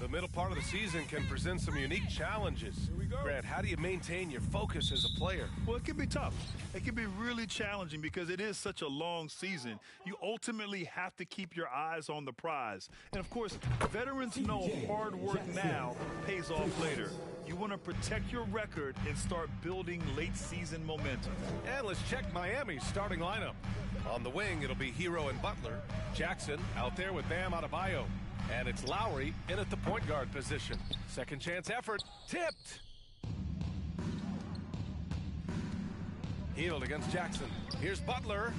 the middle part of the season can present some unique challenges. Grant, how do you maintain your focus as a player? Well, it can be tough. It can be really challenging because it is such a long season. You ultimately have to keep your eyes on the prize. And of course, veterans know hard work now pays off later. You want to protect your record and start building late season momentum. And let's check Miami's starting lineup. On the wing, it'll be Hero and Butler. Jackson out there with Bam Adebayo. And it's Lowry in at the point guard position. Second chance effort. Tipped. Healed against Jackson. Here's Butler.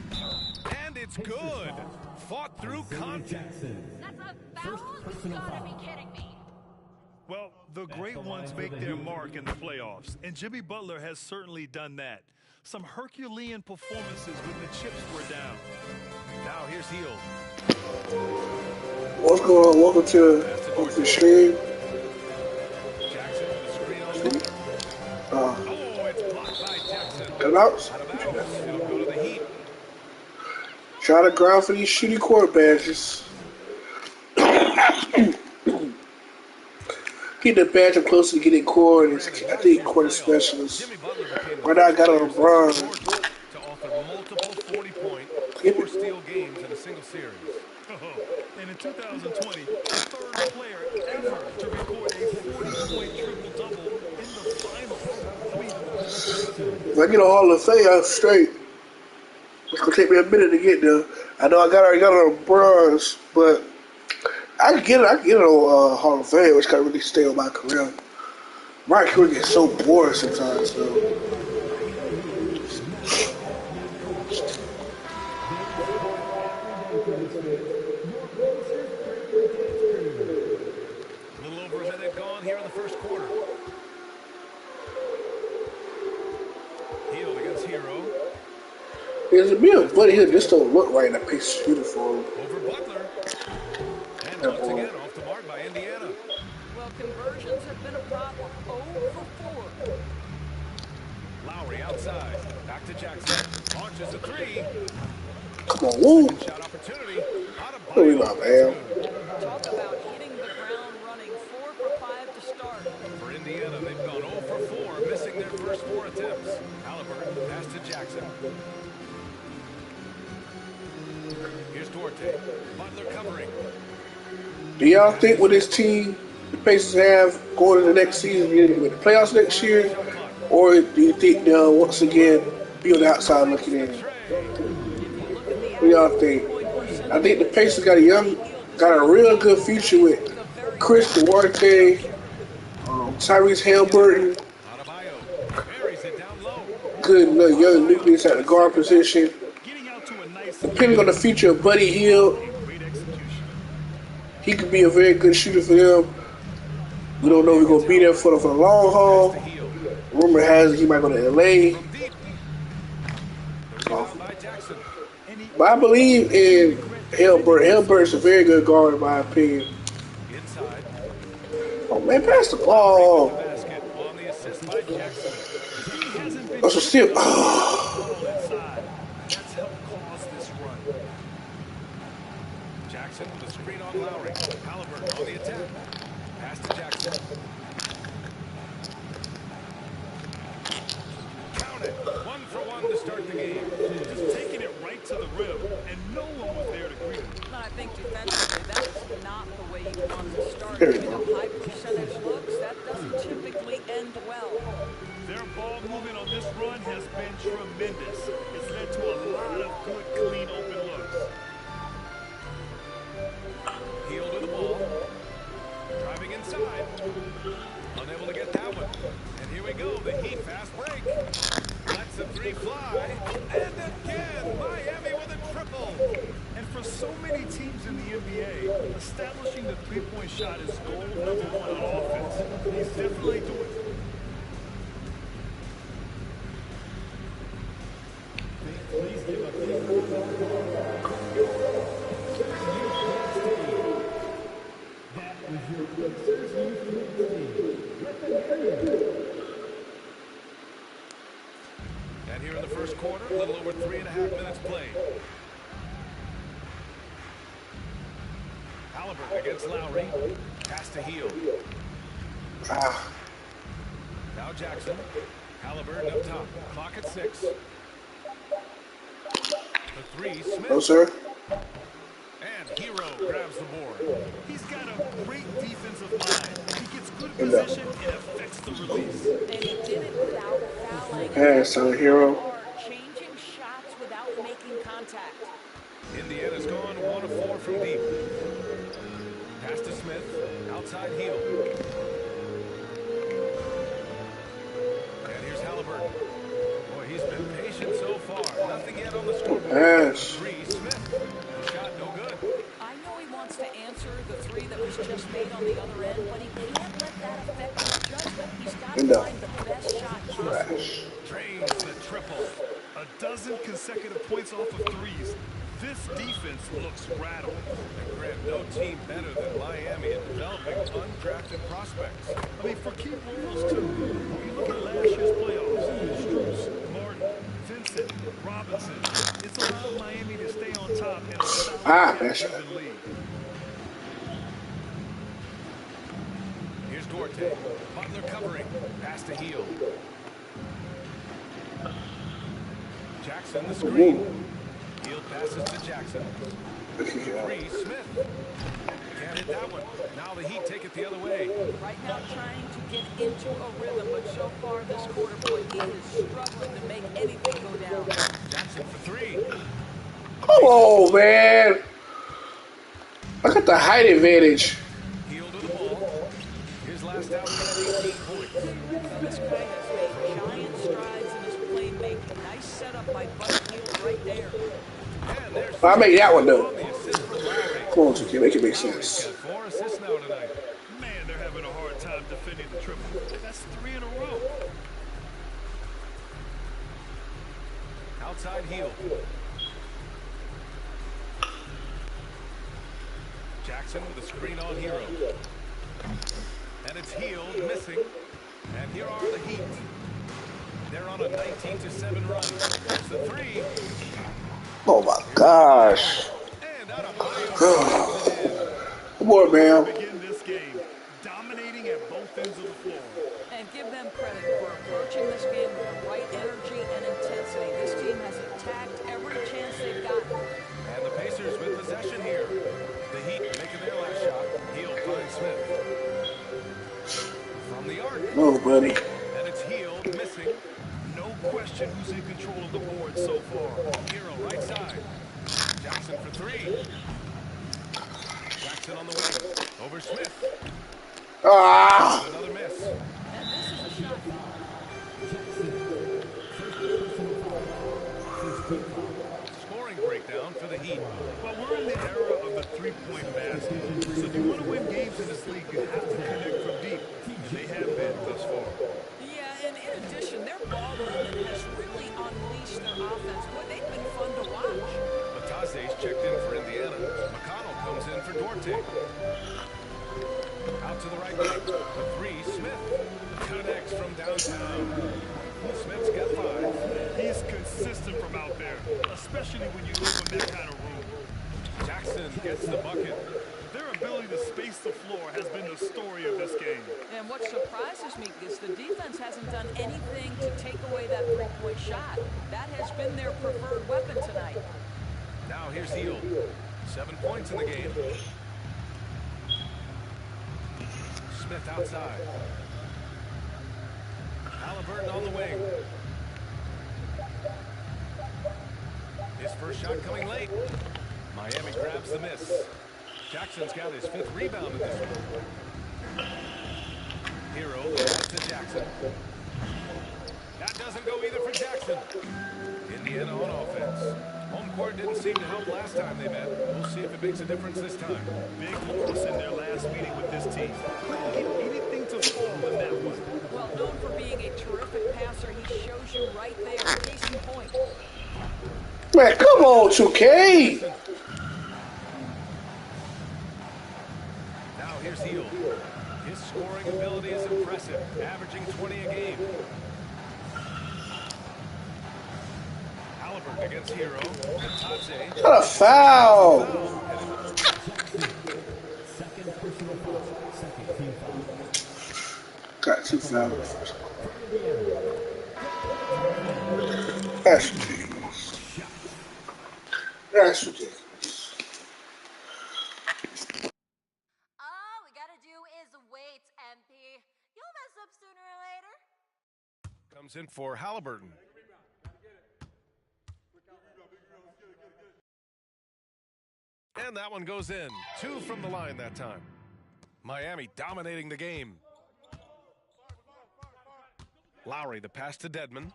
And it's good. Fought through contact. That's a foul? You gotta be kidding me. Well, the great ones make their mark in the playoffs, and Jimmy Butler has certainly done that. Some Herculean performances when the chips were down. Now here's Hield. What's going on? Welcome to the stream. Jackson with the screen on Butler. It's blocked by Jackson. Come out. It'll go to the Heat. Try to grind for these shitty court badges. Keep the badge up close to getting core, and I think court specialist. Right now I got on LeBron. To offer multiple 40-point, 4 steal games in a single series. And in 2020, the third player ever to record a 40-point triple-double in the finals. If I get a Hall of Fame, I'm straight. It's gonna take me a minute to get there. I know I already got it on bronze, but I can get it. I can get it on Hall of Fame, which can really stay on my career. My career gets so boring sometimes, though. A little over a minute gone here in the first quarter. Hield against Hero. There's a bit of buddy here just don't look right in that piece of uniform. Over Butler. And once again off the mark by Indiana. Well, conversions have been a problem. 0 for 4. Lowry outside. Back to Jackson. Launches a 3. Come on, woo! Shot opportunity. What are we about, man? Talk about hitting the ground running. 4 for 5 to start. For Indiana, they've gone 0 for 4, missing their first 4 attempts. Halliburton pass to Jackson. Here's Duarte. Butler covering. Do y'all think with this team the Pacers have going into the next season, getting with the playoffs next year, or do you think they'll once again be on the outside looking in? What do y'all think? I think the Pacers got a real good future with Chris Duarte, Tyrese Halliburton, good young nucleus at the guard position. Depending on the future of Buddy Hield, he could be a very good shooter for them. We don't know if he's going to be there for the long haul. Rumor has it he might go to LA. But I believe in Halliburton. Halliburton's a very good guard in my opinion. Oh man, pass the ball. That's a steal. Jackson with a screen on Lowry. Halliburton on the attack. Pass to Jackson. Count it. 1 for 1 to start the game. Just taking it right to the rim, and no one was there to greet him. But I think defensively, that's not the way you want to start. Giving up high percentage looks, that doesn't typically end well. Their ball movement on this run has been tremendous. It's led to a lot of good, clean, open looks. Hield with the ball. Driving inside. Unable to get that one. And here we go. The Heat fast break. Lets the 3 fly. And again, Miami with a triple. And for so many teams in the NBA, establishing the three-point shot is goal number 1 on offense. He's definitely doing it. Please give a And here in the first quarter, a little over 3.5 minutes played. Halliburton against Lowry. Pass to Hield. Ah, Now Jackson. Halliburton up top. Clock at 6. The 3, no Smith. sir. And Hero grabs the board. He's got a great defensive mind. He gets good And up. position and affects the release. And he did it without fouling. Pass on Hero. Changing shots without making contact. Indiana's gone 1 of 4 from deep. Pass to Smith. Outside Hield. And here's Halliburton. Boy, he's been patient so far. Nothing yet on the scoreboard. Pass. 3, Smith. The shot no good. I know he wants to answer the 3 that was just made on the other end, but he can't let that affect his judgment. He's got to And up. find the best shot possible. Trash. Drains the triple. A dozen consecutive points off of threes. This defense looks rattled. And Grant, no team better than Miami at developing undrafted prospects. I mean, for key roles, too. When you look at last year's playoffs, Strus, Martin, Vincent, Robinson, it's allowed Miami to stay on top in a That's solid league. Here's Duarte. Butler covering. Pass to Hield. Jackson the screen. Hield passes to Jackson. 3, Smith. Can't hit that one. Now the Heat take it the other way. Right now trying to get into a rhythm, but so far this quarter point, he is struggling to make anything go down. Jackson for 3. Come on, man. Look at the height advantage. Hield to the ball. His last out, he had 18 points. This guy has made giant strides in his playmaking. Nice setup by Buddy Hield right there. And there's I make that one though. the assist from Lowry. Come on, 2K, make it make Lowry's sense. got 4 assists now tonight. Man, they're having a hard time defending the triple. That's 3 in a row. Outside Hield. Jackson with a screen on Hero. And it's Hield missing. And here are the Heat. They're on a 19-7 run. There's the 3. Oh my gosh. And out of play. Come on, man. Begin this game, dominating at both ends of the floor. And give them credit for approaching this game with the right energy and intensity. This team has attacked every chance they've gotten. And the Pacers with possession here. The Heat making their last shot. Hield finds Smith. From the arc. No, buddy. And it's Hield missing. No question who's in control of the board so far. Hero right side. Jackson for 3. Jackson on the wing. Over Smith. Ah. Another miss. And this is a shot. Scoring breakdown for the Heat. Well, we're in the era of the three-point basket. So if you want to win games in this league, you have to connect from deep. And they have been thus far. Yeah, and in addition, their ball movement has really unleashed their offense. Boy, they've been fun to watch. Batase's checked in for Indiana. McConnell comes in for Duarte. Out to the right wing. The 3, Smith. Connects from downtown. Smith's got 5. He's consistent from out there, especially when you live in that kind of room. Jackson gets the bucket. Their ability to space the floor has been the story of this game. And what surprises me is the defense hasn't done anything to take away that three-point shot. That has been their preferred weapon tonight. Now here's Hield. 7 points in the game. Smith outside. Halliburton on the wing. His first shot coming late. Miami grabs the miss. Jackson's got his 5th rebound in this one. Hero pass to Jackson. That doesn't go either for Jackson. Indiana on offense. Home court didn't seem to help last time they met. We'll see if it makes a difference this time. Big loss in their last meeting with this team. Couldn't get anything to fall in that one. Well, known for being a terrific passer, he shows you right there. Case in point. Man, come on, 2K. Now here's Hield. His scoring ability is impressive, averaging 20 a game. Halliburton against Hero. Bataze. What a foul. Got 2 fouls. That's ridiculous. That's ridiculous. All we gotta do is wait, MP. You'll mess up sooner or later. Comes in for Halliburton. And that one goes in. 2 from the line that time. Miami dominating the game. Lowry, the pass to Dedmon.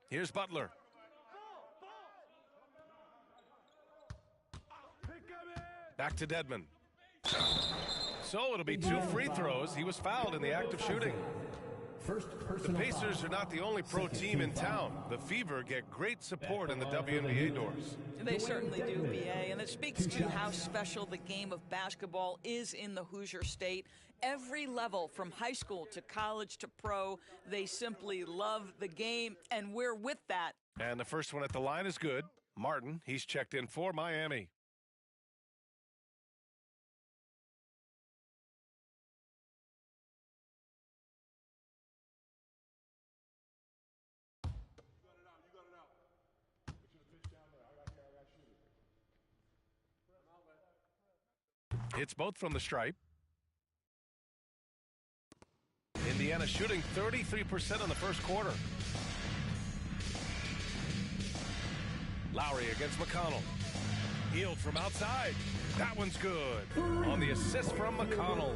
Here's Butler. Back to Dedmon. So it'll be 2 free throws. He was fouled in the act of shooting. The Pacers are not the only pro team in town. The Fever get great support in the WNBA doors. They certainly do, BA, and it speaks to how special the game of basketball is in the Hoosier State. Every level, from high school to college to pro, they simply love the game, and we're with that. And the first one at the line is good. Martin, he's checked in for Miami. Hits both from the stripe. Indiana shooting 33% in the first quarter. Lowry against McConnell. Hield from outside. That one's good. On the assist from McConnell.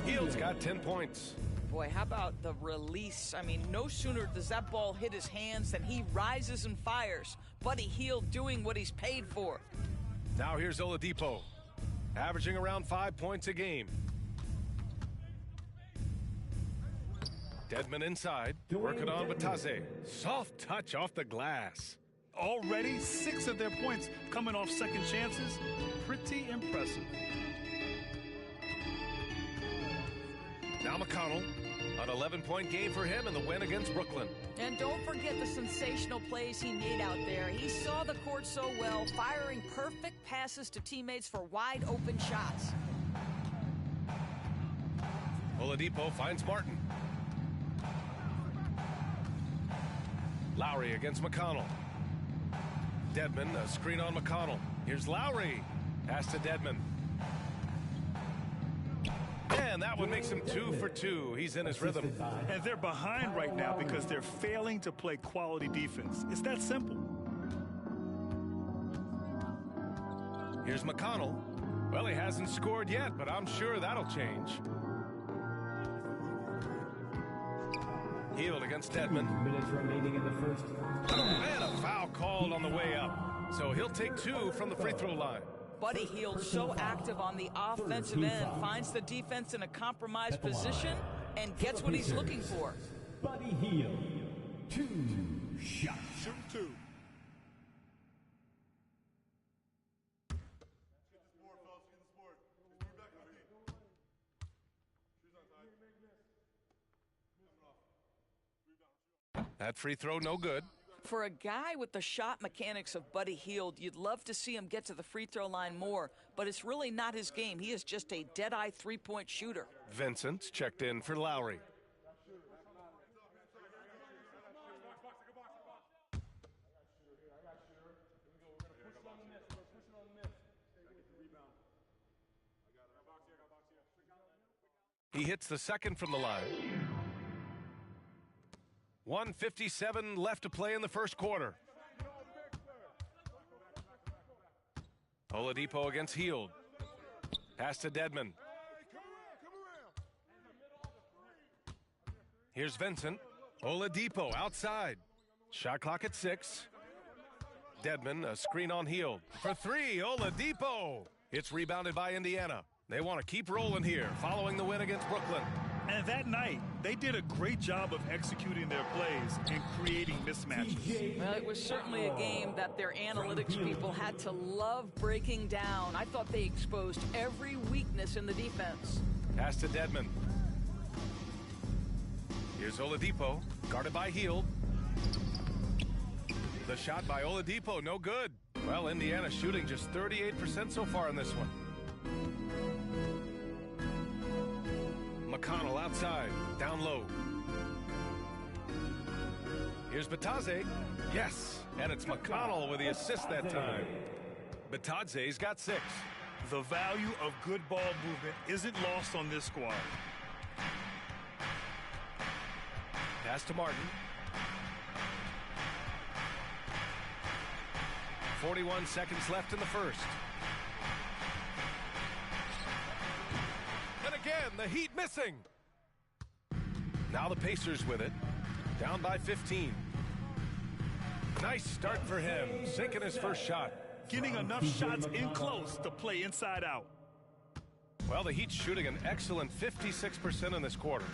Hield's got 10 points. Boy, how about the release? I mean, no sooner does that ball hit his hands than he rises and fires. Buddy Hield doing what he's paid for. Now here's Oladipo, averaging around 5 points a game. Dedmon inside, working on Batase. Soft touch off the glass. Already 6 of their points coming off second chances. Pretty impressive. Now McConnell, an 11-point game for him in the win against Brooklyn. And don't forget the sensational plays he made out there. He saw the court so well, firing perfect passes to teammates for wide open shots. Oladipo finds Martin. Lowry against McConnell. Dedmon, a screen on McConnell. Here's Lowry. Pass to Dedmon. And that one makes him 2 for 2. He's in his rhythm. And they're behind right now because they're failing to play quality defense. It's that simple. Here's McConnell. Well, he hasn't scored yet, but I'm sure that'll change. Hield against Dedmon. Minutes remaining in the first. And a foul called on the way up. So he'll take 2 from the free throw line. Buddy Hield so active on the offensive end, finds the defense in a compromised position and gets what he's looking for. Buddy Hield, 2 shots. Shoot 2. That free throw, no good. For a guy with the shot mechanics of Buddy Hield, you'd love to see him get to the free throw line more, but it's really not his game. He is just a dead-eye three-point shooter. Vincent checked in for Lowry. He hits the second from the line. 1:57 left to play in the first quarter. Oladipo against Hield. Pass to Dedmon. Here's Vincent. Oladipo outside. Shot clock at 6. Dedmon, a screen on Hield. For 3, Oladipo. It's rebounded by Indiana. They want to keep rolling here following the win against Brooklyn. And that night, they did a great job of executing their plays and creating mismatches. Well, it was certainly a game that their analytics people had to love breaking down. I thought they exposed every weakness in the defense. Pass to Dedmon. Here's Oladipo, guarded by Hield. The shot by Oladipo, no good. Well, Indiana shooting just 38% so far in this one. McConnell outside, down low. Here's Batadze. Yes, and it's McConnell with the assist that time. Batadze's got 6. The value of good ball movement isn't lost on this squad. Pass to Martin. 41 seconds left in the first. And again, the Heat missing. Now the Pacers with it. Down by 15. Nice start for him, sinking his first shot. Getting enough shots in close to play inside out. Well, the Heat's shooting an excellent 56% in this quarter.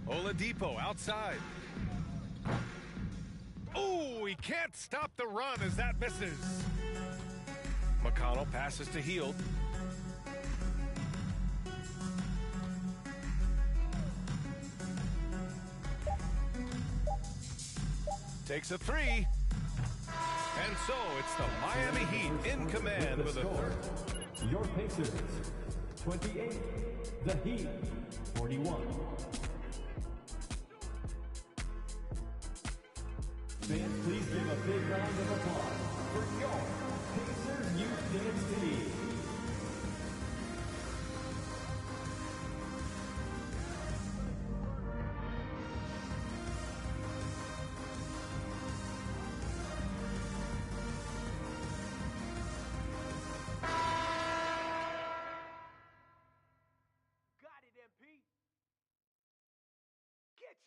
Oladipo outside. Oh, he can't stop the run as that misses. McConnell passes to Hield. Takes a 3. And so it's the Miami Heat in command with a third. Your Pacers, 28. The Heat, 41. Fans, please give a big round of applause for your Pacers Youth Dance Team.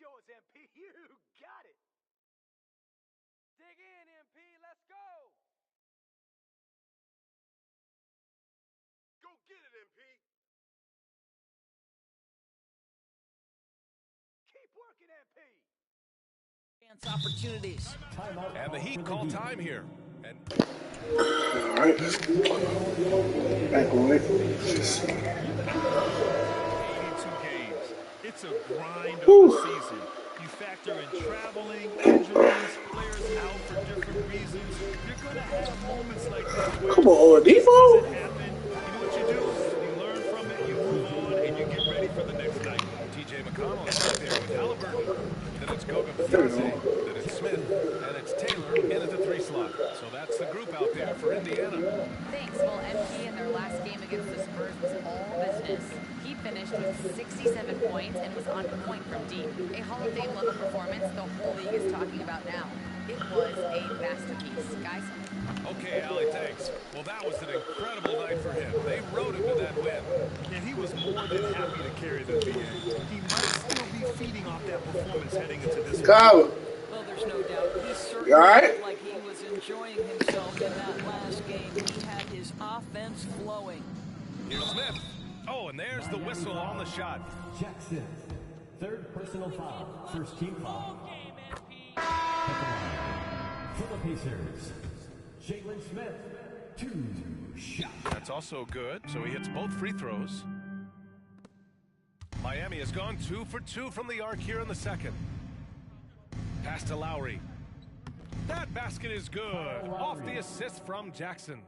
Yours, MP. You got it. Dig in, MP. Let's go. Go get it, MP. Keep working, MP. Chance opportunities. And the Heat call time here. And All right. Back on it. 82 games. It's a grind of the season. You factor in traveling, injuries, players out for different reasons. You're going to have moments like this where Come on, it Oladipo. doesn't happen. You know what you do? You learn from it, you move on, and you get ready for the next night. TJ McConnell is right there with Halliburton. Then it's Goga Batadze. Then it's Smith. And it's Taylor in at the 3 slot. So that's the group out there for Indiana. Thanks. Well, MP in their last game against the Spurs was all business. He finished with 67 points and was on point from deep. A Hall of Fame level performance the whole league is talking about now. It was a masterpiece, guys. Okay, Allie, thanks. Well, that was an incredible night for him. They rode him to that win. And he was more than happy to carry the VA. He might still be feeding off that performance heading into this Kyle. Well, there's no doubt. He certainly You all right? looked like he was enjoying himself in that last game. He had his offense flowing. Here's Smith. Oh, and there's the whistle on the shot. Jackson, third personal foul, first team foul. For the Pacers, Jalen Smith, 2 shots. That's also good, so he hits both free throws. Miami has gone 2 for 2 from the arc here in the second. Pass to Lowry. That basket is good. Off the assist from Jackson.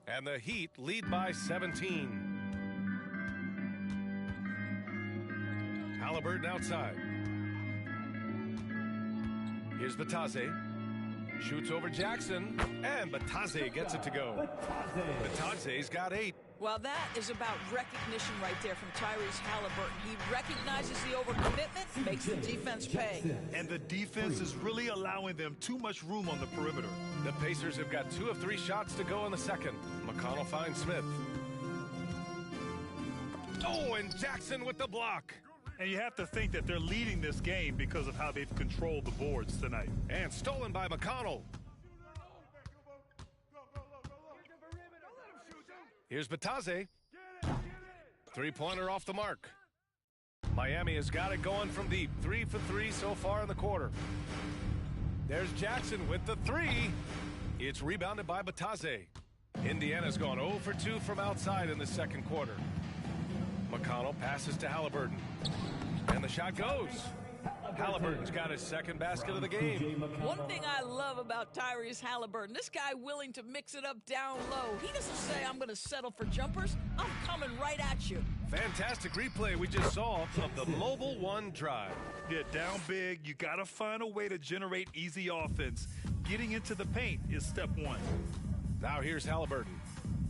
And the Heat lead by 17. Halliburton outside. Here's Batadze. Shoots over Jackson. And Batadze gets it to go. Batadze's got 8. Well, that is about recognition right there from Tyrese Halliburton. He recognizes the overcommitment, makes the defense pay. And the defense is really allowing them too much room on the perimeter. The Pacers have got 2 of 3 shots to go in the second. McConnell finds Smith. Oh, and Jackson with the block. And you have to think that they're leading this game because of how they've controlled the boards tonight. And stolen by McConnell. Here's Batadze. 3-pointer off the mark. Miami has got it going from deep. 3 for 3 so far in the quarter. There's Jackson with the 3. It's rebounded by Batadze. Indiana's gone 0 for 2 from outside in the second quarter. McConnell passes to Halliburton. And the shot goes. Halliburton's got his second basket of the game. One thing I love about Tyrese Halliburton, this guy willing to mix it up down low. He doesn't say, I'm going to settle for jumpers. I'm coming right at you. Fantastic replay we just saw of the Mobile One drive. Yeah, down big, you got to find a way to generate easy offense. Getting into the paint is step one. Now here's Halliburton.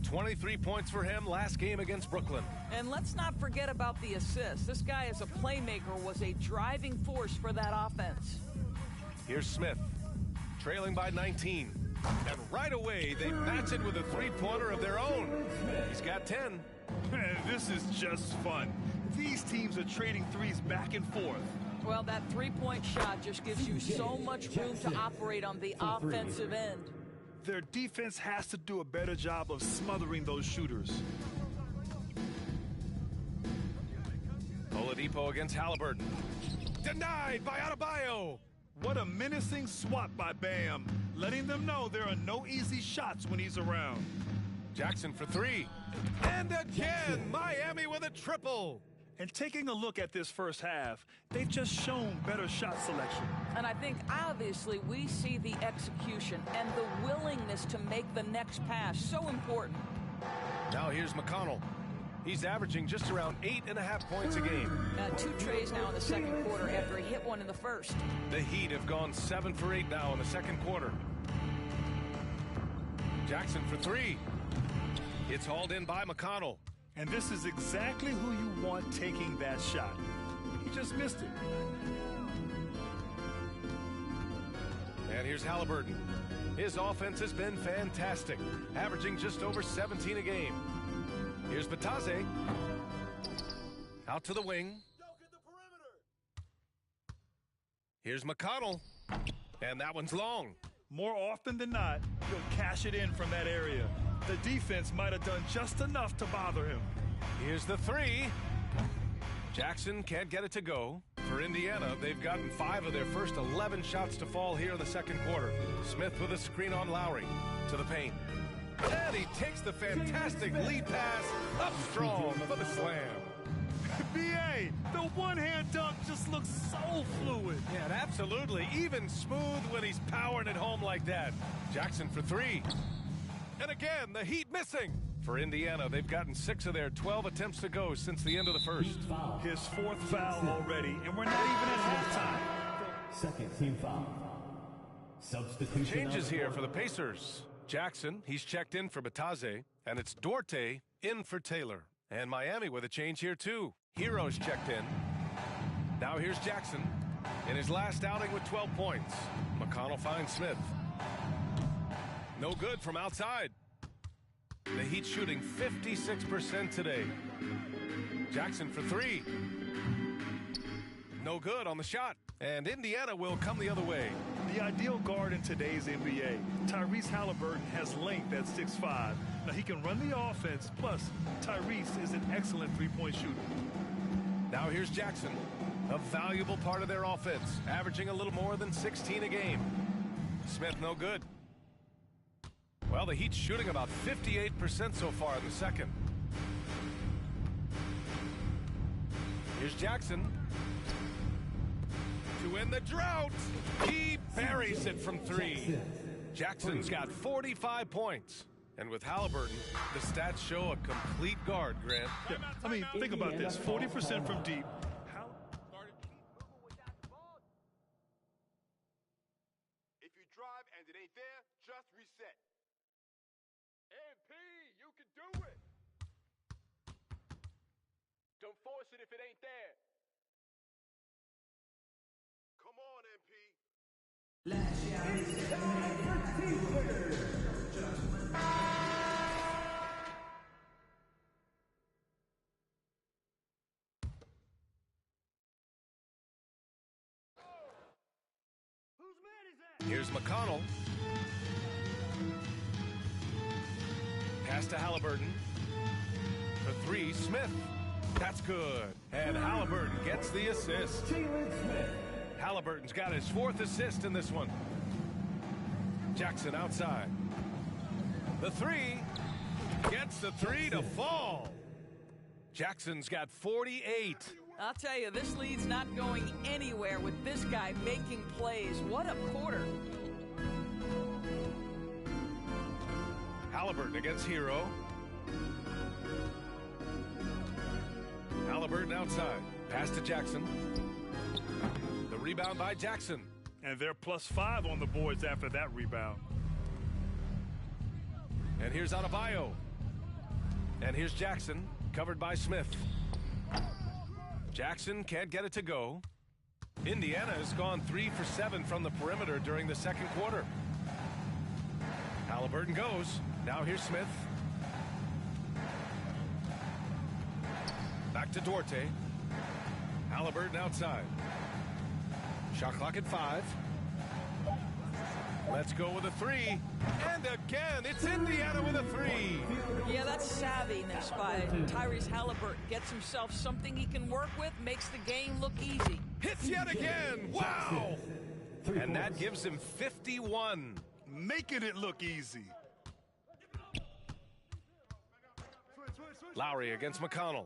23 points for him last game against Brooklyn. And let's not forget about the assist. This guy as a playmaker was a driving force for that offense. Here's Smith, trailing by 19. And right away, they match it with a three-pointer of their own. He's got 10. Man, this is just fun. These teams are trading threes back and forth. Well, that three-point shot just gives you so much room to operate on the offensive end. Their defense has to do a better job of smothering those shooters. Oladipo against Halliburton. Denied by Adebayo. What a menacing swat by Bam, letting them know there are no easy shots when he's around. Jackson for three. And again, Miami with a triple. And taking a look at this first half, they've just shown better shot selection. And I think obviously we see the execution and the willingness to make the next pass so important. Now here's McConnell. He's averaging just around 8.5 points a game. 2 trays now in the second quarter after he hit one in the first. The Heat have gone 7 for 8 now in the second quarter. Jackson for three. It's hauled in by McConnell. And this is exactly who you want taking that shot. He just missed it. And here's Halliburton. His offense has been fantastic, averaging just over 17 a game. Here's Batase. Out to the wing. Here's McConnell. And that one's long. More often than not, he'll cash it in from that area. The defense might have done just enough to bother him. Here's the three. Jackson can't get it to go. For Indiana, they've gotten 5 of their first 11 shots to fall here in the second quarter. Smith with a screen on Lowry to the paint. And he takes the fantastic lead pass up strong for the slam. B.A., the one-hand dunk just looks so fluid. Yeah, absolutely. Even smooth when he's powering it home like that. Jackson for three. And again, the Heat missing. For Indiana, they've gotten 6 of their 12 attempts to go since the end of the first. His 4th foul already, and we're not even at halftime. Second team foul. Substitution. Changes here for the Pacers. Jackson, he's checked in for Batase, and it's Duarte in for Taylor. And Miami with a change here too. Heroes checked in. Now here's Jackson in his last outing with 12 points. McConnell finds Smith. No good from outside. The Heat shooting 56% today. Jackson for three. No good on the shot. And Indiana will come the other way. The ideal guard in today's NBA, Tyrese Halliburton, has length at 6'5". Now he can run the offense, plus Tyrese is an excellent three-point shooter. Now here's Jackson, a valuable part of their offense, averaging a little more than 16 a game. Smith no good. Well, the Heat's shooting about 58% so far in the second. Here's Jackson. To end the drought, he buries it from three. Jackson's got 45 points. And with Halliburton, the stats show a complete guard, Grant. Yeah, I mean, think about this, 40% from deep. If you drive and it ain't there, just reset. MP, you can do it. Don't force it if it ain't there. Come on, MP. Here's McConnell. Pass to Halliburton. For three, Smith. That's good. And Halliburton gets the assist. Halliburton's got his 4th assist in this one. Jackson outside. The three. Gets the three to fall. Jackson's got 48. I'll tell you, this lead's not going anywhere with this guy making plays. What a quarter. Halliburton against Hero. Halliburton outside. Pass to Jackson. The rebound by Jackson. And they're +5 on the boards after that rebound. And here's Adebayo. And here's Jackson, covered by Smith. Jackson can't get it to go. Indiana has gone 3 for 7 from the perimeter during the second quarter. Halliburton goes. Now here's Smith. Back to Duarte. Halliburton outside. Shot clock at 5. Let's go with a 3. And again, it's Indiana with a 3. Yeah, that's savviness by Tyrese Halliburton. Gets himself something he can work with, makes the game look easy. Hits yet again. Wow. And that gives him 51. Making it look easy. Lowry against McConnell.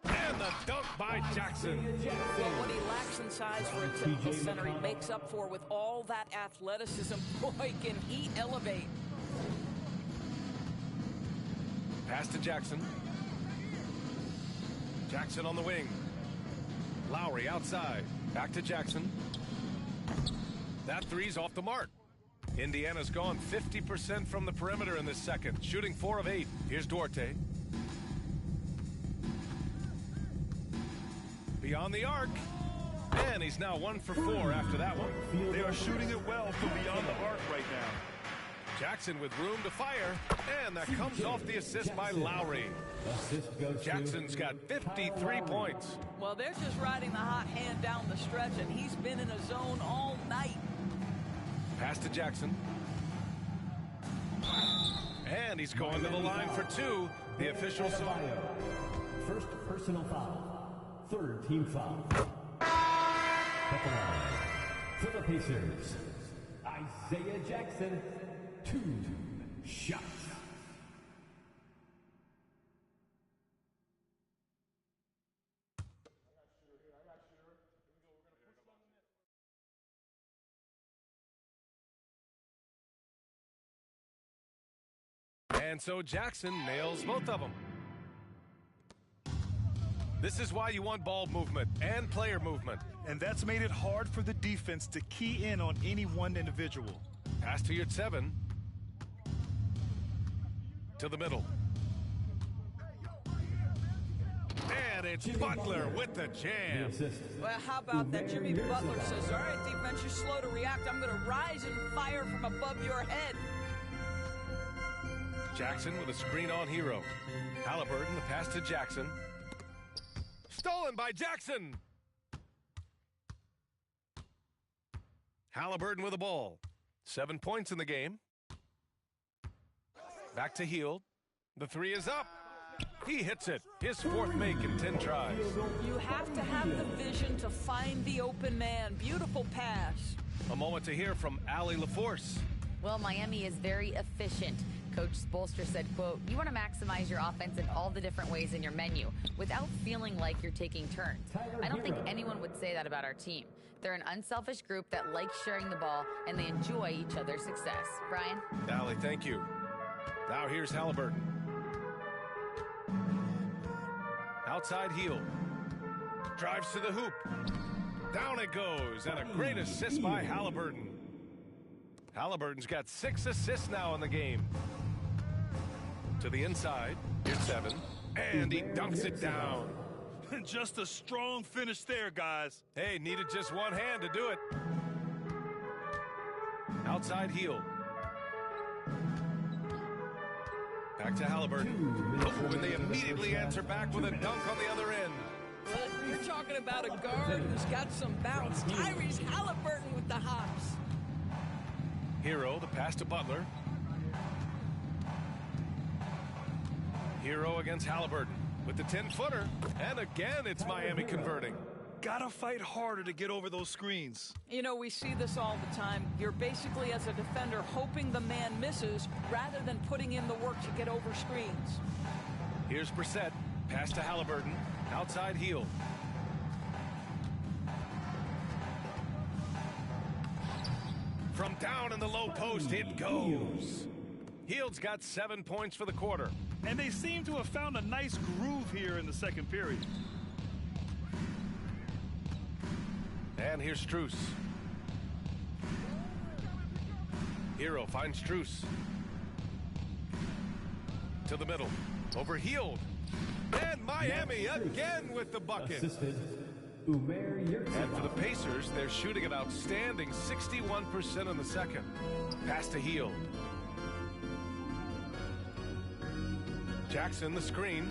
And the dunk by Jackson. Well, what he lacks in size for a typical center, he makes up for with all that athleticism. Boy, can he elevate. Pass to Jackson. Jackson on the wing. Lowry outside. Back to Jackson. That three's off the mark. Indiana's gone 50% from the perimeter in this second, shooting 4 of 8. Here's Duarte. Beyond the arc. And he's now 1 for 4 after that one. They are shooting it well from beyond the arc right now. Jackson with room to fire. And that comes off the assist by Lowry. Jackson's got 53 points. Well, they're just riding the hot hand down the stretch, and he's been in a zone all night. Pass to Jackson. And he's going to the line for 2. The official saw. First personal foul. Third team foul. At the line for the Pacers, Isaiah Jackson, 2 shots. And so Jackson nails both of them. This is why you want ball movement and player movement. And that's made it hard for the defense to key in on any one individual. Pass to your 7. To the middle. And it's Butler with the jam. Well, how about that? Jimmy Butler says, all right, defense, you're slow to react. I'm going to rise and fire from above your head. Jackson with a screen on Hero. Halliburton, the pass to Jackson. Stolen by Jackson. Halliburton with the ball. 7 points in the game. Back to Hield. The 3 is up. He hits it. His 4th make in 10 tries. You have to have the vision to find the open man. Beautiful pass. A moment to hear from Allie LaForce. Well, Miami is very efficient. Coach Spoelstra said, quote, you want to maximize your offense in all the different ways in your menu without feeling like you're taking turns. I don't think anyone would say that about our team. They're an unselfish group that likes sharing the ball, and they enjoy each other's success. Brian? Allie, thank you. Now here's Halliburton. Outside Hield. Drives to the hoop. Down it goes, and a great assist by Halliburton. Halliburton's got 6 assists now in the game. To the inside, here's 7, and he dunks it down. Just a strong finish there, guys. Hey, needed just one hand to do it. Outside Hield. Back to Halliburton. Oh, and they immediately answer back with a dunk on the other end. Well, you're talking about a guard who's got some bounce. Tyrese Halliburton with the hops. Hero, the pass to Butler. Hero against Halliburton with the 10-footer. And again, it's Miami converting. Gotta fight harder to get over those screens. You know, we see this all the time. You're basically, as a defender, hoping the man misses rather than putting in the work to get over screens. Here's Brissett. Pass to Halliburton. Outside Hield. From down in the low post, it goes. Hield's got 7 points for the quarter. And they seem to have found a nice groove here in the second period. And here's Strus. Herro finds Strus. To the middle. Over Hield. And Miami again with the bucket. And for the Pacers, they're shooting an outstanding 61% in the second. Pass to Hield. Jackson, the screen.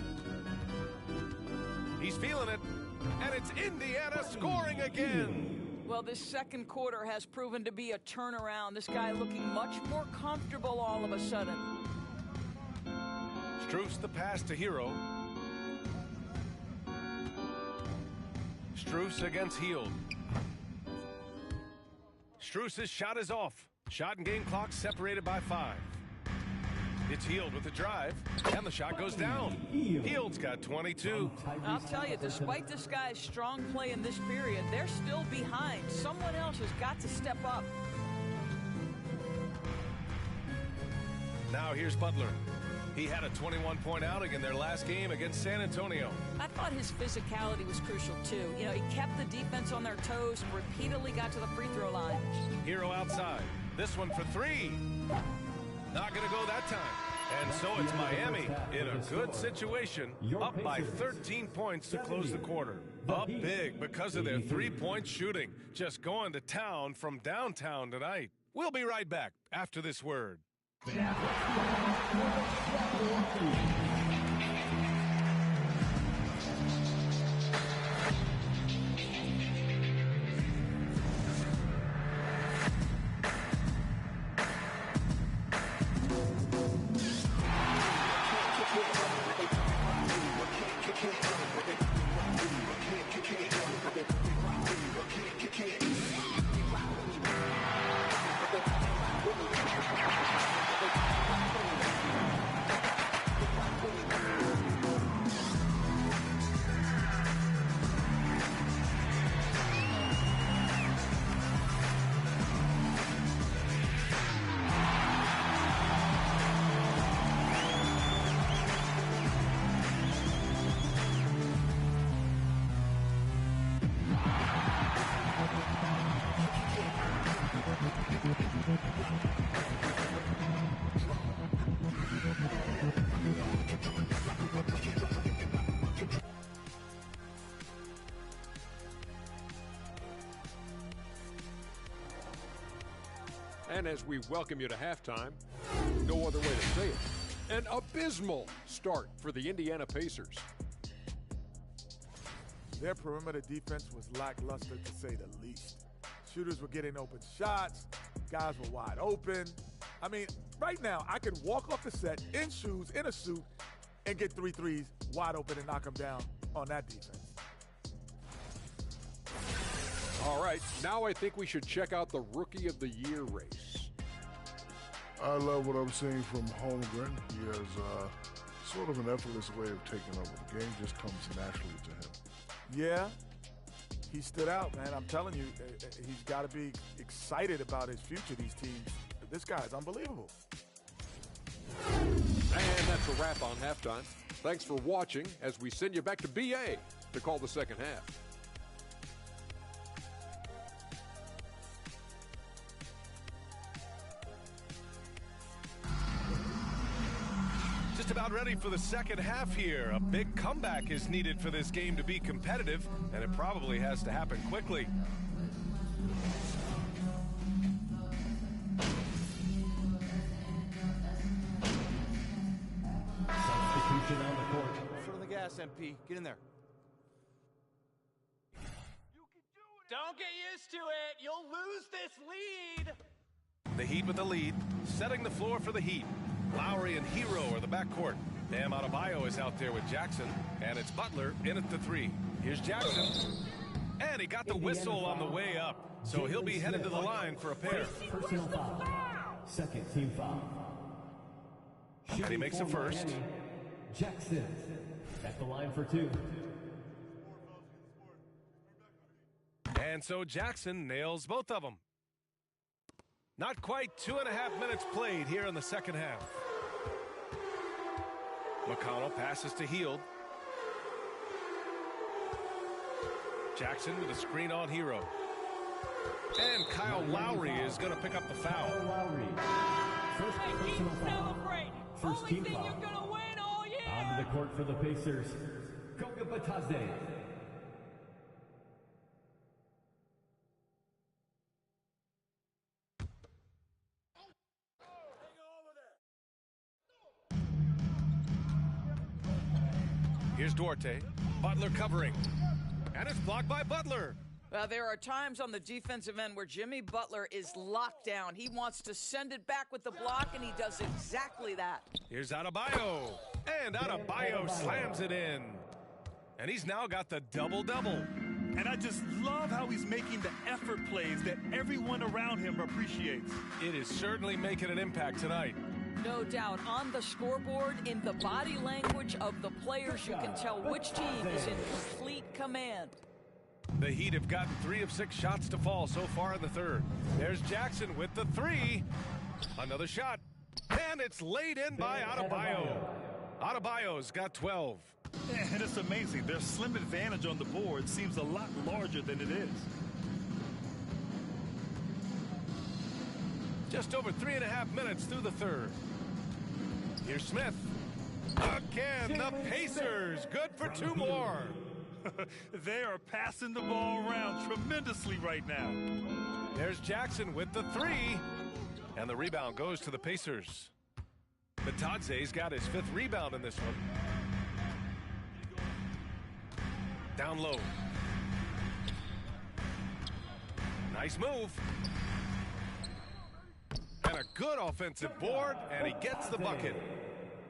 He's feeling it. And it's Indiana scoring again. Well, this second quarter has proven to be a turnaround. This guy looking much more comfortable all of a sudden. Strus the pass to Herro. Strus against Hield. Strus's shot is off. Shot and game clock separated by 5. It's Hield with the drive, and the shot goes down. Hield's got 22. I'll tell you, despite this guy's strong play in this period, they're still behind. Someone else has got to step up. Now here's Butler. He had a 21-point outing in their last game against San Antonio. I thought his physicality was crucial, too. You know, he kept the defense on their toes, repeatedly got to the free throw line. Herro outside. This one for 3. Not going to go that time. And so it's Miami in a good situation, up by 13 points to close the quarter. Up big because of their three-point shooting. Just going to town from downtown tonight. We'll be right back after this word. And as we welcome you to halftime, no other way to say it, an abysmal start for the Indiana Pacers. Their perimeter defense was lackluster, to say the least. Shooters were getting open shots. Guys were wide open. I mean, right now, I can walk off the set in shoes, in a suit, and get 3 threes wide open and knock them down on that defense. All right, now I think we should check out the Rookie of the Year race. I love what I'm seeing from Holmgren. He has sort of an effortless way of taking over. The game just comes naturally to him. Yeah, he stood out, man. I'm telling you, he's got to be excited about his future, these teams. This guy is unbelievable. And that's a wrap on halftime. Thanks for watching as we send you back to BA to call the second half. Just about ready for the second half here. A big comeback is needed for this game to be competitive, and it probably has to happen quickly. Substitution on the court. Foot on the gas, MP. Get in there. Don't get used to it. You'll lose this lead. The Heat with the lead, setting the floor for the Heat. Lowry and Herro are the backcourt. Bam Adebayo is out there with Jackson, and it's Butler in at the 3. Here's Jackson, and he got the whistle on the way up, so he'll be headed to the line for a pair. Personal foul. Second team foul. And he makes the first. Jackson at the line for 2. And so Jackson nails both of them. Not quite 2.5 minutes played here in the second half. McConnell passes to Hield. Jackson with a screen on Hero. And Kyle Lowry is going to pick up the foul. Lowry. First personal foul. First team foul. You're gonna win all year. Onto the court for the Pacers, Goga Bitadze. Here's Duarte. Butler covering. And it's blocked by Butler. Well, there are times on the defensive end where Jimmy Butler is locked down. He wants to send it back with the block, and he does exactly that. Here's Adebayo. And Adebayo slams it in. And he's now got the double-double. And I just love how he's making the effort plays that everyone around him appreciates. It is certainly making an impact tonight. No doubt. On the scoreboard, in the body language of the players, you can tell which team is in complete command. The Heat have gotten 3 of 6 shots to fall so far in the third. There's Jackson with the 3. Another shot. And it's laid in by Adebayo. Adebayo's got 12. And it's amazing. Their slim advantage on the board seems a lot larger than it is. Just over 3.5 minutes through the third. Here's Smith. Again, the Pacers. Good for 2 more. They are passing the ball around tremendously right now. There's Jackson with the 3. And the rebound goes to the Pacers. Bitadze's got his 5th rebound in this one. Down low. Nice move. And a good offensive board, and he gets the bucket.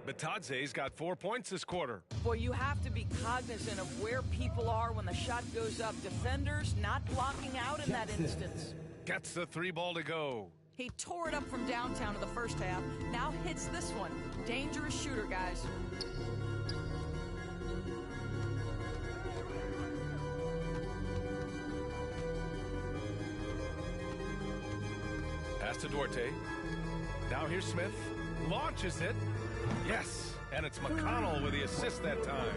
Bitadze's got 4 points this quarter. Boy, you have to be cognizant of where people are when the shot goes up. Defenders not blocking out in that instance. Gets the 3 ball to go. He tore it up from downtown in the first half. Now hits this one. Dangerous shooter, guys. Pass to Duarte. Now here's Smith. Launches it. Yes. And it's McConnell with the assist that time.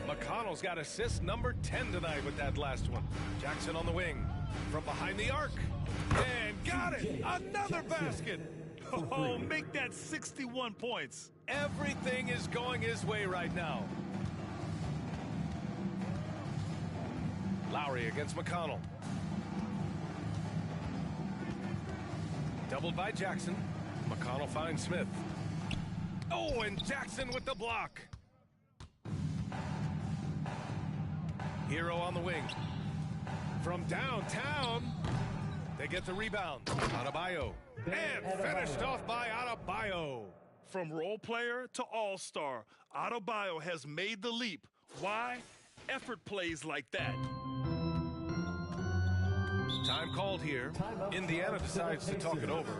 McConnell's got assist number 10 tonight with that last one. Jackson on the wing. From behind the arc. And got it. Another basket. Oh, make that 61 points. Everything is going his way right now. Lowry against McConnell. Doubled by Jackson. McConnell finds Smith. Oh, and Jackson with the block. Hero on the wing. From downtown, they get the rebound. Adebayo. And finished off by Adebayo. From role player to all-star, Adebayo has made the leap. Why? Effort plays like that. Time called here. Indiana decides to talk it over.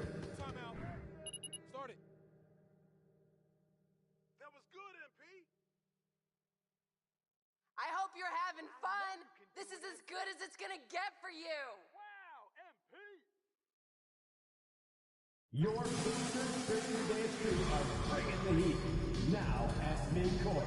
Start it. That was good, MP. I hope you're having fun. This is as good as it's gonna get for you. Wow, MP! Your Pacers Bringing the Dance crew are bringing the heat. Now at midcourt.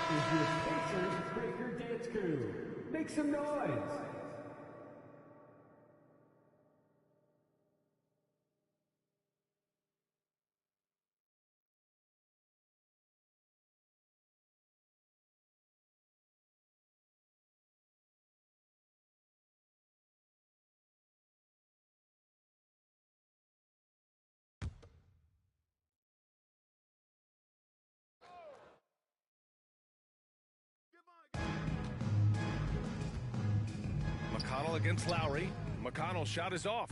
is your Pacers Breaker Dance Crew. Make some noise. McConnell against Lowry. McConnell's shot is off.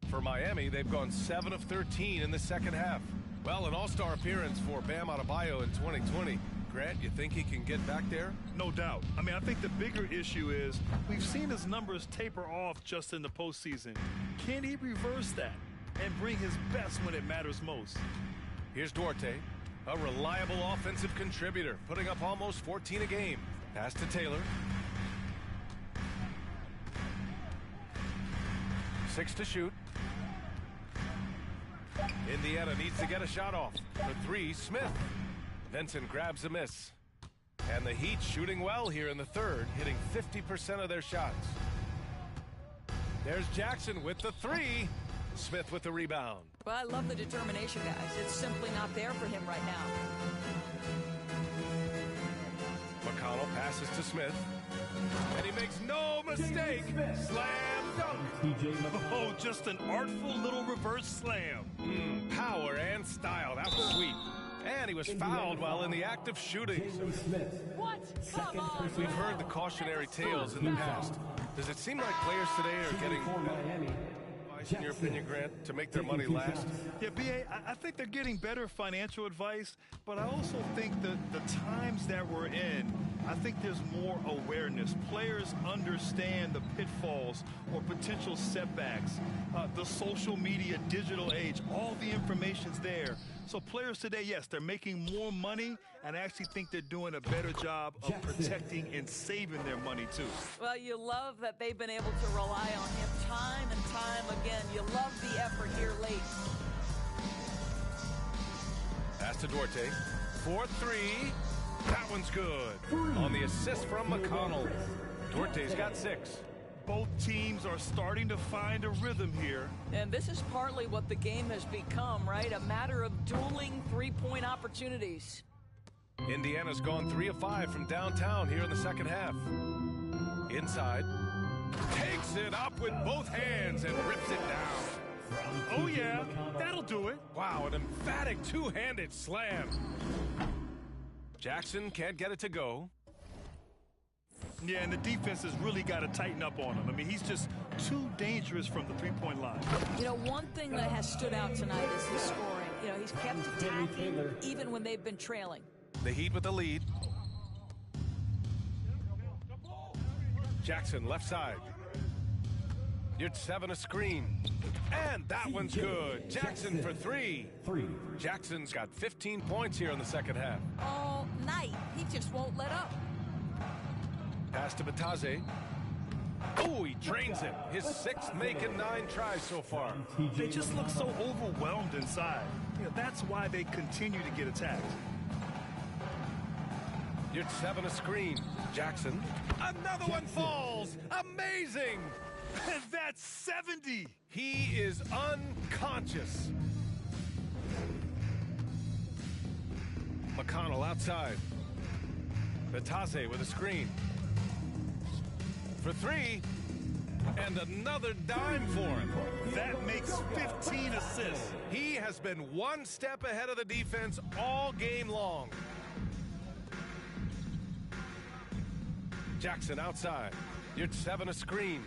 For Miami, they've gone 7 of 13 in the second half. Well, an all-star appearance for Bam Adebayo in 2020. Grant, you think he can get back there? No doubt. I mean, I think the bigger issue is we've seen his numbers taper off just in the postseason. Can he reverse that and bring his best when it matters most? Here's Duarte, a reliable offensive contributor, putting up almost 14 a game. Pass to Taylor. 6 to shoot. Indiana needs to get a shot off. For 3, Smith. Vincent grabs a miss. And the Heat shooting well here in the third, hitting 50% of their shots. There's Jackson with the 3. Smith with the rebound. Well, I love the determination, guys. It's simply not there for him right now. McConnell passes to Smith. And he makes no mistake. Slam dunk. Oh, just an artful little reverse slam. Power and style. That was sweet. And he was fouled while in the act of shooting. What? Come on. We've heard the cautionary tales in the past. Does it seem like players today are getting, in your opinion, Grant, to make their money last? Yeah, B.A., I think they're getting better financial advice, but I also think that the times that we're in, I think there's more awareness. Players understand the pitfalls or potential setbacks. The social media, digital age, all the information's there. So players today, yes, they're making more money, and I actually think they're doing a better job of protecting and saving their money, too. Well, you love that they've been able to rely on him time and time again. You love the effort here late. Pass to Duarte. 4-3. That one's good. On the assist from McConnell. Duarte's got 6. Both teams are starting to find a rhythm here. And this is partly what the game has become, right? A matter of dueling three-point opportunities. Indiana's gone 3 of 5 from downtown here in the second half. Inside. Takes it up with both hands and rips it down. Oh, yeah. That'll do it. Wow, an emphatic two-handed slam. Jackson can't get it to go. Yeah, and the defense has really got to tighten up on him. I mean, he's just too dangerous from the three-point line. You know, one thing that has stood out tonight is his scoring. You know, he's kept attacking even when they've been trailing. The Heat with the lead. Jackson, left side. You're 7 a screen. And that one's good. Jackson for 3. Jackson's got 15 points here in the second half. All night. He just won't let up. Pass to Bataze. Oh, he drains it. His 6th make and 9 tries so far. They just look so overwhelmed inside. You know, that's why they continue to get attacked. You're 7 a screen. Jackson. Another one falls. Amazing. And that's 70. He is unconscious. McConnell outside. Bataze with a screen. For 3. And another dime for him. That makes 15 assists. He has been one step ahead of the defense all game long. Jackson outside. You're 7 a screen.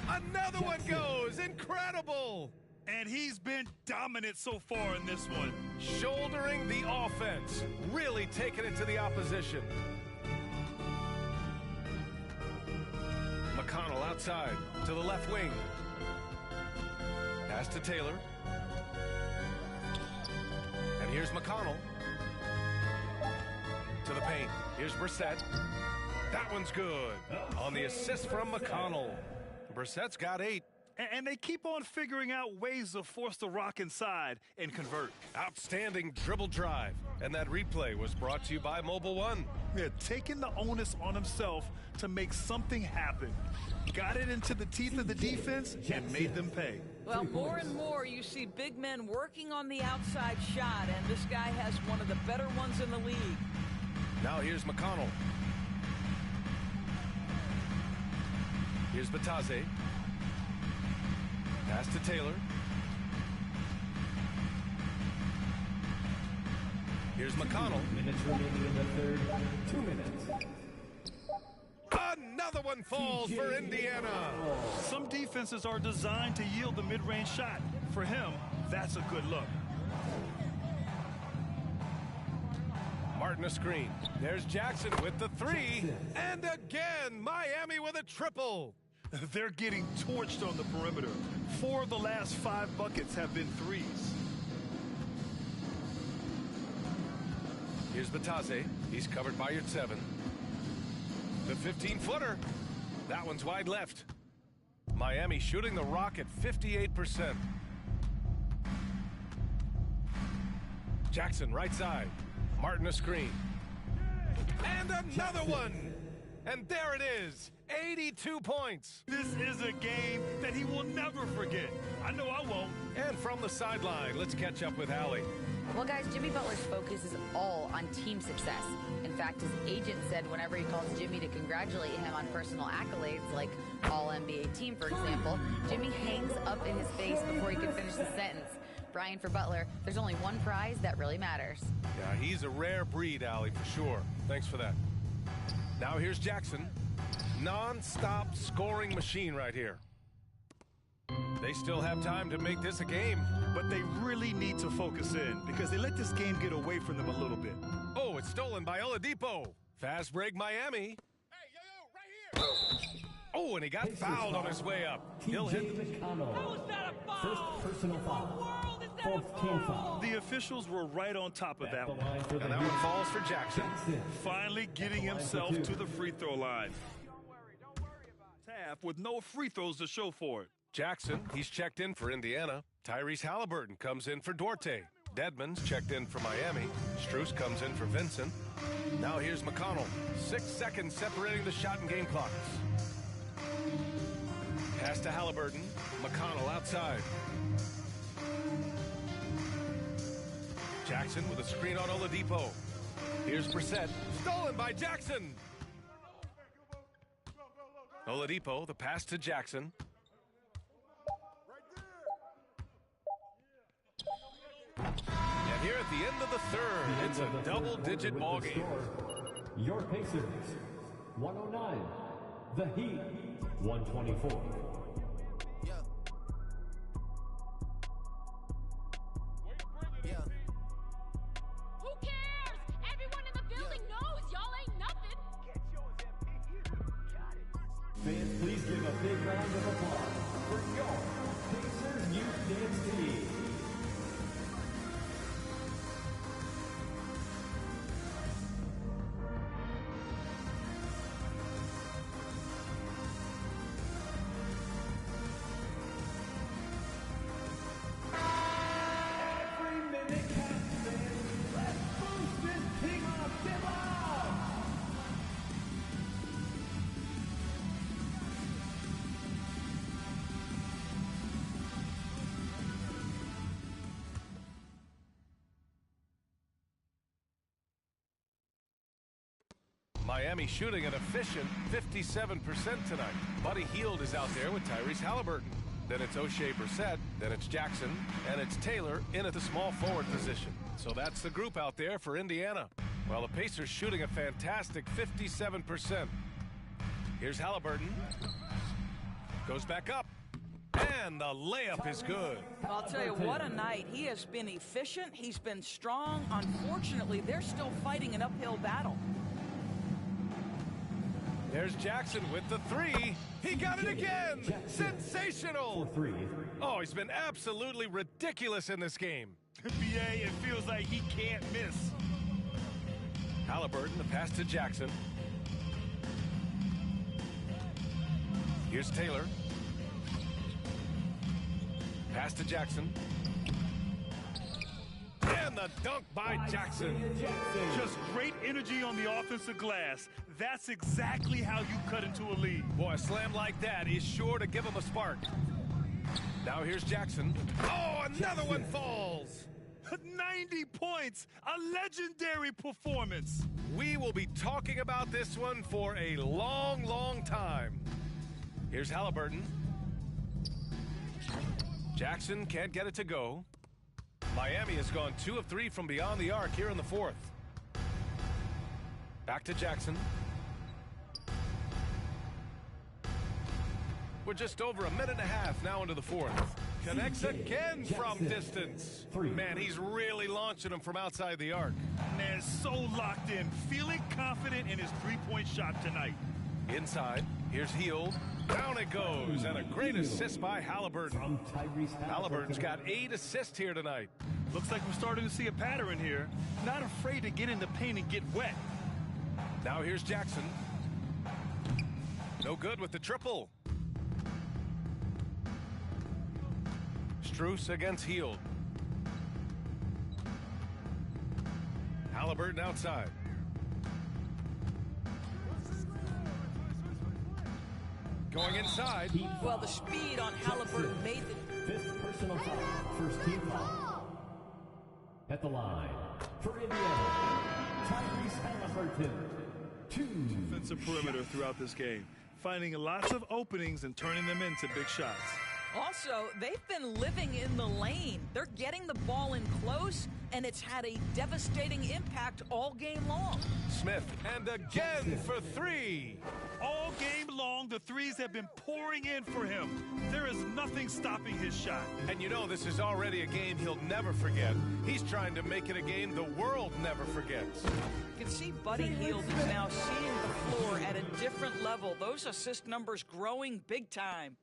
Another one goes. Incredible. And he's been dominant so far in this one. Shouldering the offense. Really taking it to the opposition. McConnell outside to the left wing. Pass to Taylor. And here's McConnell. To the paint. Here's Brissett. That one's good. On the assist from McConnell. Brissett's got 8. And they keep on figuring out ways to force the rock inside and convert. Outstanding dribble drive. And that replay was brought to you by Mobile One. They're taking the onus on himself to make something happen. Got it into the teeth of the defense and made them pay. Well, more and more you see big men working on the outside shot, and this guy has one of the better ones in the league. Now here's McConnell. Here's Batase. Pass to Taylor. Here's McConnell. Minutes remaining in the third. 2 minutes. Another one falls for Indiana. Some defenses are designed to yield the mid-range shot. For him, that's a good look. Martin a screen. There's Jackson with the three. And again, Miami with a triple. They're getting torched on the perimeter. 4 of the last 5 buckets have been threes. Here's Batase. He's covered by Yurtseven. The 15-footer. That one's wide left. Miami shooting the rock at 58%. Jackson right side. Martin a screen. And another one. And there it is. 82 points. This is a game that he will never forget. I know I won't. And from the sideline, let's catch up with Allie. Well, guys, Jimmy Butler's focus is all on team success. In fact, his agent said whenever he calls Jimmy to congratulate him on personal accolades, like All-NBA team, for example, Jimmy hangs up in his face before he can finish the sentence. Brian, for Butler, there's only one prize that really matters. Yeah, he's a rare breed, Allie, for sure. Thanks for that. Now here's Jackson. Non-stop scoring machine right here. They still have time to make this a game. But they really need to focus in because they let this game get away from them a little bit. Oh, it's stolen by Oladipo. Fast break Miami. Hey, yo, right here. Oh, and he got fouled on his way up. He'll hit. How is that a foul? First personal foul. Fourth team foul. The officials were right on top of that one. And that one falls for Jackson. Finally getting himself to the free throw line. Half with no free throws to show for it. Jackson, he's checked in for Indiana. Tyrese Halliburton comes in for Duarte. Dedmon's checked in for Miami. Strus comes in for Vincent. Now here's McConnell. 6 seconds separating the shot and game clocks. Pass to Halliburton. McConnell outside. Jackson with a screen on Oladipo. Here's Brissett. Stolen by Jackson. Oladipo, the pass to Jackson. And here at the end of the third, it's a double-digit ball game. Your Pacers, 109. The Heat, 124. Who cares? Everyone in the building knows y'all ain't nothing. Fans, please give a big round of applause for your Pacers Youth Dance Team. Miami shooting an efficient 57% tonight. Buddy Hield is out there with Tyrese Halliburton. Then it's O'Shea Brissett. Then it's Jackson. And it's Taylor in at the small forward position. So that's the group out there for Indiana. Well, the Pacers shooting a fantastic 57%. Here's Halliburton. Goes back up. And the layup is good. I'll tell you, what a night. He has been efficient. He's been strong. Unfortunately, they're still fighting an uphill battle. There's Jackson with the three. He got it again. Sensational. Oh, he's been absolutely ridiculous in this game. NBA, it feels like he can't miss. Halliburton, the pass to Jackson. Here's Taylor. Pass to Jackson. And the dunk by Jackson. Just great energy on the offensive glass. That's exactly how you cut into a lead. Boy, a slam like that is sure to give him a spark. Now here's Jackson. Oh, another one falls. 90 points, a legendary performance. We will be talking about this one for a long, long time. Here's Halliburton. Jackson can't get it to go. Miami has gone 2 of 3 from beyond the arc here in the fourth. Back to Jackson. We're just over a minute and a half now into the fourth. Connects again from distance. Man, he's really launching him from outside the arc. Man, so locked in, feeling confident in his three-point shot tonight. Inside, here's Hield. Down it goes, and a great assist by Halliburton. Halliburton's got 8 assists here tonight. Looks like we're starting to see a pattern here. Not afraid to get in the paint and get wet. Now here's Jackson. No good with the triple. Strus against Hield. Halliburton outside. Going inside. Well, the speed on Halliburton made the 5th personal foul. First team foul. At the line for Indiana, Tyrese Halliburton. 2. Defensive perimeter throughout this game, finding lots of openings and turning them into big shots. Also, they've been living in the lane. They're getting the ball in close, and it's had a devastating impact all game long. Smith, and again for 3. All game long, the threes have been pouring in for him. There is nothing stopping his shot. And you know this is already a game he'll never forget. He's trying to make it a game the world never forgets. You can see Buddy Hield is now seeing the floor at a different level. Those assist numbers growing big time.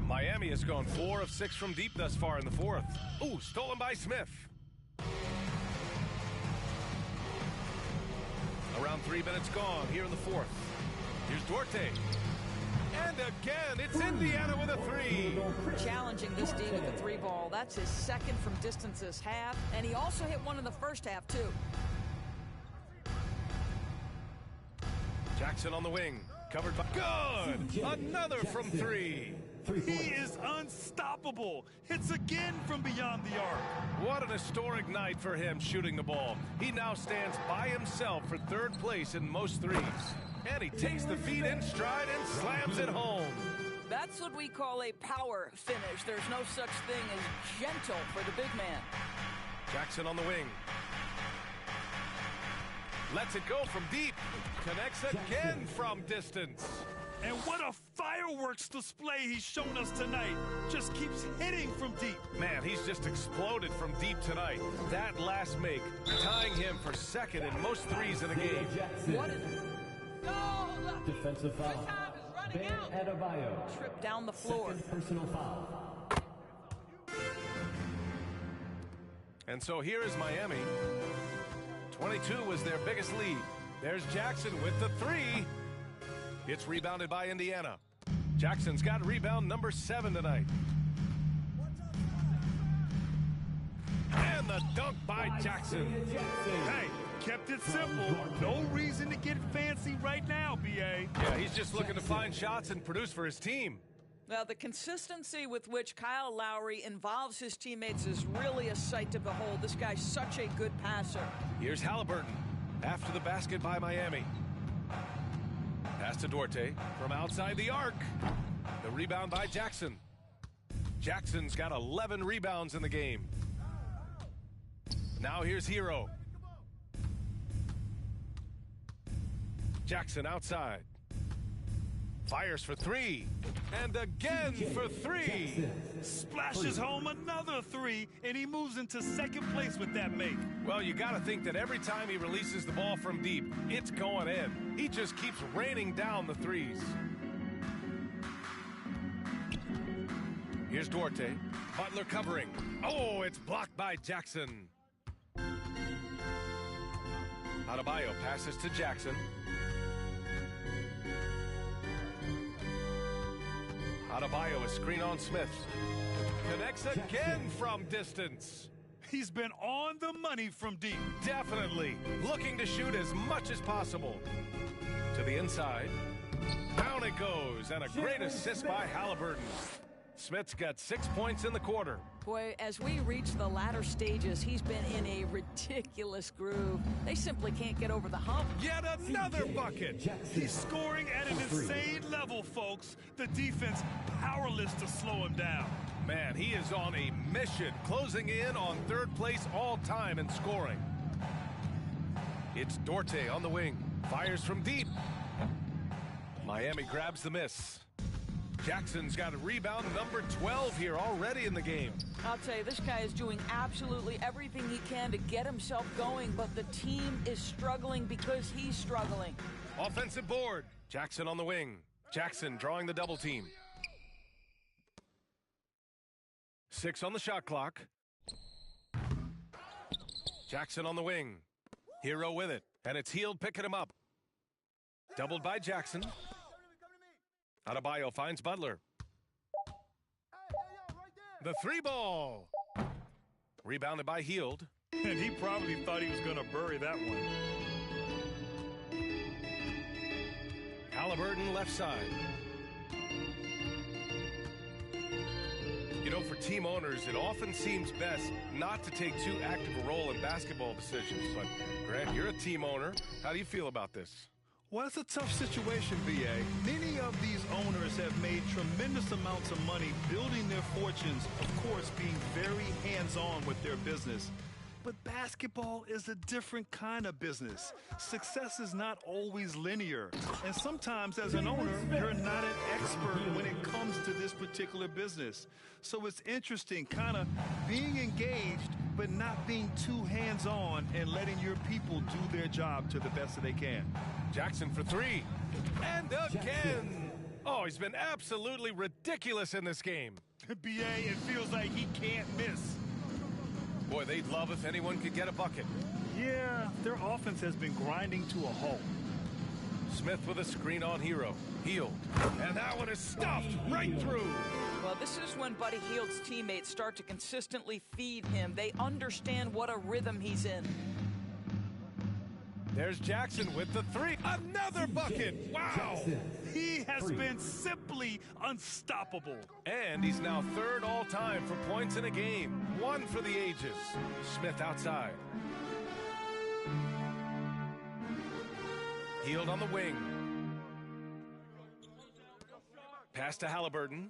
Miami has gone 4 of 6 from deep thus far in the fourth. Ooh, stolen by Smith. Around 3 minutes gone here in the fourth. Here's Duarte. And again, it's Indiana with a 3. Challenging this D with the 3 ball. That's his second from distance this half. And he also hit one in the first half, too. Jackson on the wing. Covered by... Good! Another from 3. He is unstoppable. Hits again from beyond the arc. What an historic night for him shooting the ball. He now stands by himself for 3rd place in most threes. And he takes the feed in stride and slams it home. That's what we call a power finish. There's no such thing as gentle for the big man. Jackson on the wing. Lets it go from deep. Connects again from distance. And what a fireworks display he's shown us tonight. Just keeps hitting from deep. Man, he's just exploded from deep tonight. That last make, tying him for 2nd in most threes in the game. What is it? Defensive foul. Ben Adebayo. Trip down the floor. 2nd personal foul. And so here is Miami. 22 was their biggest lead. There's Jackson with the 3. It's rebounded by Indiana. Jackson's got rebound number 7 tonight. And the dunk by Jackson. Hey, kept it simple. No reason to get fancy right now, B.A. Yeah, he's just looking to find shots and produce for his team. Now, the consistency with which Kyle Lowry involves his teammates is really a sight to behold. This guy's such a good passer. Here's Halliburton after the basket by Miami. Pass to Duarte from outside the arc. The rebound by Jackson. Jackson's got 11 rebounds in the game. Now here's Hero. Jackson outside. Fires for 3. And again for 3. Splashes home another 3, and he moves into 2nd place with that make. Well, you got to think that every time he releases the ball from deep, it's going in. He just keeps raining down the threes. Here's Duarte. Butler covering. Oh, it's blocked by Jackson. Adebayo passes to Jackson. Adebayo, a screen on Smith. Connects again from distance. He's been on the money from deep. Definitely. Looking to shoot as much as possible. To the inside. Down it goes. And a great assist by Halliburton. Smith's got 6 points in the quarter. Boy, as we reach the latter stages, he's been in a ridiculous groove. They simply can't get over the hump. Yet another bucket. He's scoring at an insane level, folks. The defense powerless to slow him down. Man, he is on a mission, closing in on third place all time in scoring. It's Dorte on the wing. Fires from deep. Miami grabs the miss. Jackson's got a rebound, number 12 here already in the game. I'll tell you, this guy is doing absolutely everything he can to get himself going, but the team is struggling because he's struggling. Offensive board. Jackson on the wing. Jackson drawing the double team. 6 on the shot clock. Jackson on the wing. Hero with it, and it's Hield picking him up. Doubled by Jackson. Adebayo finds Butler. The 3-ball. Rebounded by Hield. And he probably thought he was going to bury that one. Halliburton left side. You know, for team owners, it often seems best not to take too active a role in basketball decisions. But, Grant, you're a team owner. How do you feel about this? Well, it's a tough situation, B.A. Many of these owners have made tremendous amounts of money building their fortunes, of course, being very hands-on with their business. But basketball is a different kind of business. Success is not always linear. And sometimes as an owner, you're not an expert when it comes to this particular business. So it's interesting kind of being engaged, but not being too hands-on and letting your people do their job to the best that they can. Jackson for 3. And again. Oh, he's been absolutely ridiculous in this game. B.A., it feels like he can't miss. Boy, they'd love if anyone could get a bucket. Yeah, their offense has been grinding to a halt. Smith with a screen on Hero. Hield. And that one is stuffed right through. Well, this is when Buddy Hield's teammates start to consistently feed him. They understand what a rhythm he's in. There's Jackson with the 3. Another bucket. Wow. He has been simply unstoppable. And he's now 3rd all-time for points in a game. 1 for the ages. Smith outside. Hield on the wing. Pass to Halliburton.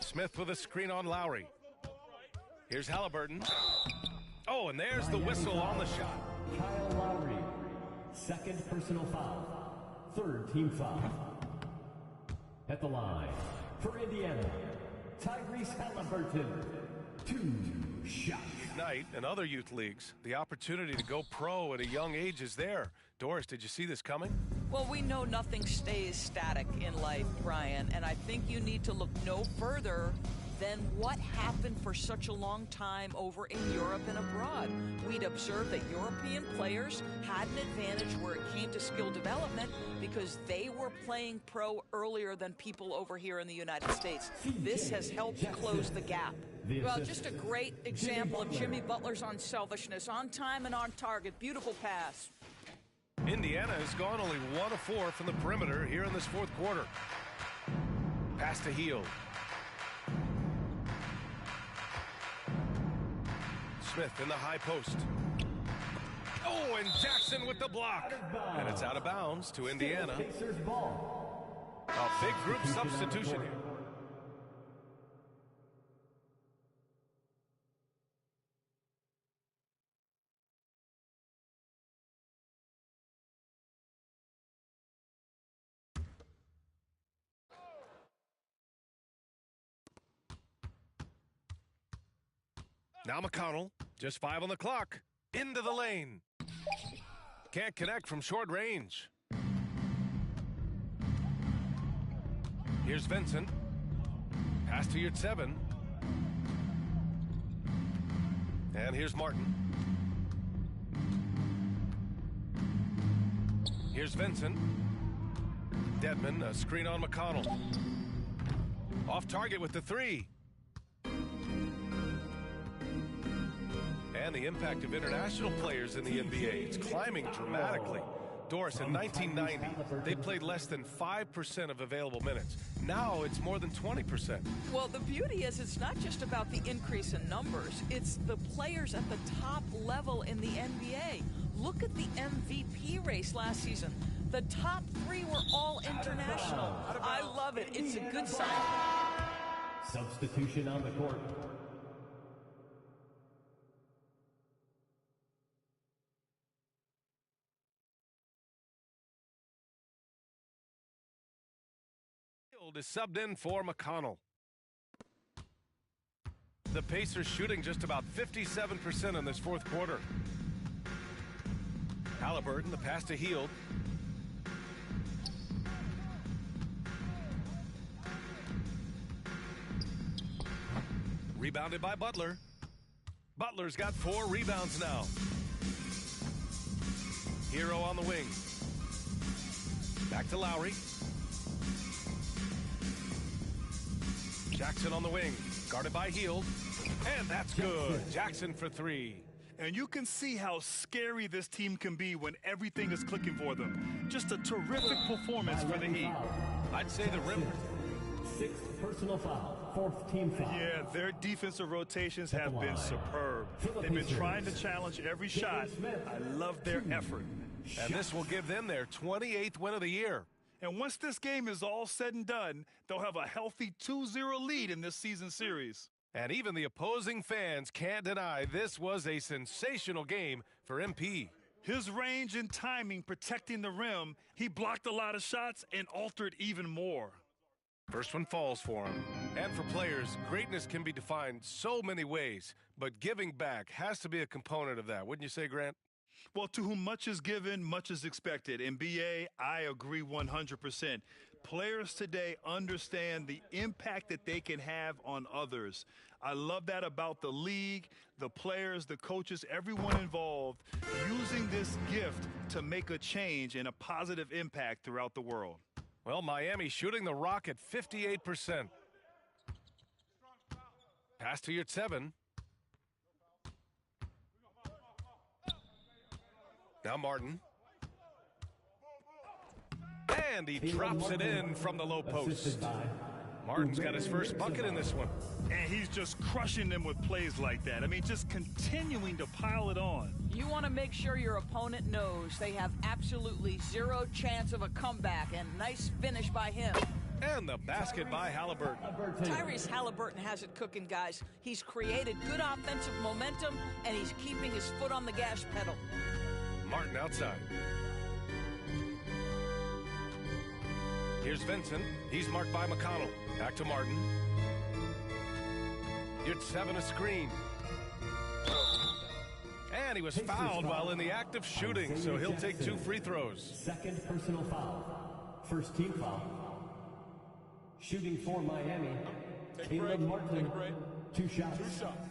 Smith with a screen on Lowry. Here's Halliburton. Oh, and there's the whistle on the shot. Kyle Lowry, 2nd personal foul, 3rd team foul. At the line, for Indiana, Tyrese Halliburton, 2 shots. Tonight, in other youth leagues, the opportunity to go pro at a young age is there. Doris, did you see this coming? Well, we know nothing stays static in life, Brian, and I think you need to look no further than what happened for such a long time over in Europe and abroad. We'd observed that European players had an advantage where it came to skill development because they were playing pro earlier than people over here in the United States. This has helped close the gap. Well, just a great example of Jimmy Butler's unselfishness, on time and on target. Beautiful pass. Indiana has gone only 1 of 4 from the perimeter here in this 4th quarter. Pass to Hield. Smith in the high post. Oh, and Jackson with the block. And it's out of bounds to Indiana. A big group substitution here. Now McConnell, just 5 on the clock, into the lane. Can't connect from short range. Here's Vincent. Pass to Yurtseven. And here's Martin. Here's Vincent. Dedmon, a screen on McConnell. Off target with the three. And the impact of international players in the NBA, it's climbing dramatically. Doris, in 1990, they played less than 5% of available minutes. Now it's more than 20%. Well, the beauty is it's not just about the increase in numbers. It's the players at the top level in the NBA. Look at the MVP race last season. The top three were all international. I love it. It's a good sign. Substitution on the court. Is subbed in for McConnell. The Pacers shooting just about 57% in this fourth quarter. Halliburton, the pass to Hield. Rebounded by Butler. Butler's got 4 rebounds now. Hero on the wing. Back to Lowry. Jackson on the wing, guarded by Hield, and that's good. Jackson for 3. And you can see how scary this team can be when everything is clicking for them. Just a terrific performance for the Heat. I'd say the rim. 6th personal foul, 4th team foul. Yeah, their defensive rotations have been superb. They've been trying to challenge every shot. I love their effort. And this will give them their 28th win of the year. And once this game is all said and done, they'll have a healthy 2-0 lead in this season series. And even the opposing fans can't deny this was a sensational game for MP. His range and timing protecting the rim, he blocked a lot of shots and altered even more. First one falls for him. And for players, greatness can be defined so many ways, but giving back has to be a component of that. Wouldn't you say, Grant? Well, to whom much is given, much is expected. In BA, I agree 100%. Players today understand the impact that they can have on others. I love that about the league, the players, the coaches, everyone involved, using this gift to make a change and a positive impact throughout the world. Well, Miami shooting the rock at 58%. Pass to Yurtseven. Now Martin. And he drops it in from the low post. Martin's got his first bucket in this one. And he's just crushing them with plays like that. I mean, just continuing to pile it on. You want to make sure your opponent knows they have absolutely zero chance of a comeback, and nice finish by him. And the basket by Halliburton. Tyrese Halliburton has it cooking, guys. He's created good offensive momentum, and he's keeping his foot on the gas pedal. Martin outside. Here's Vincent. He's marked by McConnell. Back to Martin. Yurtseven a screen. And he was fouled while in the act of shooting, so he'll take 2 free throws. 2nd personal foul. 1st team foul. Shooting for Miami. Caleb Martin. 2 shots. 2 shots.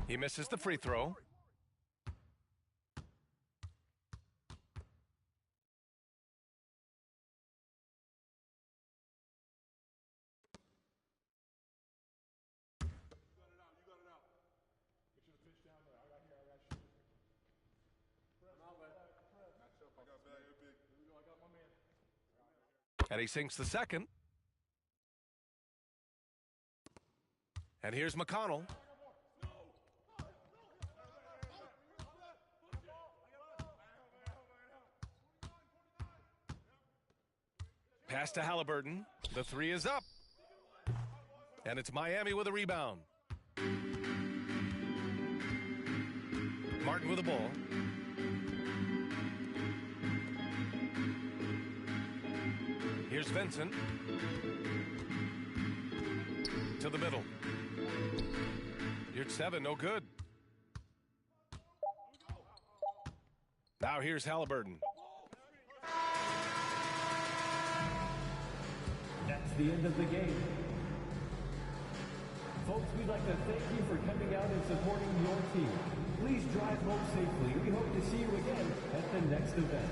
He misses the free throw. And he sinks the second. And here's McConnell. Pass to Halliburton. The 3 is up. And it's Miami with a rebound. Martin with the ball. Here's Vincent. To the middle. Yurtseven, no good. Now here's Halliburton. That's the end of the game. Folks, we'd like to thank you for coming out and supporting your team. Please drive home safely. We hope to see you again at the next event.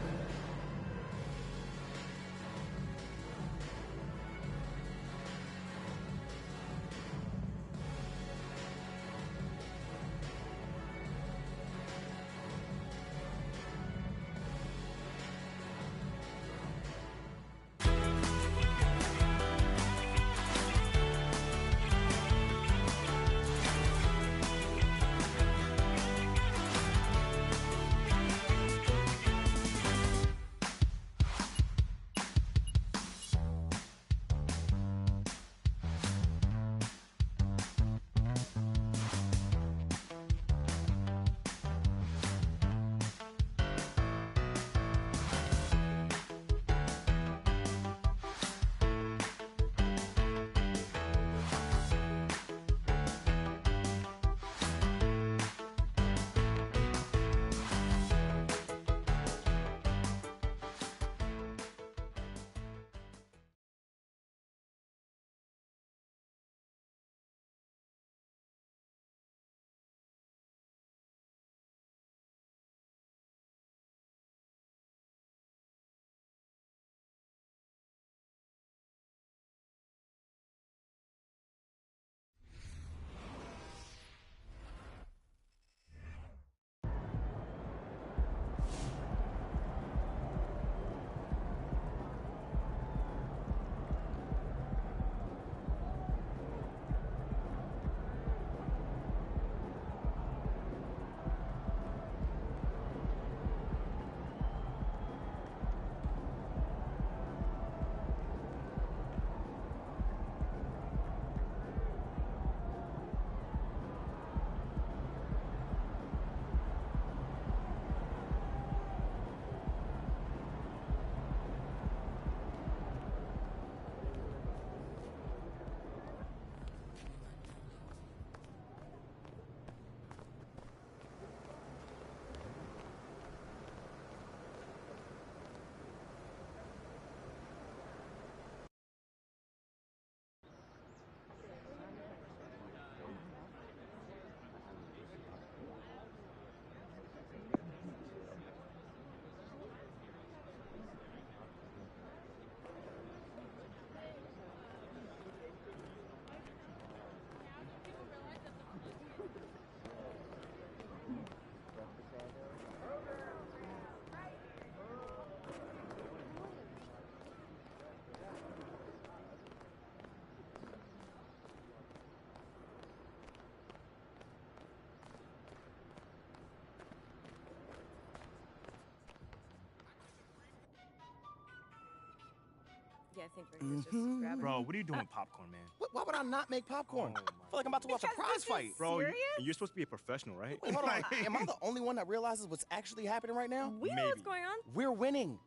Yeah, I think Rick is just grabbing. Bro, what are you doing with popcorn, man? Why would I not make popcorn? I feel like I'm about to watch a prize fight. Bro, you're supposed to be a professional, right? Wait, hold on. Am I the only one that realizes what's actually happening right now? We know what's going on. We're winning.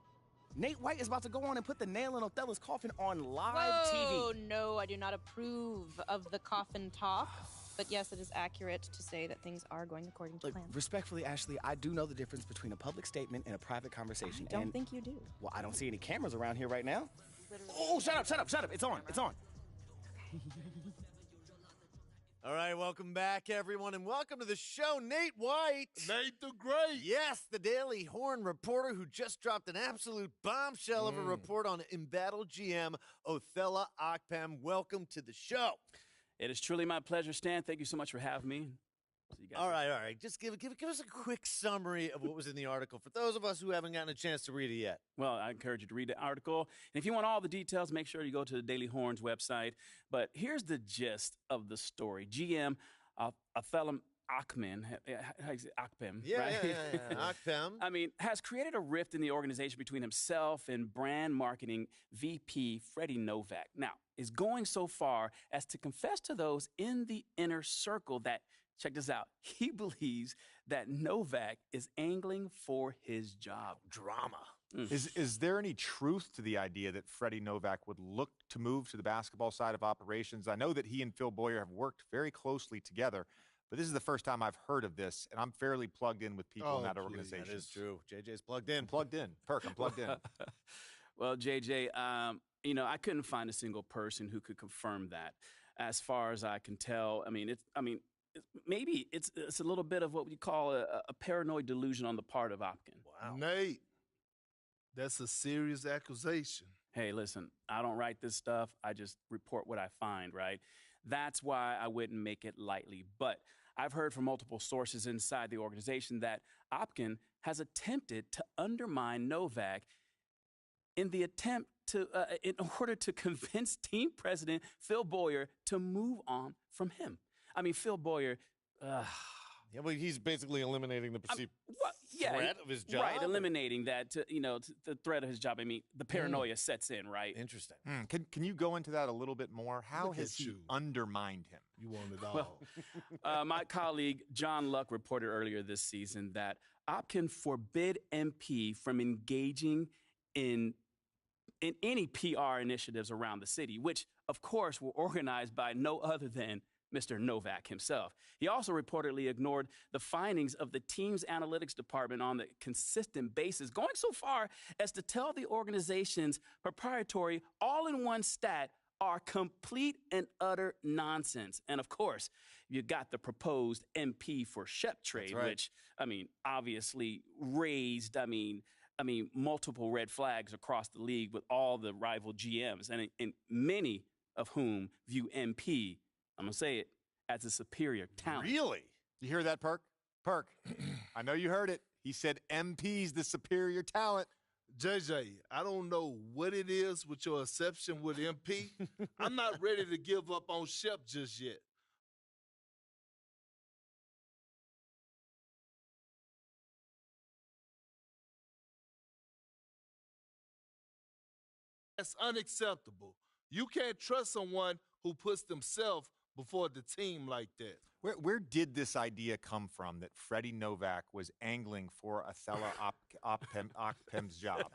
Nate White is about to go on and put the nail in Othello's coffin on live Whoa, TV. no, I do not approve of the coffin talk. But yes, it is accurate to say that things are going according to plan. Respectfully, Ashley, I do know the difference between a public statement and a private conversation. I don't think you do. Well, I don't see any cameras around here right now. Oh, shut up. It's on. All right, welcome back, everyone, and welcome to the show, Nate White. Nate the Great. Yes, the Daily Horn reporter who just dropped an absolute bombshell of a report on embattled GM Othello Akpem. Welcome to the show. It is truly my pleasure, Stan. Thank you so much for having me. All right. Just give us a quick summary of what was in the article for those of us who haven't gotten a chance to read it yet. Well, I encourage you to read the article. And if you want all the details, make sure you go to the Daily Horn's website. But here's the gist of the story. GM Othello Akpem, Akpem, Akpem. I mean, has created a rift in the organization between himself and brand marketing VP Freddie Novak. Now, is going so far as to confess to those in the inner circle that, check this out, he believes that Novak is angling for his job. Drama. Is there any truth to the idea that Freddie Novak would look to move to the basketball side of operations? I know that he and Phil Boyer have worked very closely together, but this is the first time I've heard of this, and I'm fairly plugged in with people in that organization. That is true. JJ's plugged in. I'm plugged in. I'm plugged in. Well, JJ, I couldn't find a single person who could confirm that. as far as I can tell. Maybe it's a little bit of what we call a paranoid delusion on the part of Opkin. Wow. Nate, that's a serious accusation. Hey, listen, I don't write this stuff. I just report what I find, right? That's why I wouldn't make it lightly. But I've heard from multiple sources inside the organization that Opkin has attempted to undermine Novak in order to convince team president Phil Boyer to move on from him. I mean, Phil Boyer. Yeah, well, he's basically eliminating the perceived threat of his job. Right, eliminating that, the threat of his job. I mean, the paranoia sets in, right? Interesting. Can you go into that a little bit more? How Look has at he you. undermined him? You want it all. Well, my colleague John Luck reported earlier this season that Opkin forbid MP from engaging in any PR initiatives around the city, which, of course, were organized by no other than Mr. Novak himself. He also reportedly ignored the findings of the team's analytics department on a consistent basis, going so far as to tell the organization's proprietary all-in-one stat are complete and utter nonsense. And of course, you got the proposed MP for Shep trade, right. which, obviously raised, multiple red flags across the league with all the rival GMs, and many of whom view MP, I'm going to say it, as a superior talent. Really? You hear that, Perk? Perk, I know you heard it. He said MP's the superior talent. JJ, I don't know what it is with your exception with MP. I'm not ready to give up on Shep just yet. That's unacceptable. You can't trust someone who puts themselves before the team like that. Where did this idea come from that Freddie Novak was angling for Othello Okpem's job?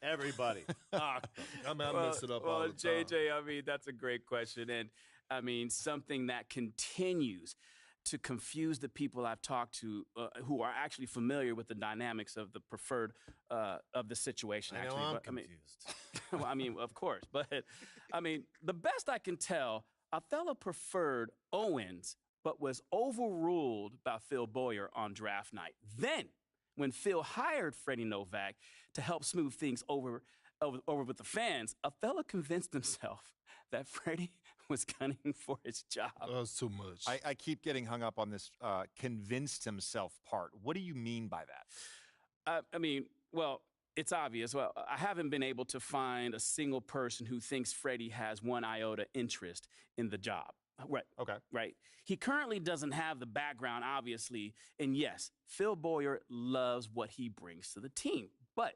Everybody. I mess it up all the time. JJ, that's a great question. And, something that continues to confuse the people I've talked to who are actually familiar with the dynamics of the preferred of the situation. I know actually, I'm but, confused. Of course. But, the best I can tell, Othello preferred Owens, but was overruled by Phil Boyer on draft night. Then, when Phil hired Freddie Novak to help smooth things over with the fans, Othello convinced himself that Freddie was gunning for his job. That's too much. I keep getting hung up on this convinced himself part. What do you mean by that? It's obvious. Well, I haven't been able to find a single person who thinks Freddie has one iota interest in the job. Right. Okay. Right. He currently doesn't have the background, obviously. And yes, Phil Boyer loves what he brings to the team, but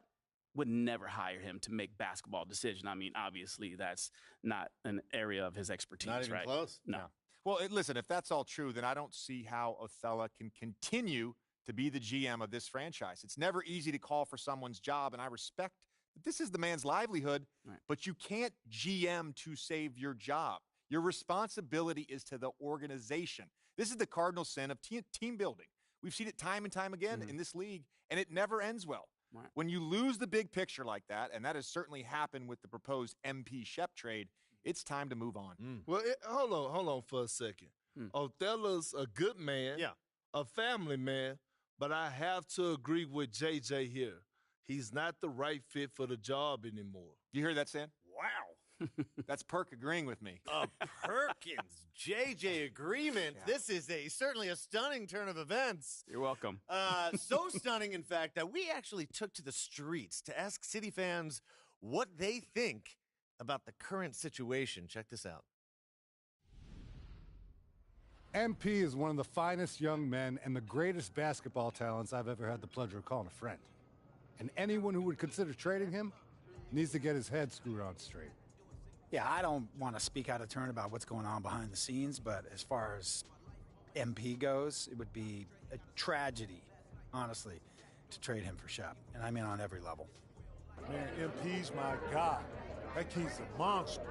would never hire him to make basketball decisions. Obviously, that's not an area of his expertise. Not even right? close? No. Well, listen, if that's all true, then I don't see how Othello can continue to be the GM of this franchise. It's never easy to call for someone's job, and I respect that this is the man's livelihood, right. But you can't GM to save your job. Your responsibility is to the organization. This is the cardinal sin of team building. We've seen it time and time again in this league, and it never ends well. Right. When you lose the big picture like that, and that has certainly happened with the proposed MP Shep trade, it's time to move on. Well, hold on for a second. Othello's a good man, a family man, but I have to agree with JJ here. He's not the right fit for the job anymore. You hear that, Sam? Wow. That's Perk agreeing with me. A Perkins JJ agreement. Yeah. This is certainly a stunning turn of events. You're welcome. So stunning, in fact, that we actually took to the streets to ask City fans what they think about the current situation. Check this out. MP is one of the finest young men and the greatest basketball talents I've ever had the pleasure of calling a friend. And anyone who would consider trading him needs to get his head screwed on straight. Yeah, I don't want to speak out of turn about what's going on behind the scenes, but as far as MP goes, it would be a tragedy, honestly, to trade him for Shep. And I mean on every level. Man, MP's my guy. That kid's a monster.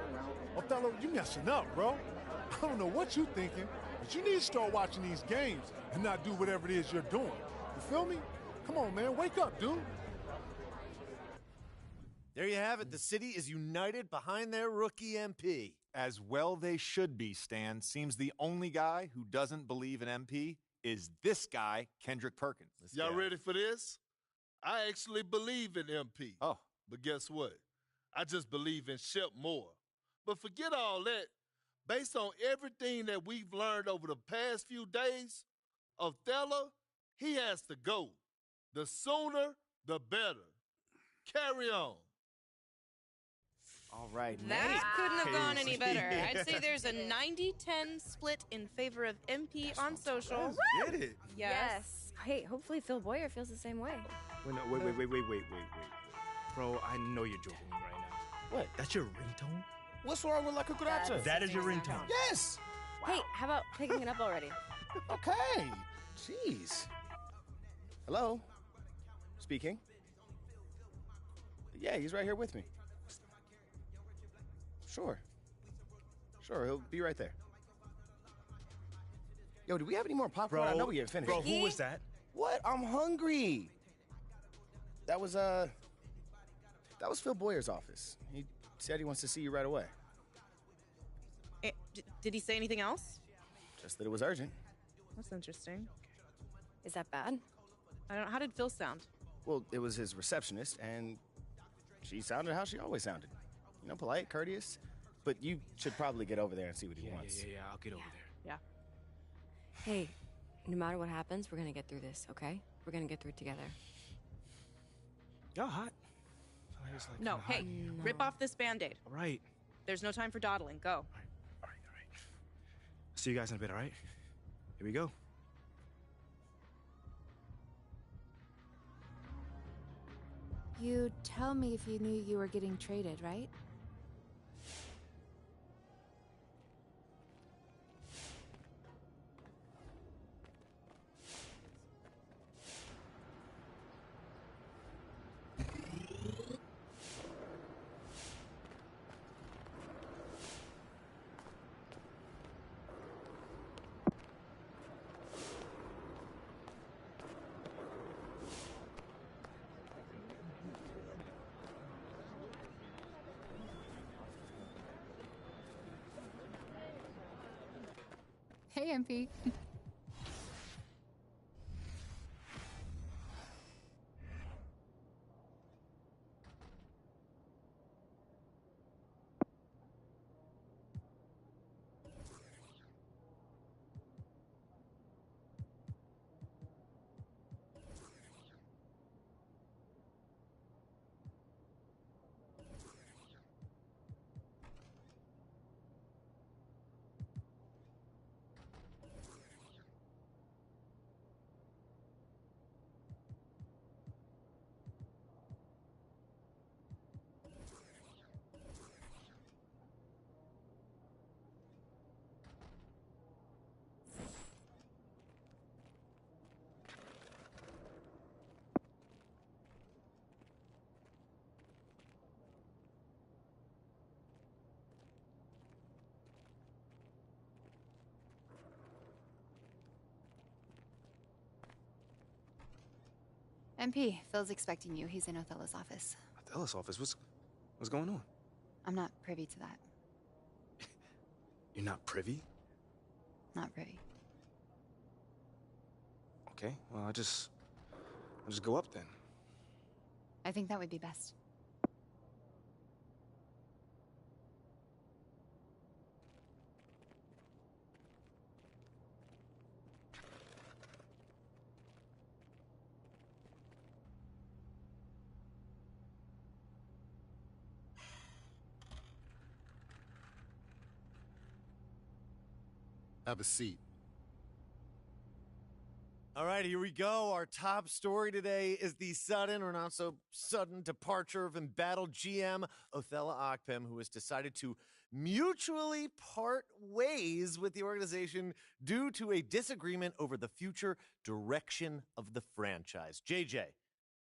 Othello, you messing up, bro. I don't know what you're thinking, but you need to start watching these games and not do whatever it is you're doing. You feel me? Come on, man. Wake up, dude. There you have it. The city is united behind their rookie MP. As well they should be, Stan. Seems the only guy who doesn't believe in MP is this guy, Kendrick Perkins. Y'all ready for this? I actually believe in MP. Oh. But guess what? I just believe in Shep more. But forget all that. Based on everything that we've learned over the past few days, Othello, he has to go. The sooner, the better. Carry on. All right. That couldn't have gone any better. Yeah. I'd say there's a 90-10 split in favor of MP on social. Get it. Yes. Hey, hopefully Phil Boyer feels the same way. Wait. Bro, I know you're joking me right now. What? That's your ringtone? What's wrong with La Cucaracha? That is your ringtone. Yes. Hey, how about picking it up already? Okay. Jeez. Hello? Speaking. Yeah, he's right here with me. Sure, he'll be right there. Yo, do we have any more popcorn? Bro, I know we haven't finished. Bro, who was that? What? I'm hungry. That was Phil Boyer's office. He said he wants to see you right away. Did he say anything else? Just that it was urgent. That's interesting. Is that bad? I don't know. How did Phil sound? Well, it was his receptionist, and she sounded how she always sounded. You know, polite, courteous. But you should probably get over there and see what he wants. Yeah, I'll get over there. Yeah. Hey, no matter what happens, we're gonna get through this, okay? We're gonna get through it together. Y'all hot? No, hey, rip off this Band-Aid. All right. There's no time for dawdling. Go. All right. See you guys in a bit, all right? Here we go. You'd tell me if you knew you were getting traded, right? Hey, MP. MP, Phil's expecting you. He's in Othello's office. Othello's office? What's going on? I'm not privy to that. You're not privy? Not privy. Okay, well, I'll just go up then. I think that would be best. Have a seat. All right, here we go. Our top story today is the sudden or not so sudden departure of embattled GM Othello Akpem, who has decided to mutually part ways with the organization due to a disagreement over the future direction of the franchise. JJ,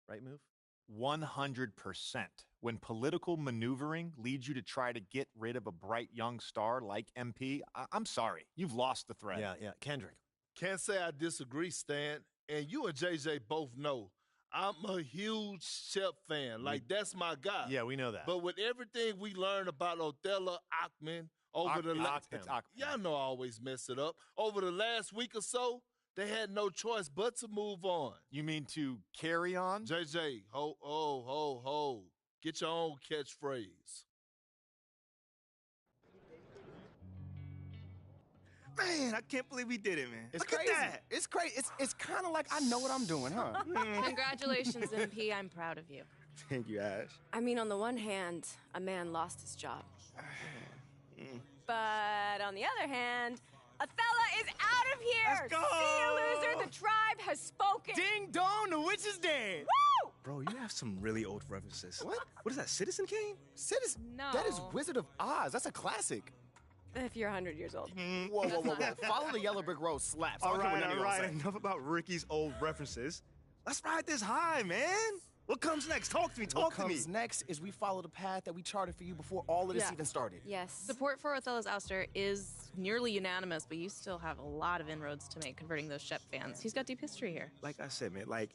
right move? 100%. When political maneuvering leads you to try to get rid of a bright young star like MP, I'm sorry, you've lost the thread. Yeah. Kendrick. Can't say I disagree, Stan. And you and JJ both know I'm a huge Shep fan. Like, that's my guy. Yeah, we know that. But with everything we learned about Othello Achman over the last... Y'all know I always mess it up. Over the last week or so, they had no choice but to move on. You mean to carry on? JJ, ho. Get your own catchphrase. Man, I can't believe we did it, man. It's Look crazy. at that. It's crazy. It's kind of like I know what I'm doing, huh? Congratulations, MP. I'm proud of you. Thank you, Ash. I mean, on the one hand, a man lost his job. But on the other hand, Othello is out of here! Let's go! See you, loser! The tribe has spoken! Ding dong, the witch is dead! Woo! Bro, you have some really old references. What? What is that, Citizen Kane? Citizen? No. That is Wizard of Oz. That's a classic. If you're 100 years old. Whoa. Follow the yellow brick road slaps. All right. Enough about Ricky's old references. Let's ride this high, man. What comes next? Talk to me. What comes next is we follow the path that we charted for you before all of this even started. Yes. Support for Othello's ouster is nearly unanimous, but you still have a lot of inroads to make converting those Shep fans. He's got deep history here. Like I said, man, like,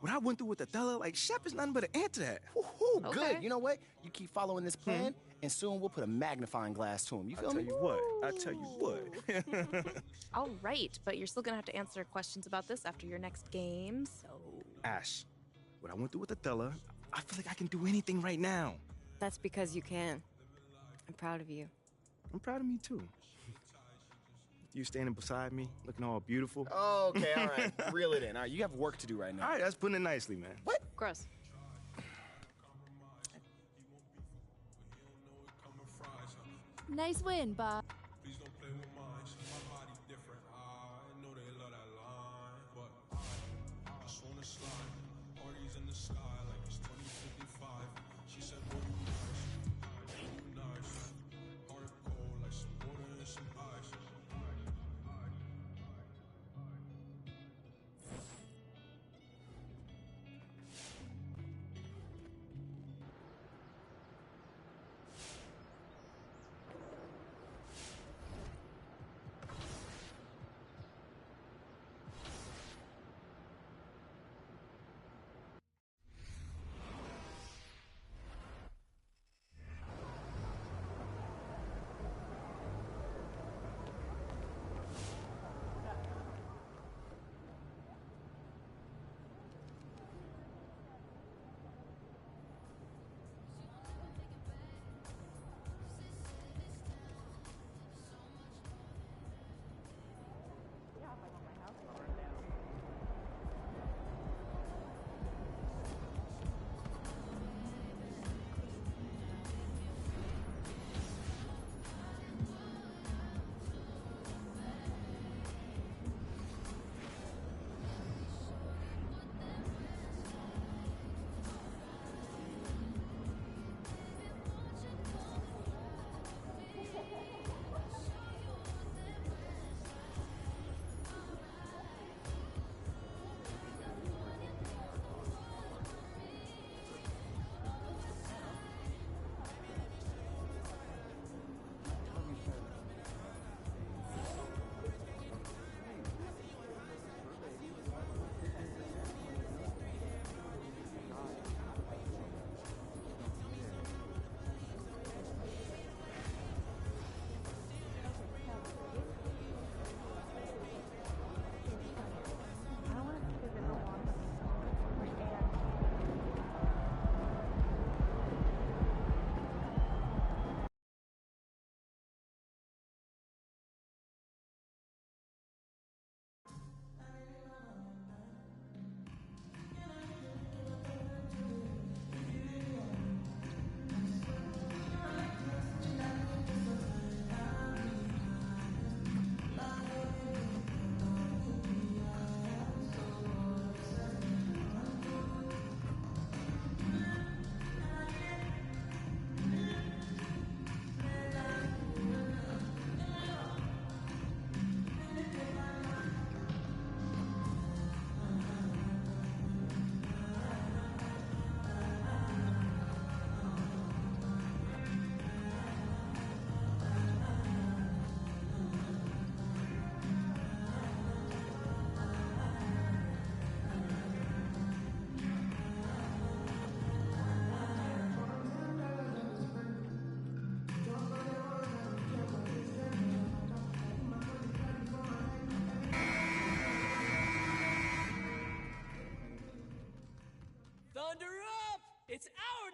what I went through with Othello, like, Shep is nothing but an ant to that. Woohoo, good. You know what? You keep following this plan, and soon we'll put a magnifying glass to him. You feel me? I tell you what. All right, but you're still going to have to answer questions about this after your next game, so... Ash, what I went through with Othello, I feel like I can do anything right now. That's because you can. I'm proud of you. I'm proud of me, too. You standing beside me, looking all beautiful. Okay, all right. Reel it in. All right, you have work to do right now. All right, that's putting it nicely, man. What? Gross. Nice win, Bob.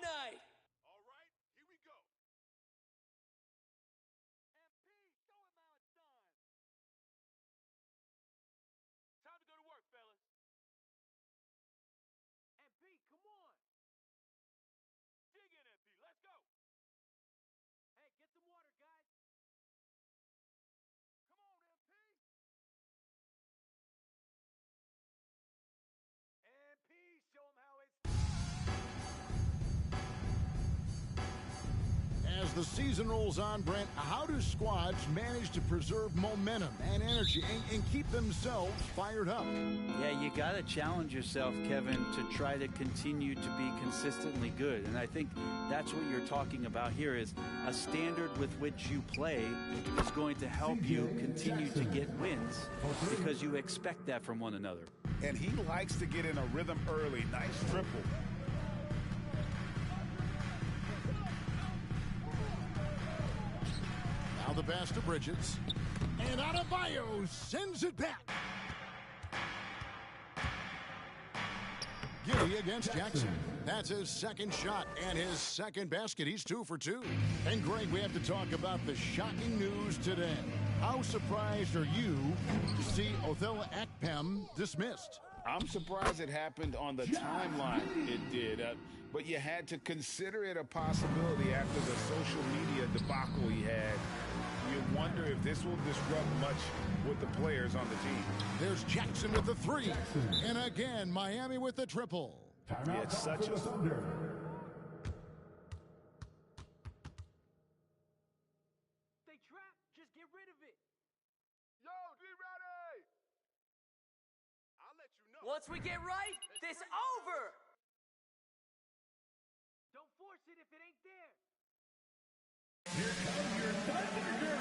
night. Time to go to work, fellas. MP, come on. Dig in, MP. Let's go. Hey, get some water, guys. Come on, MP. MP, show them how it's. As the season rolls on, Brent, how do squads manage to preserve momentum and energy and keep themselves fired up? Yeah, you got to challenge yourself, Kevin, to try to continue to be consistently good. And I think that's what you're talking about here is a standard with which you play is going to help you continue to get wins because you expect that from one another. And he likes to get in a rhythm early. Nice triple. Now the pass to Bridges. And Adebayo sends it back. Giddy against Jackson. That's his second shot and his second basket. He's 2 for 2. And Greg, we have to talk about the shocking news today. How surprised are you to see Othello Akpem dismissed? I'm surprised it happened on the timeline it did, but you had to consider it a possibility after the social media debacle he had. You wonder if this will disrupt much with the players on the team. There's Jackson with the 3. And again, Miami with the triple. Yeah, it's such a... They trap. Just get rid of it. Yo, be ready. I'll let you know. Once we get right, this over. Don't force it if it ain't there. Here comes your Thunder Girl.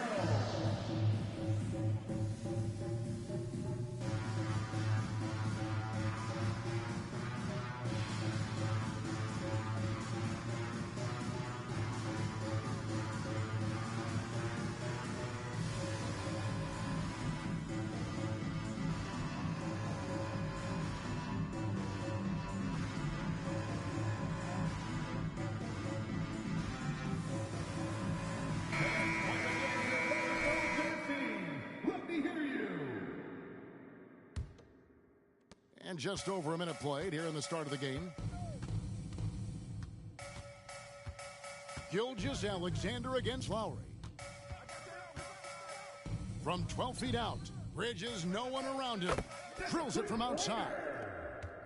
And just over a minute played here in the start of the game. Gilgeous-Alexander against Lowry. From 12 feet out, Bridges, no one around him. Drills it from outside.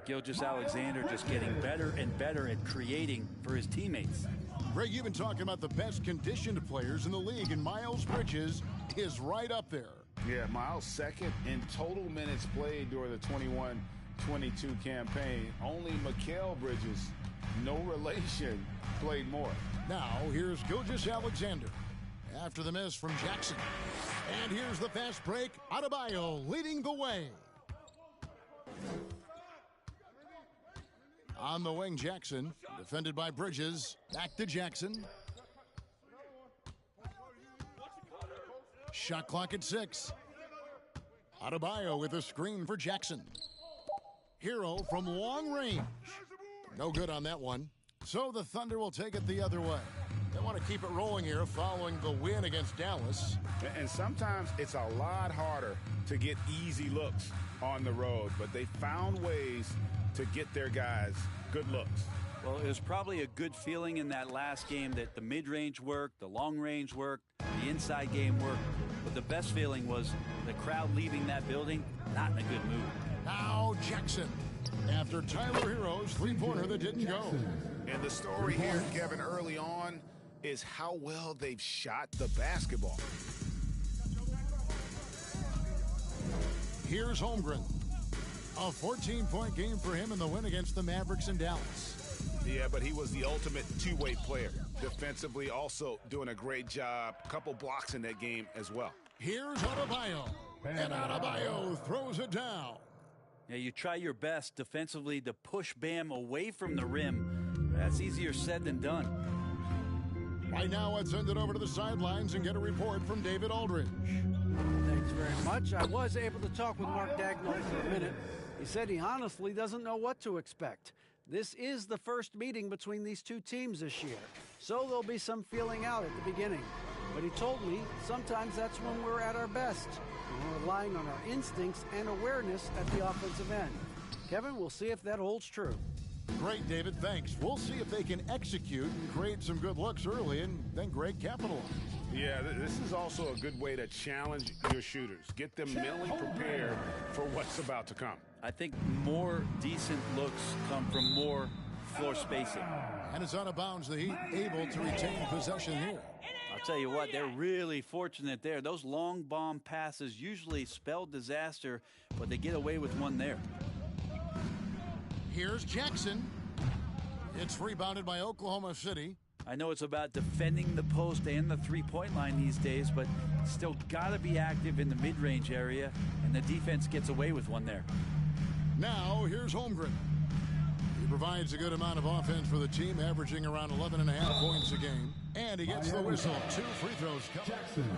Gilgeous-Alexander just getting better and better at creating for his teammates. Greg, you've been talking about the best conditioned players in the league, and Miles Bridges is right up there. Yeah, Miles second in total minutes played during the 21-22 campaign. Only Mikal Bridges, no relation, played more. Now, here's Gilgeous-Alexander after the miss from Jackson. And here's the fast break. Adebayo leading the way. On the wing, Jackson, defended by Bridges. Back to Jackson. Shot clock at 6. Adebayo with a screen for Jackson. Hero from long range. No good on that one. So the Thunder will take it the other way. They want to keep it rolling here following the win against Dallas. And sometimes it's a lot harder to get easy looks on the road, but they found ways to get their guys good looks. Well, it was probably a good feeling in that last game that the mid-range worked, the long-range worked, the inside game worked. But the best feeling was the crowd leaving that building not in a good mood. Now Jackson, after Tyler Hero's three-pointer that didn't go. And the story here, Kevin, early on is how well they've shot the basketball. Here's Holmgren. A 14-point game for him in the win against the Mavericks in Dallas. Yeah, but he was the ultimate two-way player. Defensively, also doing a great job. Couple blocks in that game as well. Here's Adebayo. And Adebayo throws it down. Yeah, you try your best defensively to push Bam away from the rim. That's easier said than done. Right now, let's send it over to the sidelines and get a report from David Aldridge. Thanks very much. I was able to talk with Mark Daigneault for a minute. He said he honestly doesn't know what to expect. This is the first meeting between these two teams this year, so there'll be some feeling out at the beginning. But he told me sometimes that's when we're at our best. We're relying on our instincts and awareness at the offensive end. Kevin, we'll see if that holds true. Great, David. Thanks. We'll see if they can execute and create some good looks early, and then Greg capitalize. Yeah, this is also a good way to challenge your shooters. Get them mentally prepared for what's about to come. I think more decent looks come from more floor spacing. And it's out of bounds. The Heat able to retain possession here. I'll tell you what, they're really fortunate there. Those long bomb passes usually spell disaster, but they get away with one there. Here's Jackson. It's rebounded by Oklahoma City. I know it's about defending the post and the three-point line these days, but still got to be active in the mid-range area, and the defense gets away with one there. Now, here's Holmgren. He provides a good amount of offense for the team, averaging around 11.5 points a game. And he gets the whistle. 2 free throws coming. Jackson.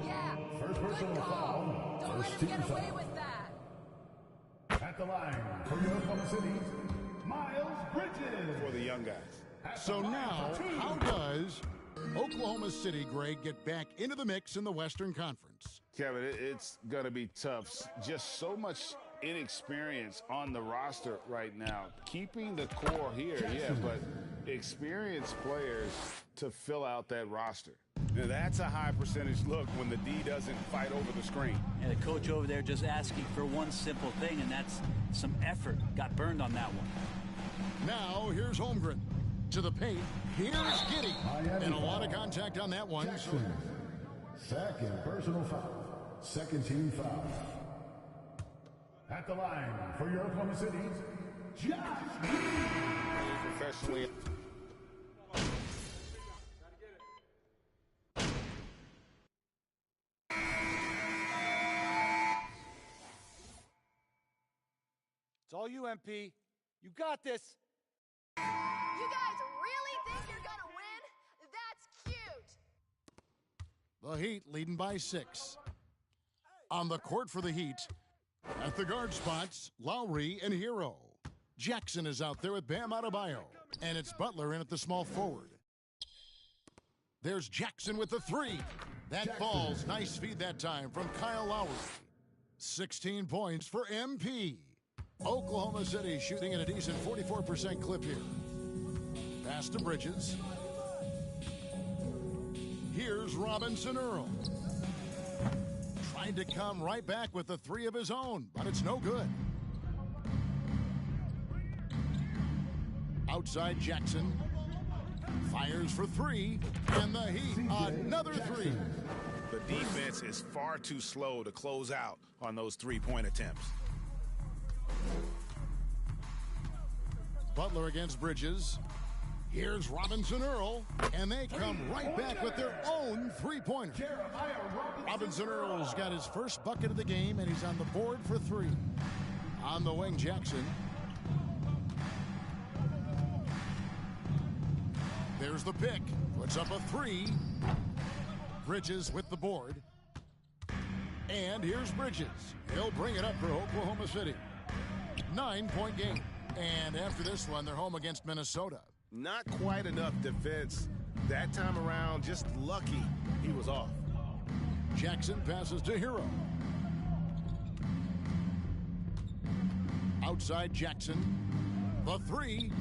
Yeah. First personal foul. Don't let First him team get away foul. with that. At the line for the Oklahoma City, Miles Bridges. For the young guys. So now, how does Oklahoma City, Greg, get back into the mix in the Western Conference? Kevin, it's going to be tough. Just so much inexperience on the roster right now. Keeping the core here, yeah, but experienced players to fill out that roster. Now, that's a high percentage look when the D doesn't fight over the screen. And the coach over there just asking for one simple thing, and that's some effort. Got burned on that one. Now, here's Holmgren. To the paint. Here's Giddey. And a lot of contact on that one. Jackson. Second personal foul. Second team foul. At the line for your Oklahoma City, Josh. Professionally. It's all you, MP. You got this. You guys really think you're gonna win? That's cute. The Heat leading by 6. On the court for the Heat, at the guard spots, Lowry and Hero. Jackson is out there with Bam Adebayo. And it's Butler in at the small forward. There's Jackson with the 3. That falls. Nice feed that time from Kyle Lowry. 16 points for MP. Oklahoma City shooting at a decent 44% clip here. Pass to Bridges. Here's Robinson Earl. Tried to come right back with the 3 of his own, but it's no good. Outside Jackson. Fires for 3, and the Heat, another 3. The defense is far too slow to close out on those three-point attempts. Butler against Bridges. Here's Robinson Earl, and they come right back with their own three-pointer. Robinson Earl's got his first bucket of the game, and he's on the board for 3. On the wing, Jackson. There's the pick. Puts up a 3. Bridges with the board. And here's Bridges. He'll bring it up for Oklahoma City. 9-point game. And after this one, they're home against Minnesota. Not quite enough defense that time around. Just lucky he was off. Jackson passes to Hero. Outside Jackson. The 3.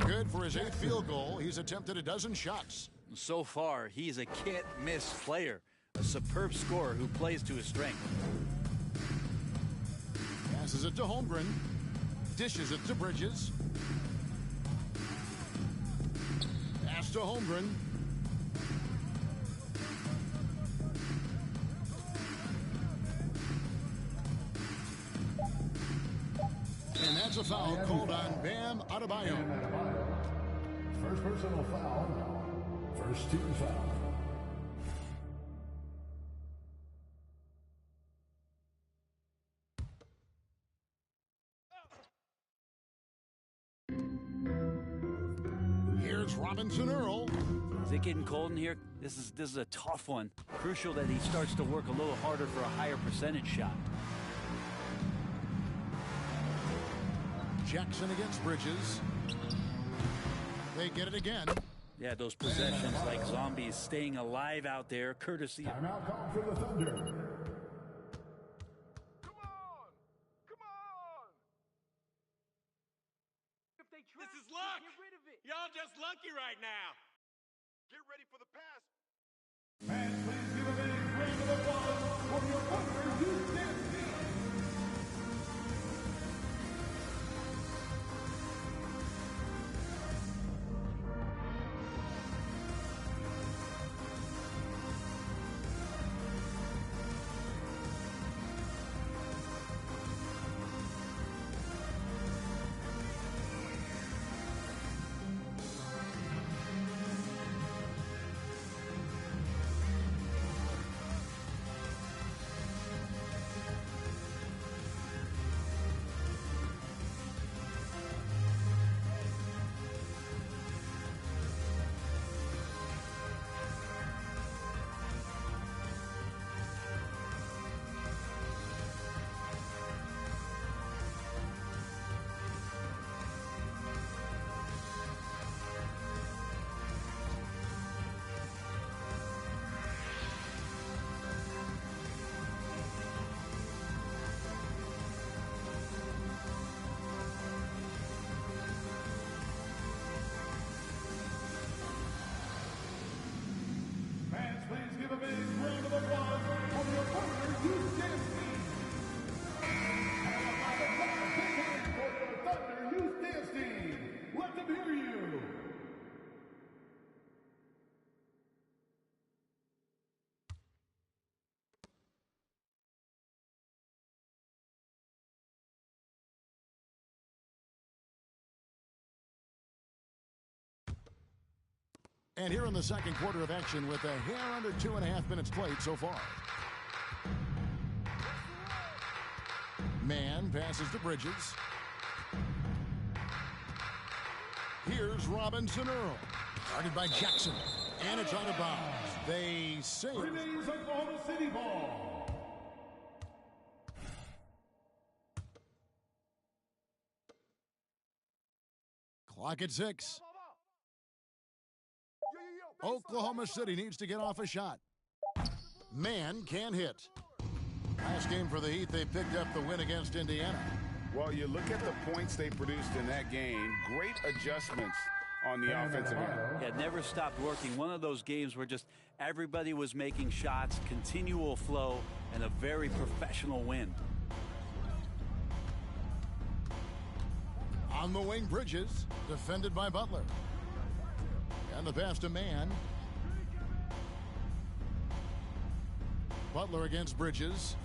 Good for his 8th field goal. He's attempted a dozen shots. So far, he's a can't-miss player. A superb scorer who plays to his strength. Passes it to Holmgren. Dishes it to Bridges. Pass to Holmgren. And that's a foul called on Bam Adebayo. First personal foul. First team foul. Here's Robinson Earl. Is it getting cold in here? This is a tough one. Crucial that he starts to work a little harder for a higher percentage shot. Jackson against Bridges. They get it again. Yeah, those possessions like zombies staying alive out there, courtesy. Timeout call for the Thunder. This is luck. Y'all just lucky right now. Get ready for the pass. Fans, please give a big round of applause for your Thunder Houston team. Fans, please give a big round of applause for your Thunder Houston team. How about a big hand for your Thunder Houston team? Let them hear you. And here in the second quarter of action with a hair under 2.5 minutes played so far. Man passes to Bridges. Here's Robinson Earl. Guarded by Jackson. And it's out of bounds. They save. Remains Oklahoma City ball. Clock at 6. Oklahoma City needs to get off a shot. Man can hit. Last game for the Heat, they picked up the win against Indiana. Well, you look at the points they produced in that game. Great adjustments on the offensive end. Yeah, it never stopped working. One of those games where just everybody was making shots, continual flow, and a very professional win. On the wing, Bridges, defended by Butler. And the pass to Man. Butler against Bridges.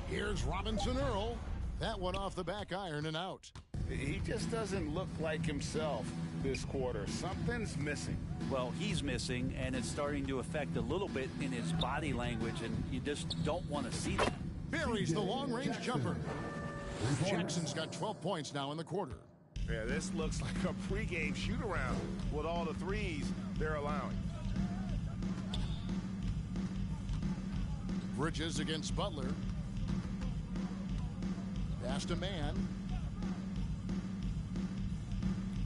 Here's Robinson Earl. That one off the back iron and out. He just doesn't look like himself this quarter. Something's missing. Well, he's missing, and it's starting to affect a little bit in his body language, and you just don't want to see that. Buries the long-range jumper. Jackson's got 12 points now in the quarter. Yeah, this looks like a pregame shoot-around with all the threes they're allowing. Bridges against Butler. Pass to Man.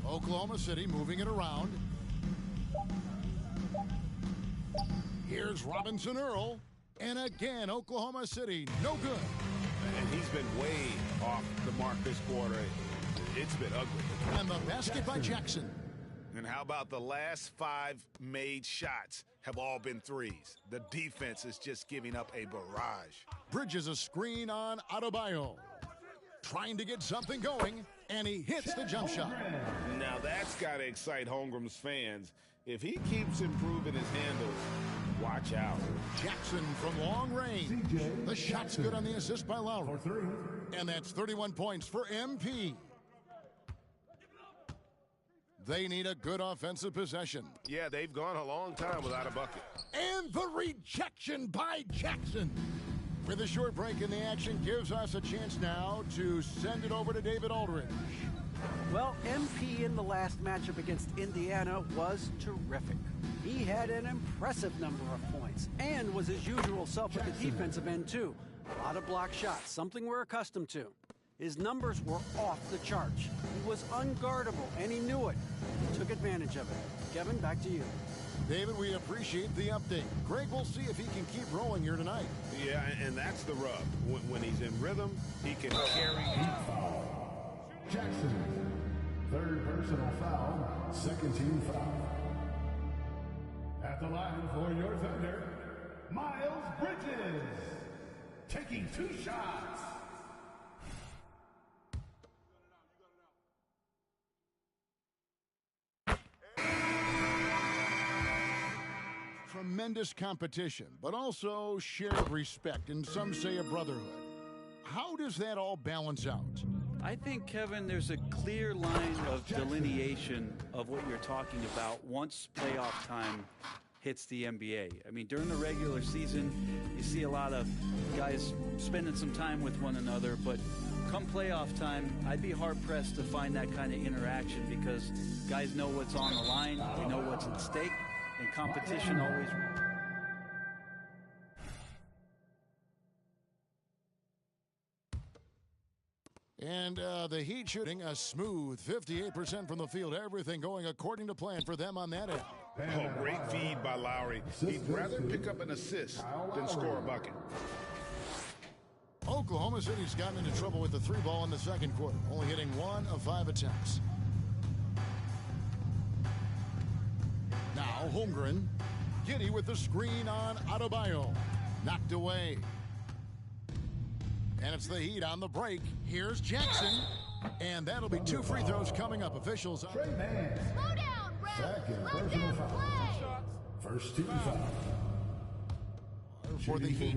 Oklahoma City moving it around. Here's Robinson Earl. And again, Oklahoma City, no good. And he's been way off the mark this quarter. It's been ugly. And the basket by Jackson. And how about the last 5 made shots have all been threes? The defense is just giving up a barrage. Bridges a screen on Adebayo. Trying to get something going, and he hits the jump shot. Now that's got to excite Holmgren's fans. If he keeps improving his handles, watch out. Jackson from long range. The shot's good on the assist by Lowry. And that's 31 points for MP. They need a good offensive possession. Yeah, they've gone a long time without a bucket. And the rejection by Jackson. With a short break in the action gives us a chance now to send it over to David Aldridge. Well, MP in the last matchup against Indiana was terrific. He had an impressive number of points and was his usual self at the defensive end, too. A lot of block shots, something we're accustomed to. His numbers were off the charts. He was unguardable, and he knew it. He took advantage of it. Kevin, back to you. David, we appreciate the update. Greg will see if he can keep rolling here tonight. Yeah, and that's the rub. When he's in rhythm, he can carry. Jackson, third personal foul, second team foul. At the line for your Thunder, Miles Bridges, taking 2 shots. Tremendous competition, but also shared respect, and some say a brotherhood. How does that all balance out? I think, Kevin, there's a clear line of delineation of what you're talking about once playoff time hits the NBA. I mean, during the regular season, you see a lot of guys spending some time with one another, but come playoff time, I'd be hard-pressed to find that kind of interaction because guys know what's on the line, they know what's at stake, and competition always... And the Heat shooting a smooth 58% from the field. Everything going according to plan for them on that end. Oh, great feed by Lowry. He'd rather pick up an assist than score a bucket. Oklahoma City's gotten into trouble with the 3 ball in the second quarter, only hitting 1 of 5 attempts. Now Holmgren, Giddey with the screen on Adebayo. Knocked away. And it's the Heat on the break. Here's Jackson. And that'll be 2 free throws coming up. Officials on. Slow down, Brad. Second personal foul. First team foul. For the Heat.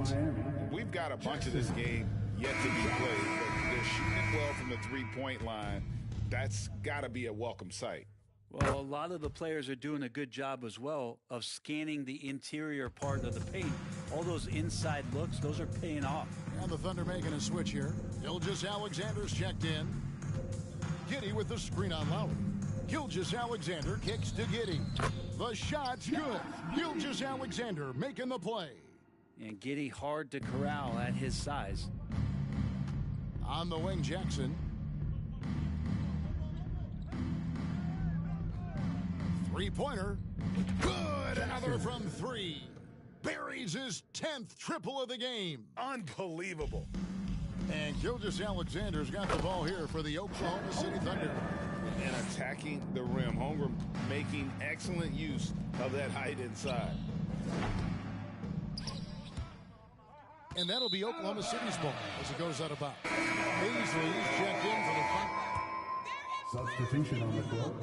We've got a bunch of this game yet to be played, but they're shooting it well from the three-point line. That's got to be a welcome sight. Well, a lot of the players are doing a good job as well of scanning the interior part of the paint. All those inside looks, those are paying off. And the Thunder making a switch here. Gilgeous-Alexander's checked in. Giddey with the screen on Lowry. Gilgeous-Alexander kicks to Giddey. The shot's good. Gilgeous-Alexander making the play. And Giddey hard to corral at his size. On the wing, Jackson. Three-pointer. Good. Another from 3. Buries his 10th triple of the game. Unbelievable. And Gilgeous-Alexander's got the ball here for the Oklahoma City Thunder. And attacking the rim. Holmgren making excellent use of that height inside. And that'll be Oklahoma City's ball as it goes out of bounds. Beasley's checked in for the front. Substitution on the court.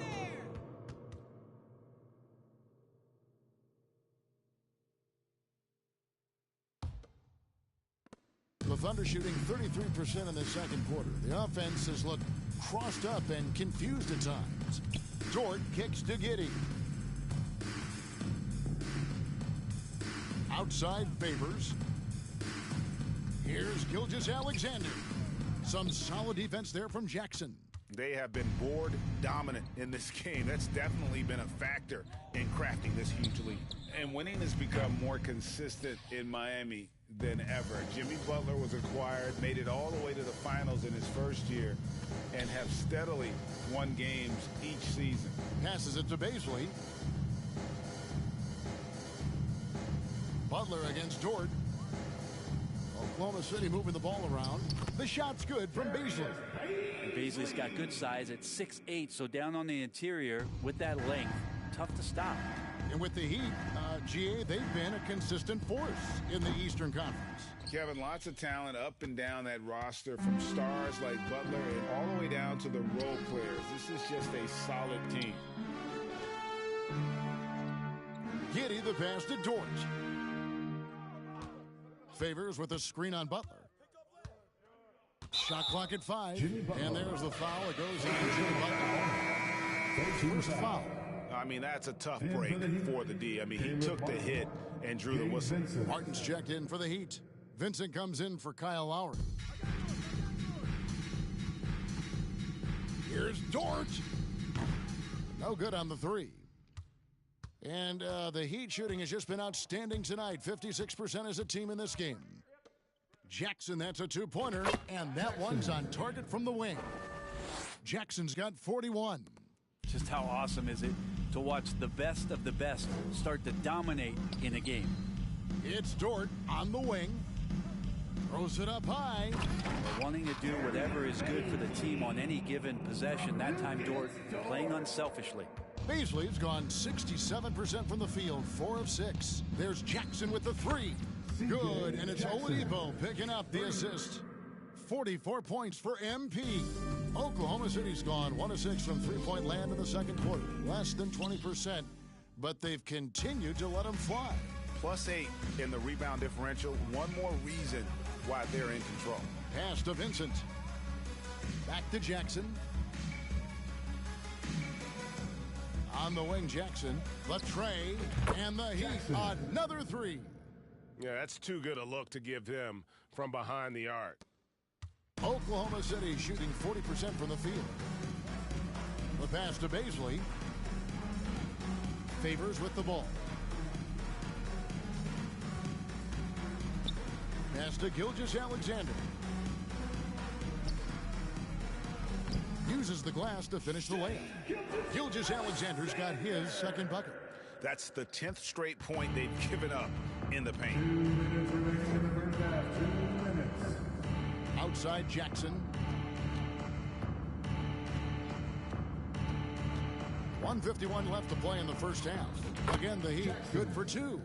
The Thunder shooting 33% in the second quarter. The offense has looked crossed up and confused at times. Dort kicks to Giddey. Outside Favors. Here's Gilgeous-Alexander. Some solid defense there from Jackson. They have been board dominant in this game. That's definitely been a factor in crafting this huge lead. And winning has become more consistent in Miami than ever. Jimmy Butler was acquired, made it all the way to the finals in his first year, and have steadily won games each season. Passes it to Beasley. Butler against Dort. Oklahoma City moving the ball around. The shot's good from Beasley. And Beasley's got good size at 6'8", so down on the interior with that length, tough to stop. And with the Heat, GA, they've been a consistent force in the Eastern Conference. Kevin, lots of talent up and down that roster, from stars like Butler and all the way down to the role players. This is just a solid team. Giddey the pass to Dort. Favors with a screen on Butler. Shot clock at 5. And there's the foul. It goes into Jimmy Butler. First foul. I mean, that's a tough break for the D. I mean, he took the hit and drew the whistle. Martin's checked in for the Heat. Vincent comes in for Kyle Lowry. Here's Dort. No good on the 3. And the Heat shooting has just been outstanding tonight. 56% as a team in this game. Jackson, that's a two-pointer, and that one's on target from the wing. Jackson's got 41. Just how awesome is it to watch the best of the best start to dominate in a game? It's Dort on the wing. Throws it up high. They're wanting to do whatever is good for the team on any given possession. That time, Dort playing unselfishly. Beasley's gone 67% from the field, 4 of 6. There's Jackson with the three. Good, and it's Oladipo picking up the assist. 44 points for MP. Oklahoma City's gone 1 of 6 from three-point land in the second quarter. Less than 20%, but they've continued to let them fly. +8 in the rebound differential. One more reason why they're in control. Pass to Vincent. Back to Jackson. On the wing, Jackson. The tray and the Heat. Another three. Yeah, that's too good a look to give him from behind the arc. Oklahoma City shooting 40% from the field. The pass to Beasley. Favors with the ball. Pass to Gilgeous-Alexander. Uses the glass to finish the layup. Gilgeous-Alexander's got his second bucket. That's the 10th straight point they've given up in the paint. Outside Jackson. 1:51 left to play in the first half. Again, the Heat good for 2.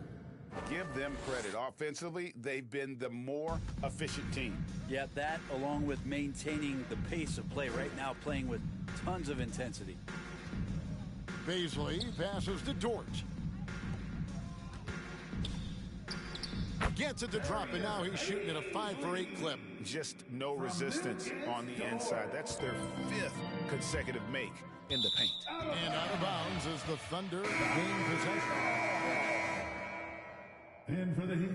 Give them credit. Offensively, they've been the more efficient team. Yeah, that along with maintaining the pace of play right now, playing with tons of intensity. Beasley passes to Dort. Gets it to drop, and now he's shooting at a 5 for 8 clip. Just no resistance on the inside. That's their 5th consecutive make in the paint. And out of bounds as the Thunder gain possession. In for the Heat.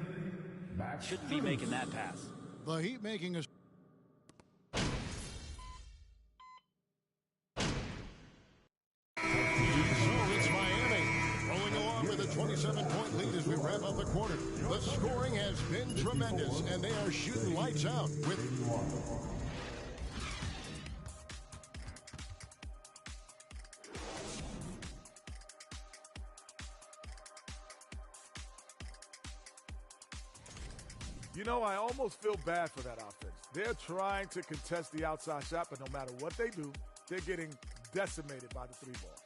Shouldn't be making that pass. The Heat making a... It's Miami rolling along with a 27-point lead as we wrap up the quarter. The scoring has been tremendous, and they are shooting lights out with... You know, I almost feel bad for that offense. They're trying to contest the outside shot, but no matter what they do, they're getting decimated by the three ball.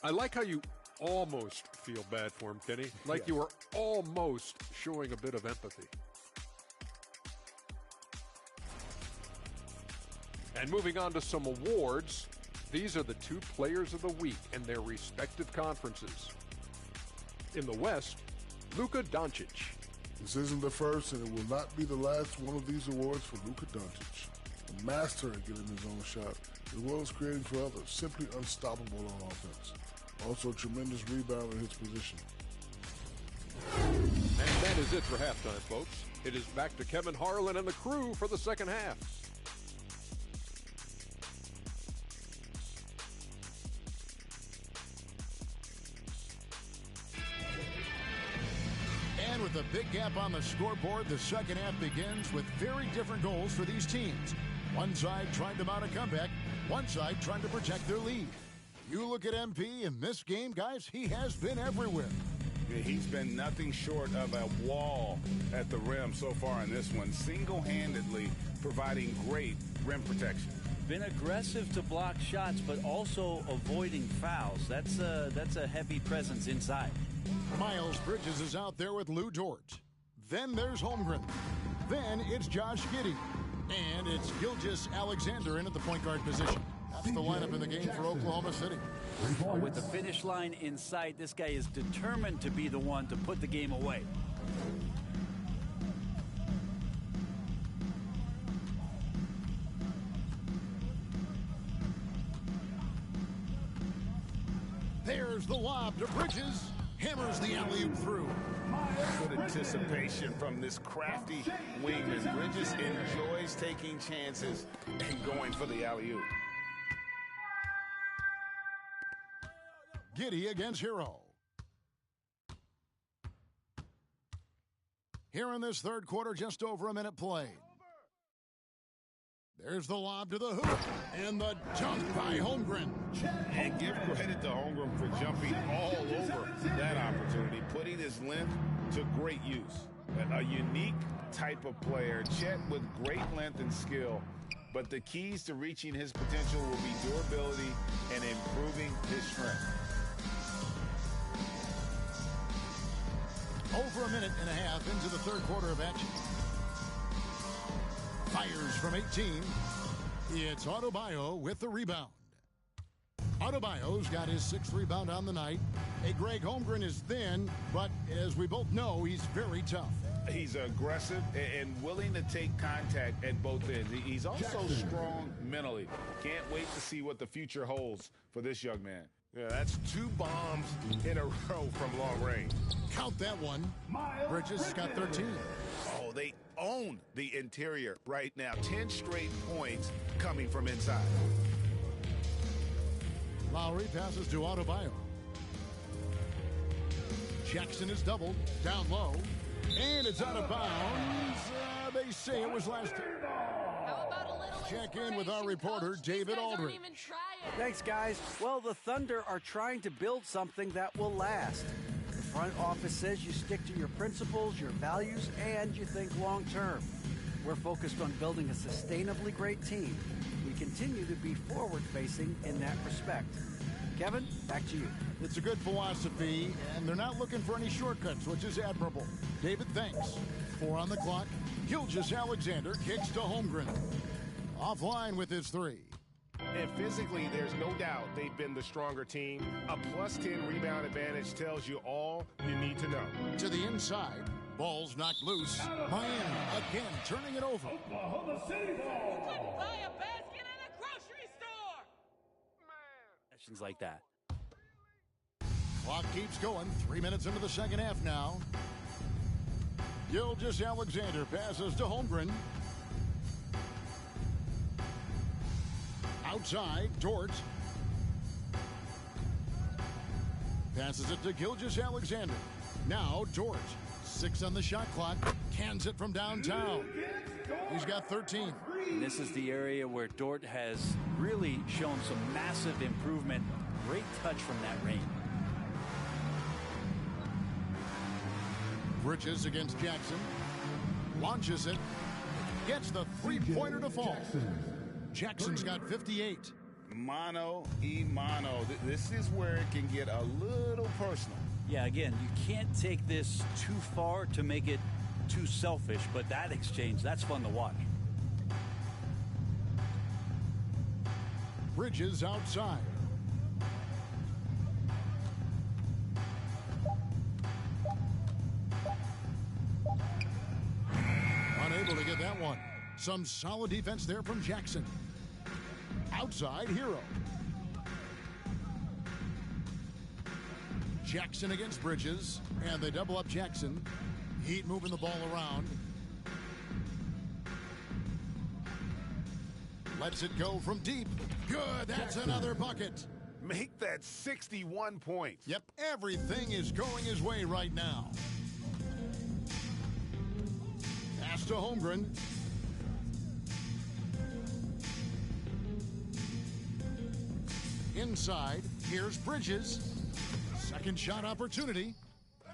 I like how you almost feel bad for him, Kenny. Like you were almost showing a bit of empathy. And moving on to some awards, these are the 2 players of the week in their respective conferences. In the West, Luka Doncic. This isn't the first, and it will not be the last one of these awards for Luka Doncic. A master at getting his own shot, as well as creating for others. Simply unstoppable on offense. Also, tremendous rebounder in his position. And that is it for halftime, folks. It is back to Kevin Harlan and the crew for the second half. And with a big gap on the scoreboard, the second half begins with very different goals for these teams. One side trying to mount a comeback, one side trying to protect their lead. You look at MP in this game, guys, he has been everywhere. Yeah, he's been nothing short of a wall at the rim so far in this one, single-handedly providing great rim protection. Been aggressive to block shots, but also avoiding fouls. That's a heavy presence inside. Miles Bridges is out there with Lou Dort. Then there's Holmgren. Then it's Josh Giddey. And it's Gilgeous-Alexander in at the point guard position. That's the lineup in the game for Oklahoma City. With the finish line in sight, this guy is determined to be the one to put the game away. There's the lob to Bridges. Hammers the alley-oop through. Good anticipation from this crafty wingman. Bridges enjoys taking chances and going for the alley-oop. Giddey against Hero. Here in this third quarter, just over a minute played. There's the lob to the hoop, and the dunk by Holmgren. And give credit to Holmgren for jumping all over that opportunity, putting his length to great use. A unique type of player, Chet with great length and skill, but the keys to reaching his potential will be durability and improving his strength. Over a minute and a half into the third quarter of action. Fires from 18. It's Adebayo with the rebound. Adebayo's got his 6th rebound on the night. Hey, Greg, Holmgren is thin, but as we both know, he's very tough. He's aggressive and willing to take contact at both ends. He's also strong mentally. Can't wait to see what the future holds for this young man. Yeah, that's 2 bombs in a row from long range. Count that one. Bridges has got 13. Oh, they own the interior right now. 10 straight points coming from inside. Lowry passes to Adebayo. Jackson is doubled, down low, and it's out of bounds. They say it was last time. Check in with our reporter, David Aldridge. Thanks, guys. Well, the Thunder are trying to build something that will last. The front office says you stick to your principles, your values, and you think long term. We're focused on building a sustainably great team. We continue to be forward-facing in that respect. Kevin, back to you. It's a good philosophy, and they're not looking for any shortcuts, which is admirable. David, thanks. 4 on the clock. Gilgeous-Alexander kicks to Holmgren. Offline with his 3. And physically, there's no doubt they've been the stronger team. A +10 rebound advantage tells you all you need to know. To the inside. Ball's knocked loose. Miami again turning it over. Oklahoma City ball. You couldn't buy a basket at a grocery store. Sessions like that. Clock keeps going. 3 minutes into the second half now. Gilgeous-Alexander passes to Holmgren. Outside, Dort. Passes it to Gilgeous-Alexander. Now Dort. 6 on the shot clock. Cans it from downtown. He's got 13. And this is the area where Dort has really shown some massive improvement. Great touch from that range. Bridges against Jackson. Launches it. Gets the three-pointer to fall. Jackson's got 58. Mano y mano. This is where it can get a little personal. Yeah, again, you can't take this too far to make it too selfish, but that exchange, that's fun to watch. Bridges outside. Unable to get that one. Some solid defense there from Jackson. Outside, Hero. Jackson against Bridges, and they double up Jackson. Heat moving the ball around. Lets it go from deep. Good, that's another bucket. Make that 61 points. Yep, everything is going his way right now. Pass to Holmgren. Inside, here's Bridges. Second shot opportunity.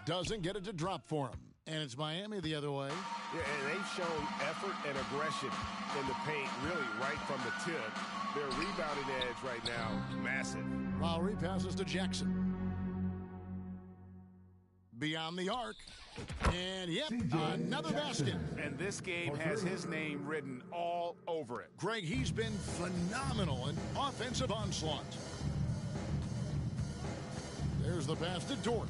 Doesn't get it to drop for him. And it's Miami the other way. Yeah, and they've shown effort and aggression in the paint, really right from the tip. Their rebounding edge right now, massive. Lowry passes to Jackson. Beyond the arc. And yep, another basket. And this game has his name written all over it. Greg, he's been phenomenal in offensive onslaught. There's the pass to Dort.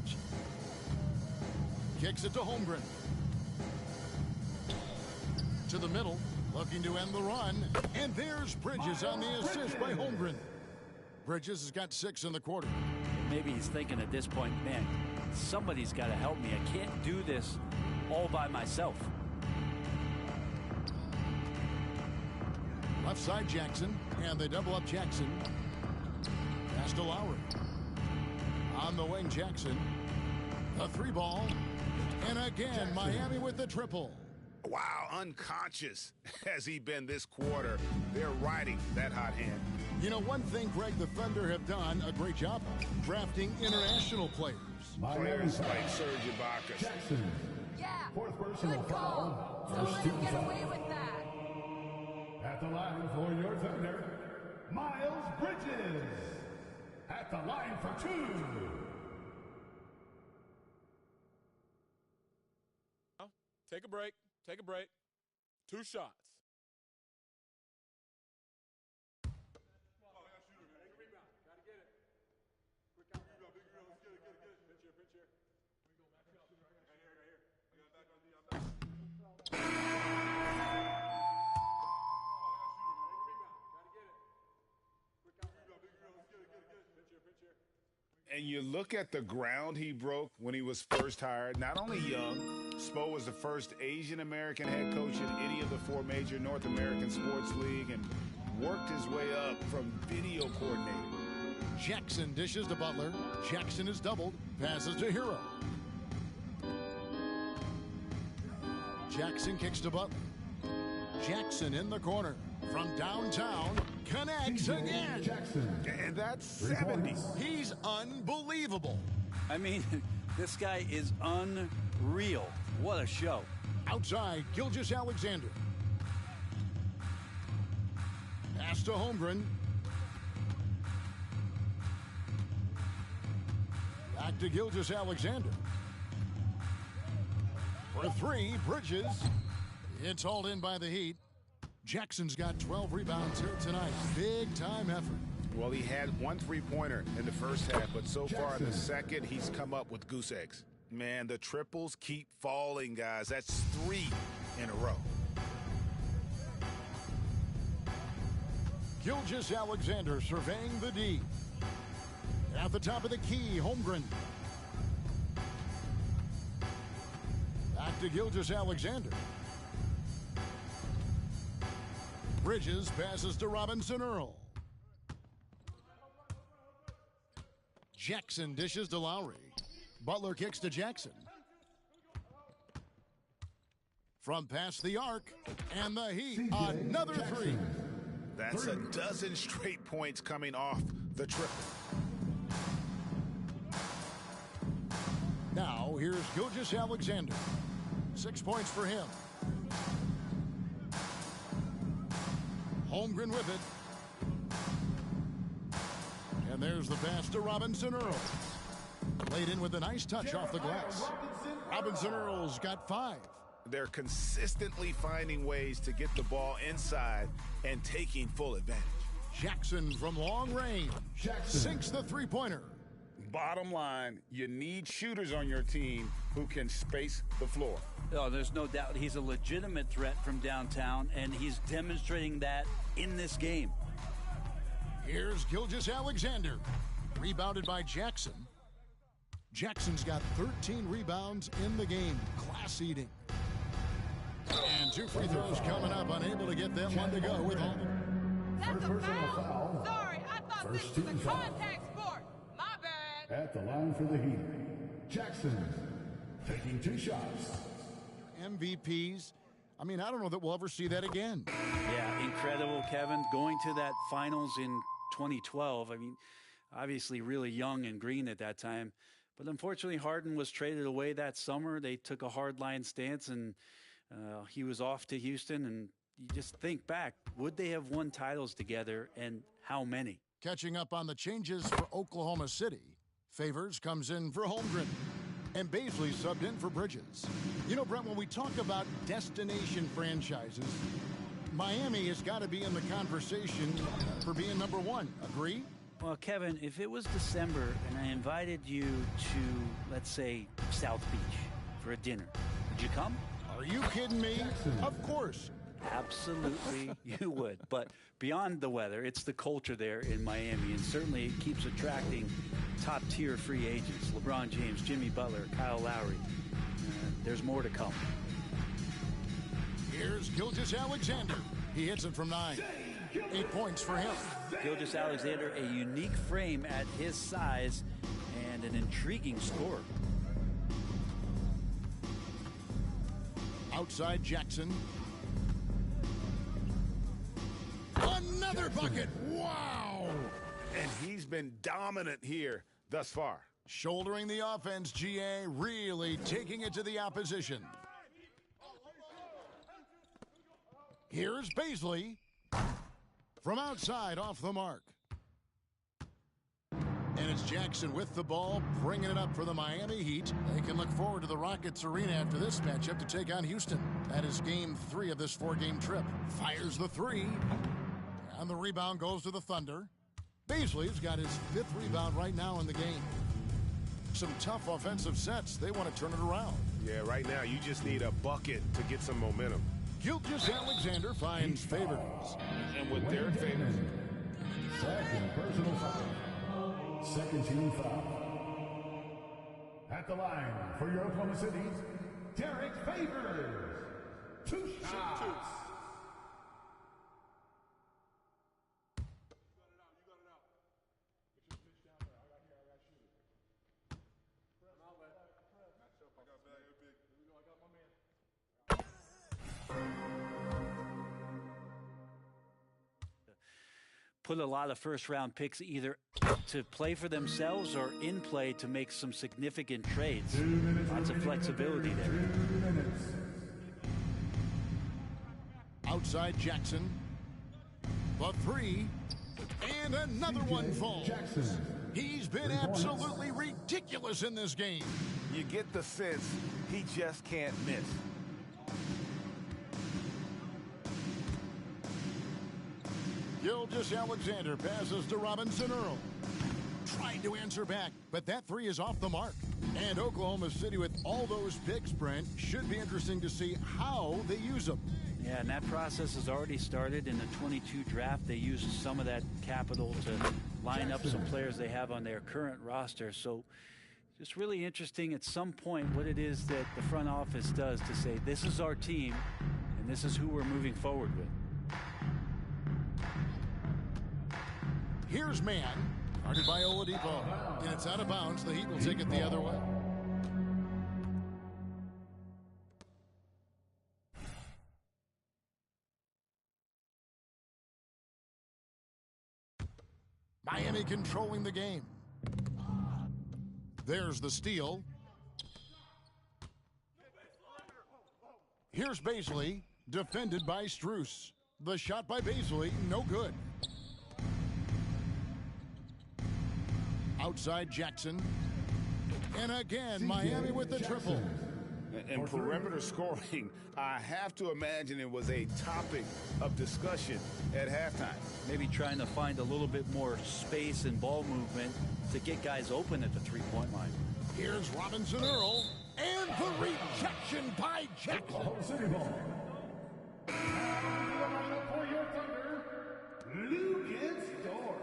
Kicks it to Holmgren. To the middle, looking to end the run. And there's Bridges on the assist by Holmgren. Bridges has got 6 in the quarter. Maybe he's thinking at this point, man, somebody's got to help me. I can't do this all by myself. Left side Jackson, and they double up Jackson. Pass to Lowry. On the wing, Jackson. A 3 ball. And again, Jackson. Miami with the triple. Wow, unconscious has he been this quarter. They're riding that hot hand. You know, one thing Greg the Thunder have done a great job of, drafting international players. Players like Serge Ibaka. Jackson. Yeah. Fourth personal foul. First team foul. At the line for your Thunder, Miles Bridges. At the line for 2. Take a break. Take a break. 2 shots. And you look at the ground he broke when he was first hired. Not only young, Spo was the first Asian-American head coach in any of the 4 major North American sports league and worked his way up from video coordinator. Jackson dishes to Butler. Jackson is doubled. Passes to Hero. Jackson kicks to Butler. Jackson in the corner. From downtown, connects again. Jackson. And that's 70. He's unbelievable. I mean, this guy is unreal. What a show. Outside, Gilgeous-Alexander. Pass to Holmgren. Back to Gilgeous-Alexander. For 3, Bridges. It's hauled in by the Heat. Jackson's got 12 rebounds here tonight. Big time effort. Well, he had 1 3-pointer in the first half, but so far in the second, he's come up with goose eggs. Man, the triples keep falling, guys. That's 3 in a row. Gilgeous-Alexander surveying the D. At the top of the key, Holmgren. Back to Gilgeous-Alexander. Bridges passes to Robinson Earl. Jackson dishes to Lowry. Butler kicks to Jackson. From past the arc, and the Heat, another 3. That's a dozen straight points coming off the triple. Now, here's Gilgeous-Alexander. 6 points for him. Holmgren with it. And there's the pass to Robinson Earl. Laid in with a nice touch off the glass. Robinson Earl's got 5. They're consistently finding ways to get the ball inside and taking full advantage. Jackson from long range. Sinks the 3-pointer. Bottom line, you need shooters on your team who can space the floor. Oh, there's no doubt he's a legitimate threat from downtown, and he's demonstrating that in this game. Here's Gilgeous-Alexander. Rebounded by Jackson. Jackson's got 13 rebounds in the game. Class eating. And 2 free throws coming up. Unable to get them one to go with Holmgren. That's a foul? Sorry, I thought this was a contact sport. My bad. At the line for the Heat, Jackson taking 2 shots. MVPs. I mean, I don't know that we'll ever see that again. Yeah, incredible, Kevin. Going to that finals in 2012. I mean, obviously really young and green at that time. But unfortunately, Harden was traded away that summer. They took a hardline stance, and he was off to Houston. And you just think back, would they have won titles together, and how many? Catching up on the changes for Oklahoma City. Favors comes in for Holmgren. And Baisley subbed in for Bridges. You know, Brent, when we talk about destination franchises, Miami has got to be in the conversation for being number 1. Agree? Well, Kevin, if it was December and I invited you to, let's say, South Beach for a dinner, would you come? Are you kidding me? Of course. Absolutely, you would. But beyond the weather, it's the culture there in Miami, and certainly it keeps attracting top-tier free agents. LeBron James, Jimmy Butler, Kyle Lowry. There's more to come. Here's Gilgeous-Alexander. He hits it from 9. 8 points for him. Gilgeous-Alexander, a unique frame at his size and an intriguing scorer. Outside Jackson. Another bucket. Wow. And he's been dominant here thus far. Shouldering the offense, GA really taking it to the opposition. Here's Baisley from outside off the mark. And it's Jackson with the ball, bringing it up for the Miami Heat. They can look forward to the Rockets arena after this matchup to take on Houston. That is game 3 of this 4-game trip. Fires the 3. And the rebound goes to the Thunder. Baisley's got his 5th rebound right now in the game. Some tough offensive sets. They want to turn it around. Yeah, right now you just need a bucket to get some momentum. Gilgeous-Alexander finds Favors. And with Derek Favors. Second personal foul. Second team foul. At the line for your Oklahoma City's Derek Favors. 2 shots. Put a lot of first-round picks either to play for themselves or in play to make some significant trades. Lots of flexibility there. Outside Jackson. The 3. And another one falls. He's been absolutely ridiculous in this game. You get the sense he just can't miss. Gilgeous-Alexander passes to Robinson Earl. Trying to answer back, but that 3 is off the mark. And Oklahoma City, with all those picks, Brent, should be interesting to see how they use them. Yeah, and that process has already started in the 22 draft. They used some of that capital to line up some players they have on their current roster. So just really interesting at some point what it is that the front office does to say, this is our team, and this is who we're moving forward with. Here's man, guarded by Oladipo, and it's out of bounds. The Heat will take it the other way. Miami controlling the game. There's the steal. Here's Baisley, defended by Strus. The shot by Baisley, no good. Outside Jackson. And again, Miami with the triple. And perimeter scoring, I have to imagine it was a topic of discussion at halftime. Maybe trying to find a little bit more space and ball movement to get guys open at the three-point line. Here's Robinson Earl, and the rejection by Jackson. City ball. For your Thunder, Lucas Dort.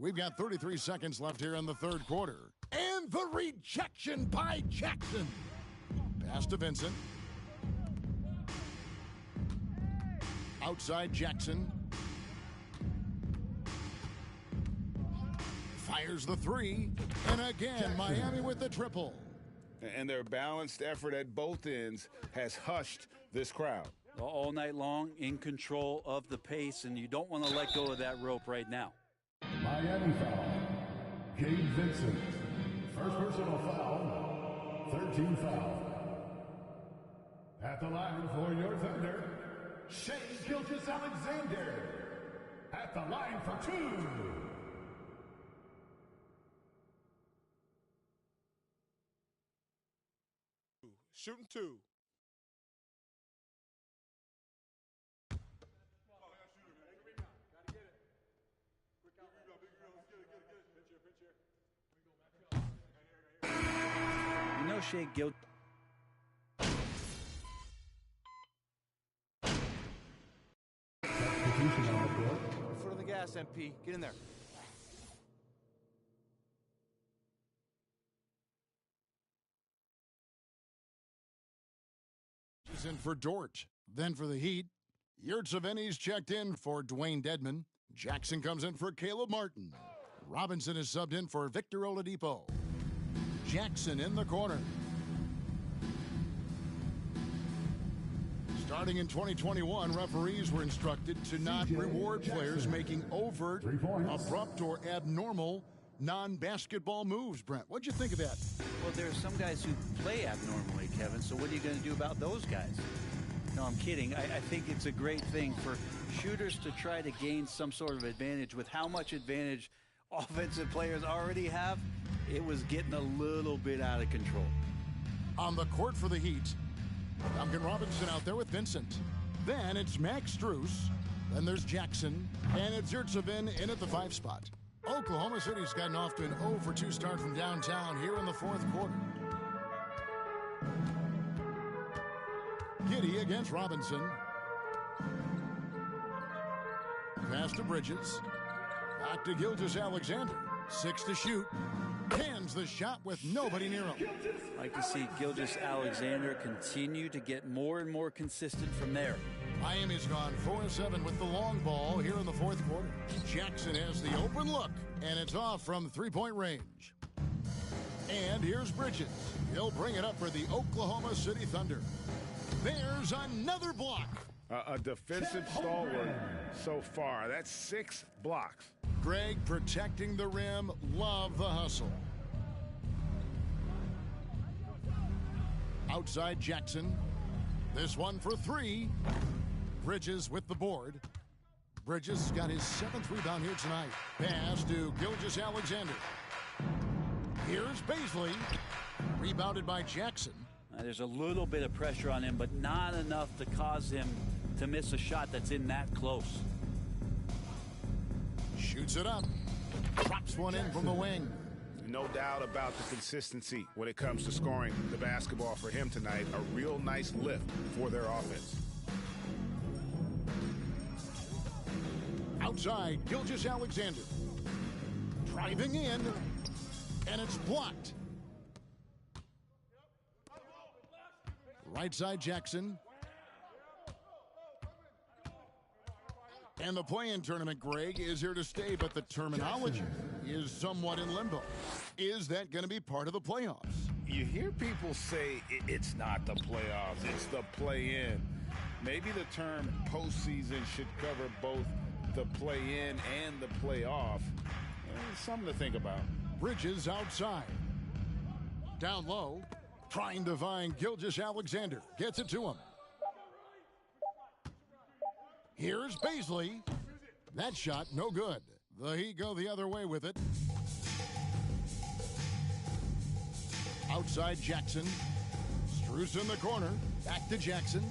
We've got 33 seconds left here in the third quarter. And the rejection by Jackson. Pass to Vincent. Outside Jackson. Fires the 3. And again, Miami with the triple. And their balanced effort at both ends has hushed this crowd. All night long, in control of the pace, and you don't want to let go of that rope right now. Miami foul. Gabe Vincent. First personal foul. 13 foul. At the line for your Thunder, Shai Gilgeous-Alexander. At the line for 2. Shooting 2. You know Shai Gil. Foot of the gas, MP. Get in there. is in for Dort. Then for the Heat, Yurtseven's checked in for Dwayne Dedman. Jackson comes in for Caleb Martin. Robinson is subbed in for Victor Oladipo. Jackson in the corner. Starting in 2021, referees were instructed to not reward players making overt, abrupt, or abnormal non-basketball moves. Brent, what'd you think of that? Well, there are some guys who play abnormally, Kevin, so what are you going to do about those guys? No, I'm kidding. I think it's a great thing for shooters to try to gain some sort of advantage. With how much advantage offensive players already have, it was getting a little bit out of control. On the court for the Heat, Duncan Robinson out there with Vincent. Then it's Max Strus. Then there's Jackson. And it's Yurtseven in at the 5 spot. Oklahoma City's gotten off to an 0-for-2 start from downtown here in the fourth quarter. Giddey against Robinson. Pass to Bridges. Back to Gilgeous-Alexander. 6 to shoot. Cans the shot with nobody near him. I'd like to see Gilgeous-Alexander continue to get more and more consistent from there. Miami's gone 4-7 with the long ball here in the fourth quarter. Jackson has the open look, and it's off from three-point range. And here's Bridges. He'll bring it up for the Oklahoma City Thunder. There's another block. A defensive stalwart so far. That's 6 blocks. Greg protecting the rim. Love the hustle. Outside Jackson. This one for 3. Bridges with the board. Bridges has got his 7th rebound here tonight. Pass to Gilgeous-Alexander. Here's Baisley. Rebounded by Jackson. There's a little bit of pressure on him, but not enough to cause him to miss a shot that's in that close. Shoots it up. Drops one in from the wing. No doubt about the consistency when it comes to scoring the basketball for him tonight. A real nice lift for their offense. Outside, Gilgeous-Alexander. Driving in, and it's blocked. Right side, Jackson. And the play-in tournament, Greg, is here to stay, but the terminology is somewhat in limbo. Is that going to be part of the playoffs? You hear people say it's not the playoffs, it's the play-in. Maybe the term postseason should cover both the play-in and the playoff. Something to think about. Bridges outside. Down low. Trying to find Gilgeous-Alexander. Gets it to him. Here's Baisley. That shot, no good. The Heat go the other way with it. Outside Jackson. Strus in the corner. Back to Jackson.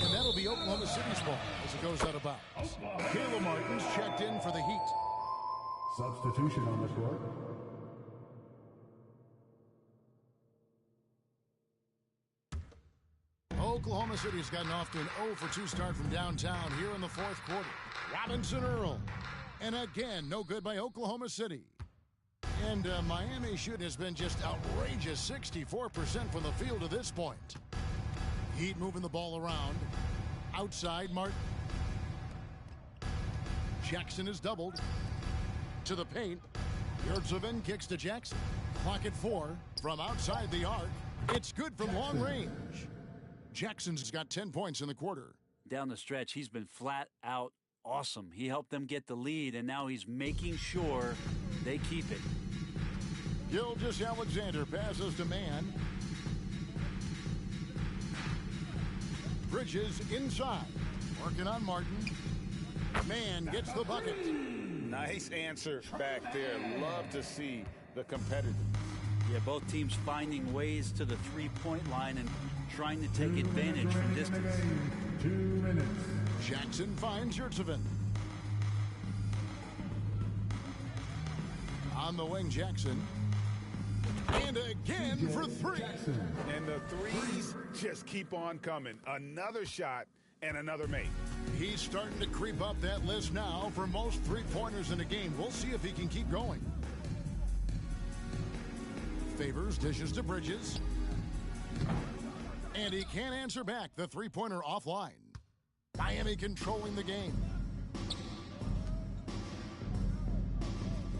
And that'll be Oklahoma City's ball as it goes out of bounds. Caleb Martin's checked in for the Heat. Substitution on the court. Oklahoma City's gotten off to an 0-for-2 start from downtown here in the fourth quarter. Robinson Earl. And again, no good by Oklahoma City. And Miami shooting has been just outrageous, 64% from the field to this point. Heat moving the ball around. Outside, Martin. Jackson is doubled. To the paint. Yurtseven kicks to Jackson. Clock at 4. From outside the arc. It's good from long range. Jackson's got 10 points in the quarter. Down the stretch, he's been flat out awesome. He helped them get the lead, and now he's making sure they keep it. Gilgeous-Alexander passes to Mann. Bridges inside. Working on Martin. Mann gets the bucket. Nice answer back there. Love to see the competitive. Yeah, both teams finding ways to the three-point line and trying to take advantage from distance. 2 minutes. Jackson finds Yurtseven. On the wing, Jackson. And again for 3. And the threes just keep on coming. Another shot and another make. He's starting to creep up that list now for most three-pointers in a game. We'll see if he can keep going. Favors dishes to Bridges. And he can't answer back. The three-pointer offline. Miami controlling the game.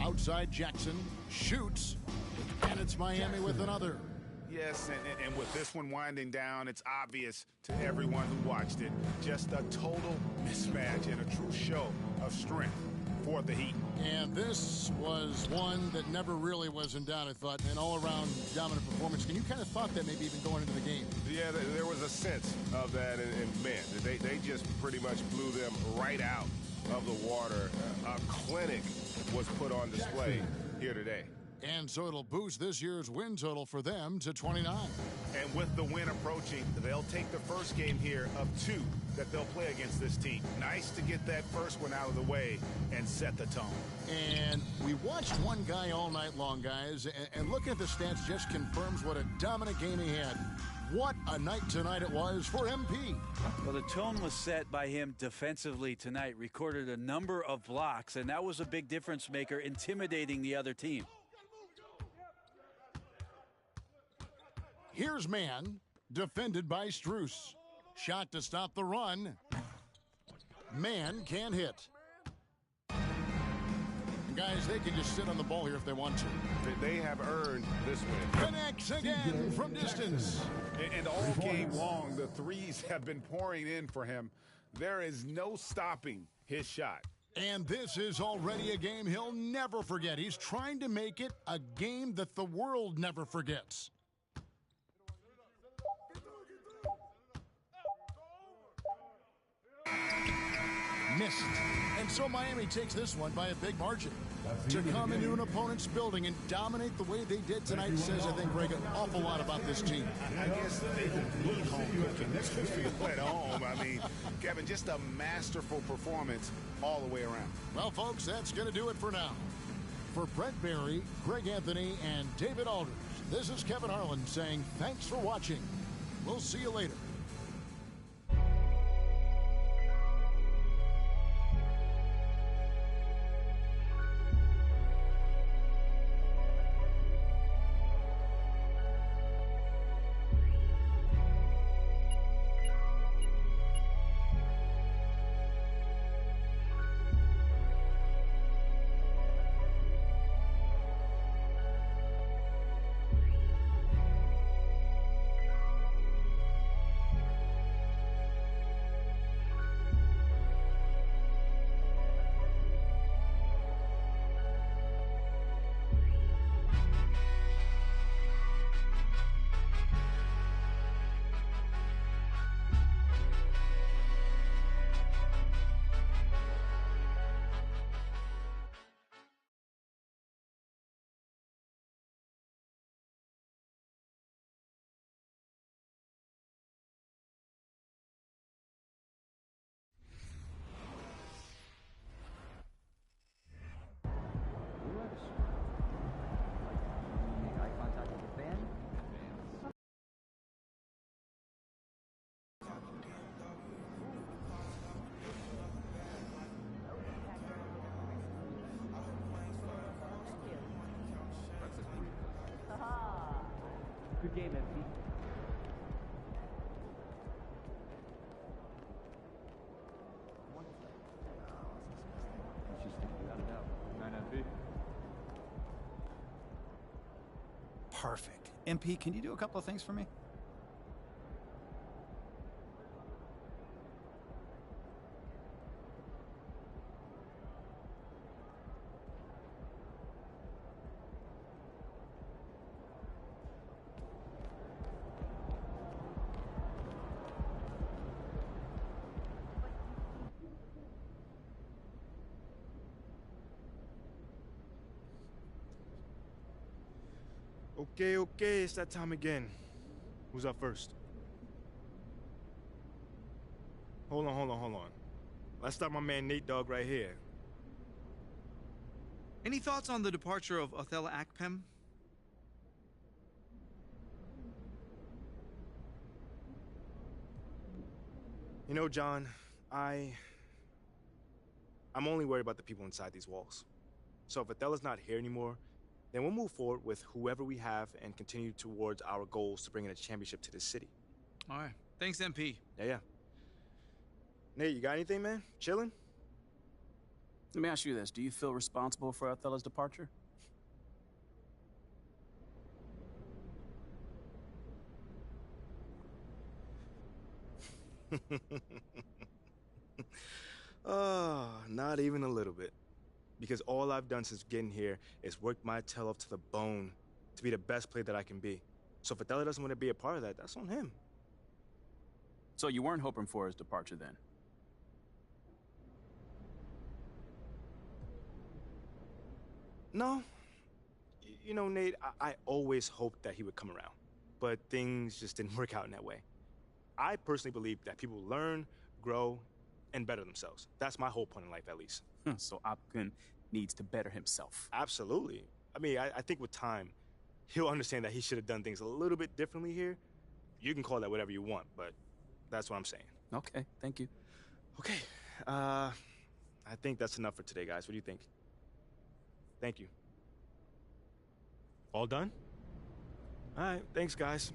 Outside Jackson shoots, and it's Miami with another. Yes, and with this one winding down, it's obvious to everyone who watched it. Just a total mismatch and a true show of strength for the Heat. And this was one that never really was in doubt, I thought. An all-around dominant performance. And you kind of thought that maybe even going into the game. Yeah, there was a sense of that, and man, they just pretty much blew them right out of the water. A clinic was put on display here today. And so it'll boost this year's win total for them to 29. And with the win approaching, they'll take the first game here of 2 that they'll play against this team. Nice to get that first one out of the way and set the tone. And we watched one guy all night long, guys, and looking at the stats just confirms what a dominant game he had. What a night tonight it was for MP. Well, the tone was set by him defensively tonight. Recorded a number of blocks, and that was a big difference maker, intimidating the other team. Here's man, defended by Strus. Shot to stop the run. Man can't hit. And guys, they can just sit on the ball here if they want to. They have earned this win. Connects again from distance. And all game long, the threes have been pouring in for him. There is no stopping his shot. And this is already a game he'll never forget. He's trying to make it a game that the world never forgets. Missed. And so Miami takes this one by a big margin. To come into an opponent's building and dominate the way they did tonight says, I think, Greg, an awful lot about this team. I guess they don't need home cooking to feel at home. I mean, Kevin, just a masterful performance all the way around. Well, folks, that's going to do it for now. For Brent Barry, Greg Anthony, and David Alders, this is Kevin Harlan saying thanks for watching. We'll see you later. Good game, MP. Perfect. MP, can you do a couple of things for me? Okay, it's that time again. Who's up first? Hold on. Let's start my man Nate Dogg right here. Any thoughts on the departure of Othello Akpem? You know, John, I'm only worried about the people inside these walls. So if Othello's not here anymore, Then we'll move forward with whoever we have and continue towards our goals to bring in a championship to this city. All right. Thanks, MP. Yeah. Nate, you got anything, man? Chilling? Let me ask you this. Do you feel responsible for Othello's departure? Not even a little bit. Because all I've done since getting here is work my tail off to the bone to be the best player that I can be. So if Othello doesn't want to be a part of that, that's on him. So you weren't hoping for his departure then? No. You know, Nate, I always hoped that he would come around. But things just didn't work out in that way. I personally believe that people learn, grow, and better themselves. That's my whole point in life, at least. So Akpem needs to better himself. Absolutely. I mean, I think with time, he'll understand that he should have done things a little bit differently here. You can call that whatever you want, but that's what I'm saying. Okay, thank you. Okay, I think that's enough for today, guys. What do you think? Thank you. All done? All right, thanks, guys.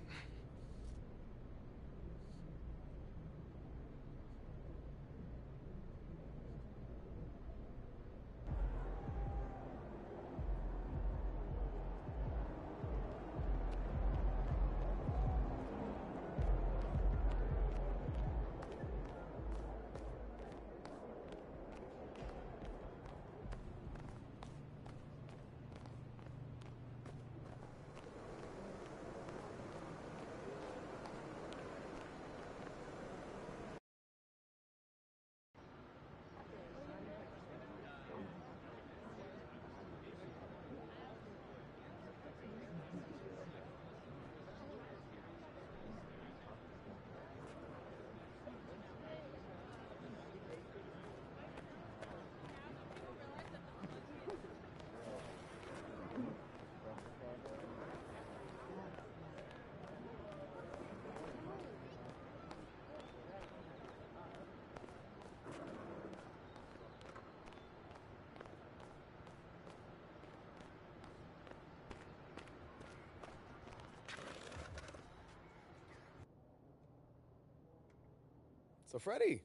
So, Freddie,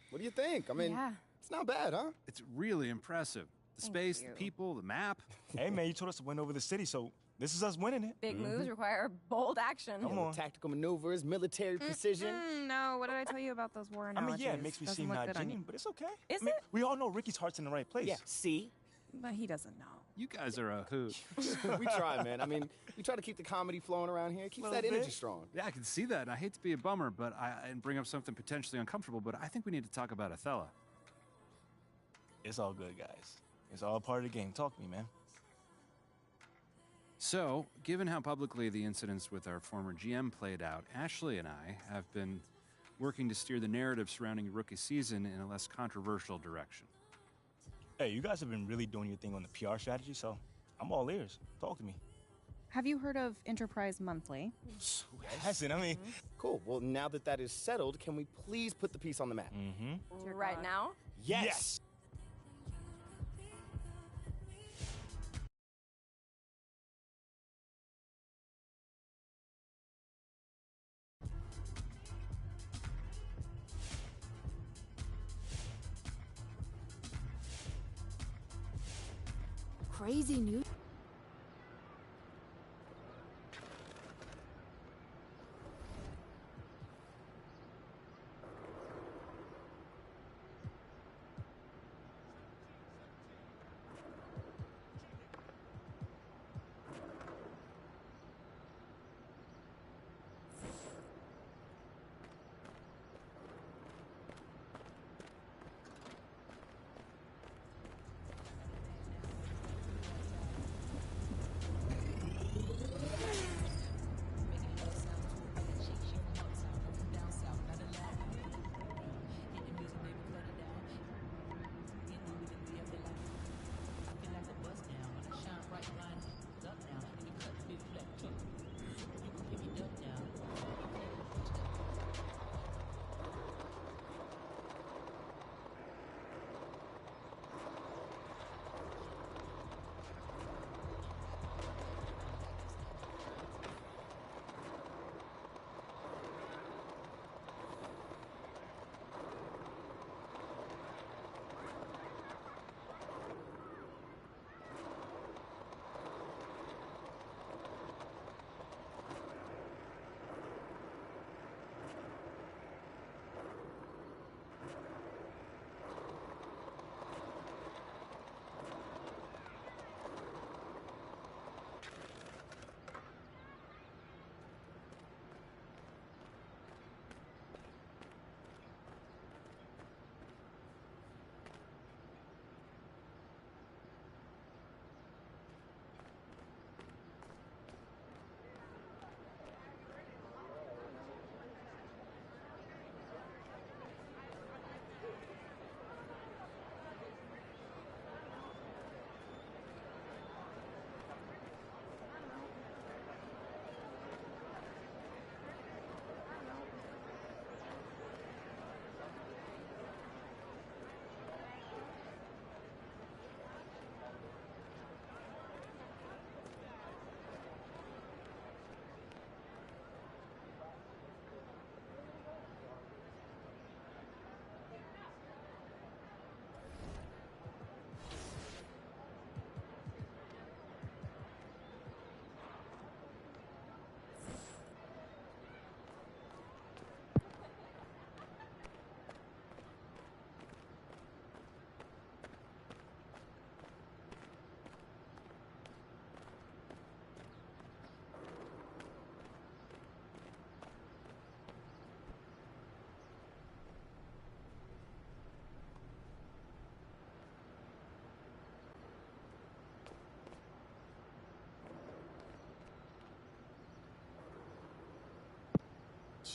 what do you think? I mean, it's not bad, huh? It's really impressive. The space, the people, the map. Hey, man, you told us to win over the city, so this is us winning it. Big moves require bold action. Come on. Tactical maneuvers, military precision. No, what did I tell you about those war I analogies? mean, yeah, it makes me Doesn't seem look not good on you. genuine, but it's okay. Is I mean, it? we all know Ricky's heart's in the right place. Yeah, see? But he doesn't know. You guys are a hoot. We try, man. I mean, we try to keep the comedy flowing around here. Keeps that energy strong. Yeah, I can see that. And I hate to be a bummer, but and bring up something potentially uncomfortable, but I think we need to talk about Othello. It's all good, guys. It's all part of the game. Talk to me, man. So, given how publicly the incidents with our former GM played out, Ashley and I have been working to steer the narrative surrounding your rookie season in a less controversial direction. Hey, you guys have been really doing your thing on the PR strategy, so I'm all ears. Talk to me. Have you heard of Enterprise Monthly? Who hasn't? I mean, Cool. Well, now that that is settled, can we please put the piece on the map? Right now? Yes. Crazy news.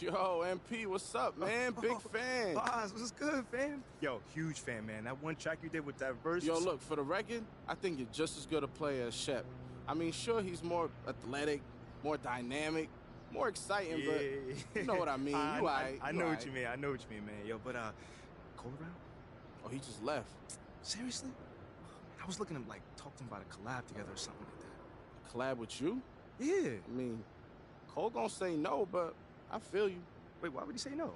Yo, MP, what's up, man? Big fan. Boss, what's good, fam? Yo, huge fan, man. That one track you did with that verse. Yo, look, for the record, I think you're just as good a player as Shep. I mean, sure, he's more athletic, more dynamic, more exciting, but you know what I mean. I know what aight. you mean. I know what you mean, man. Yo, but Cole around? Oh, he just left. Seriously? I was looking to like talk to him about a collab together or something like that. Collab with you? Yeah. I mean, Cole gonna say no, but I feel you. Wait, why would he say no?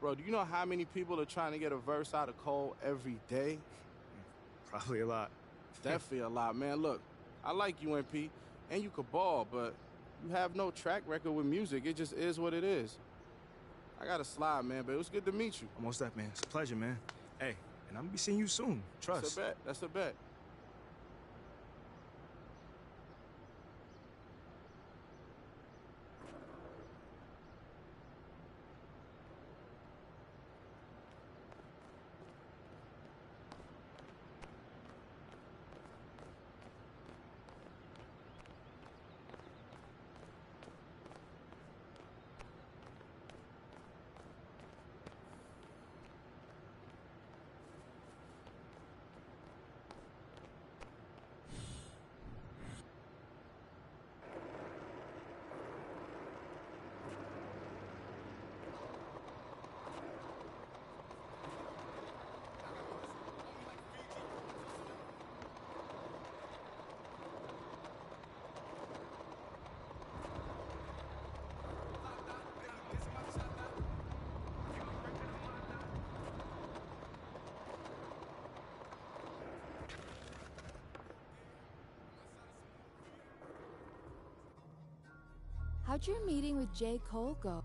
Bro, do you know how many people are trying to get a verse out of Cole every day? Probably a lot. Definitely a lot, man. Look, I like you, MP, and you could ball, but you have no track record with music. It just is what it is. I gotta slide, man, but it was good to meet you. Almost that, man. It's a pleasure, man. Hey, and I'm gonna be seeing you soon. Trust. That's a bet. That's a bet. How'd your meeting with J. Cole go?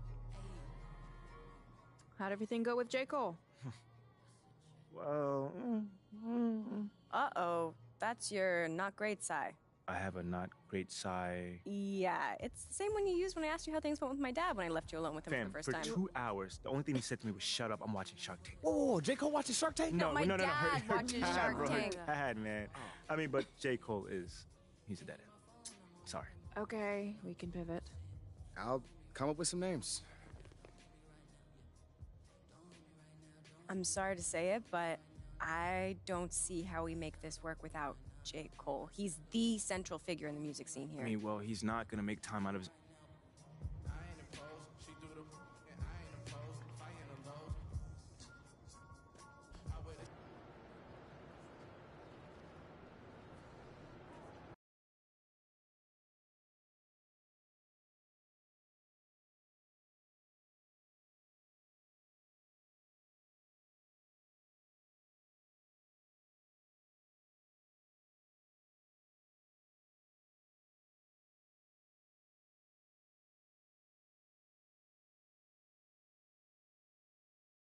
How'd everything go with J. Cole? Well, Uh-oh. That's your not great sigh. I have a not great sigh. Yeah, it's the same one you used when I asked you how things went with my dad when I left you alone with him Fam, for the for first time. 2 hours, the only thing he said to me was, "Shut up, I'm watching Shark Tank." Oh, J. Cole watches Shark Tank? No, my dad Her watches dad, Shark bro, her Tank. dad, man. I mean, but J. Cole he's a dead end. Sorry. Okay, we can pivot. I'll come up with some names. I'm sorry to say it, but I don't see how we make this work without J. Cole. He's the central figure in the music scene here. I mean, well, he's not gonna make time out of his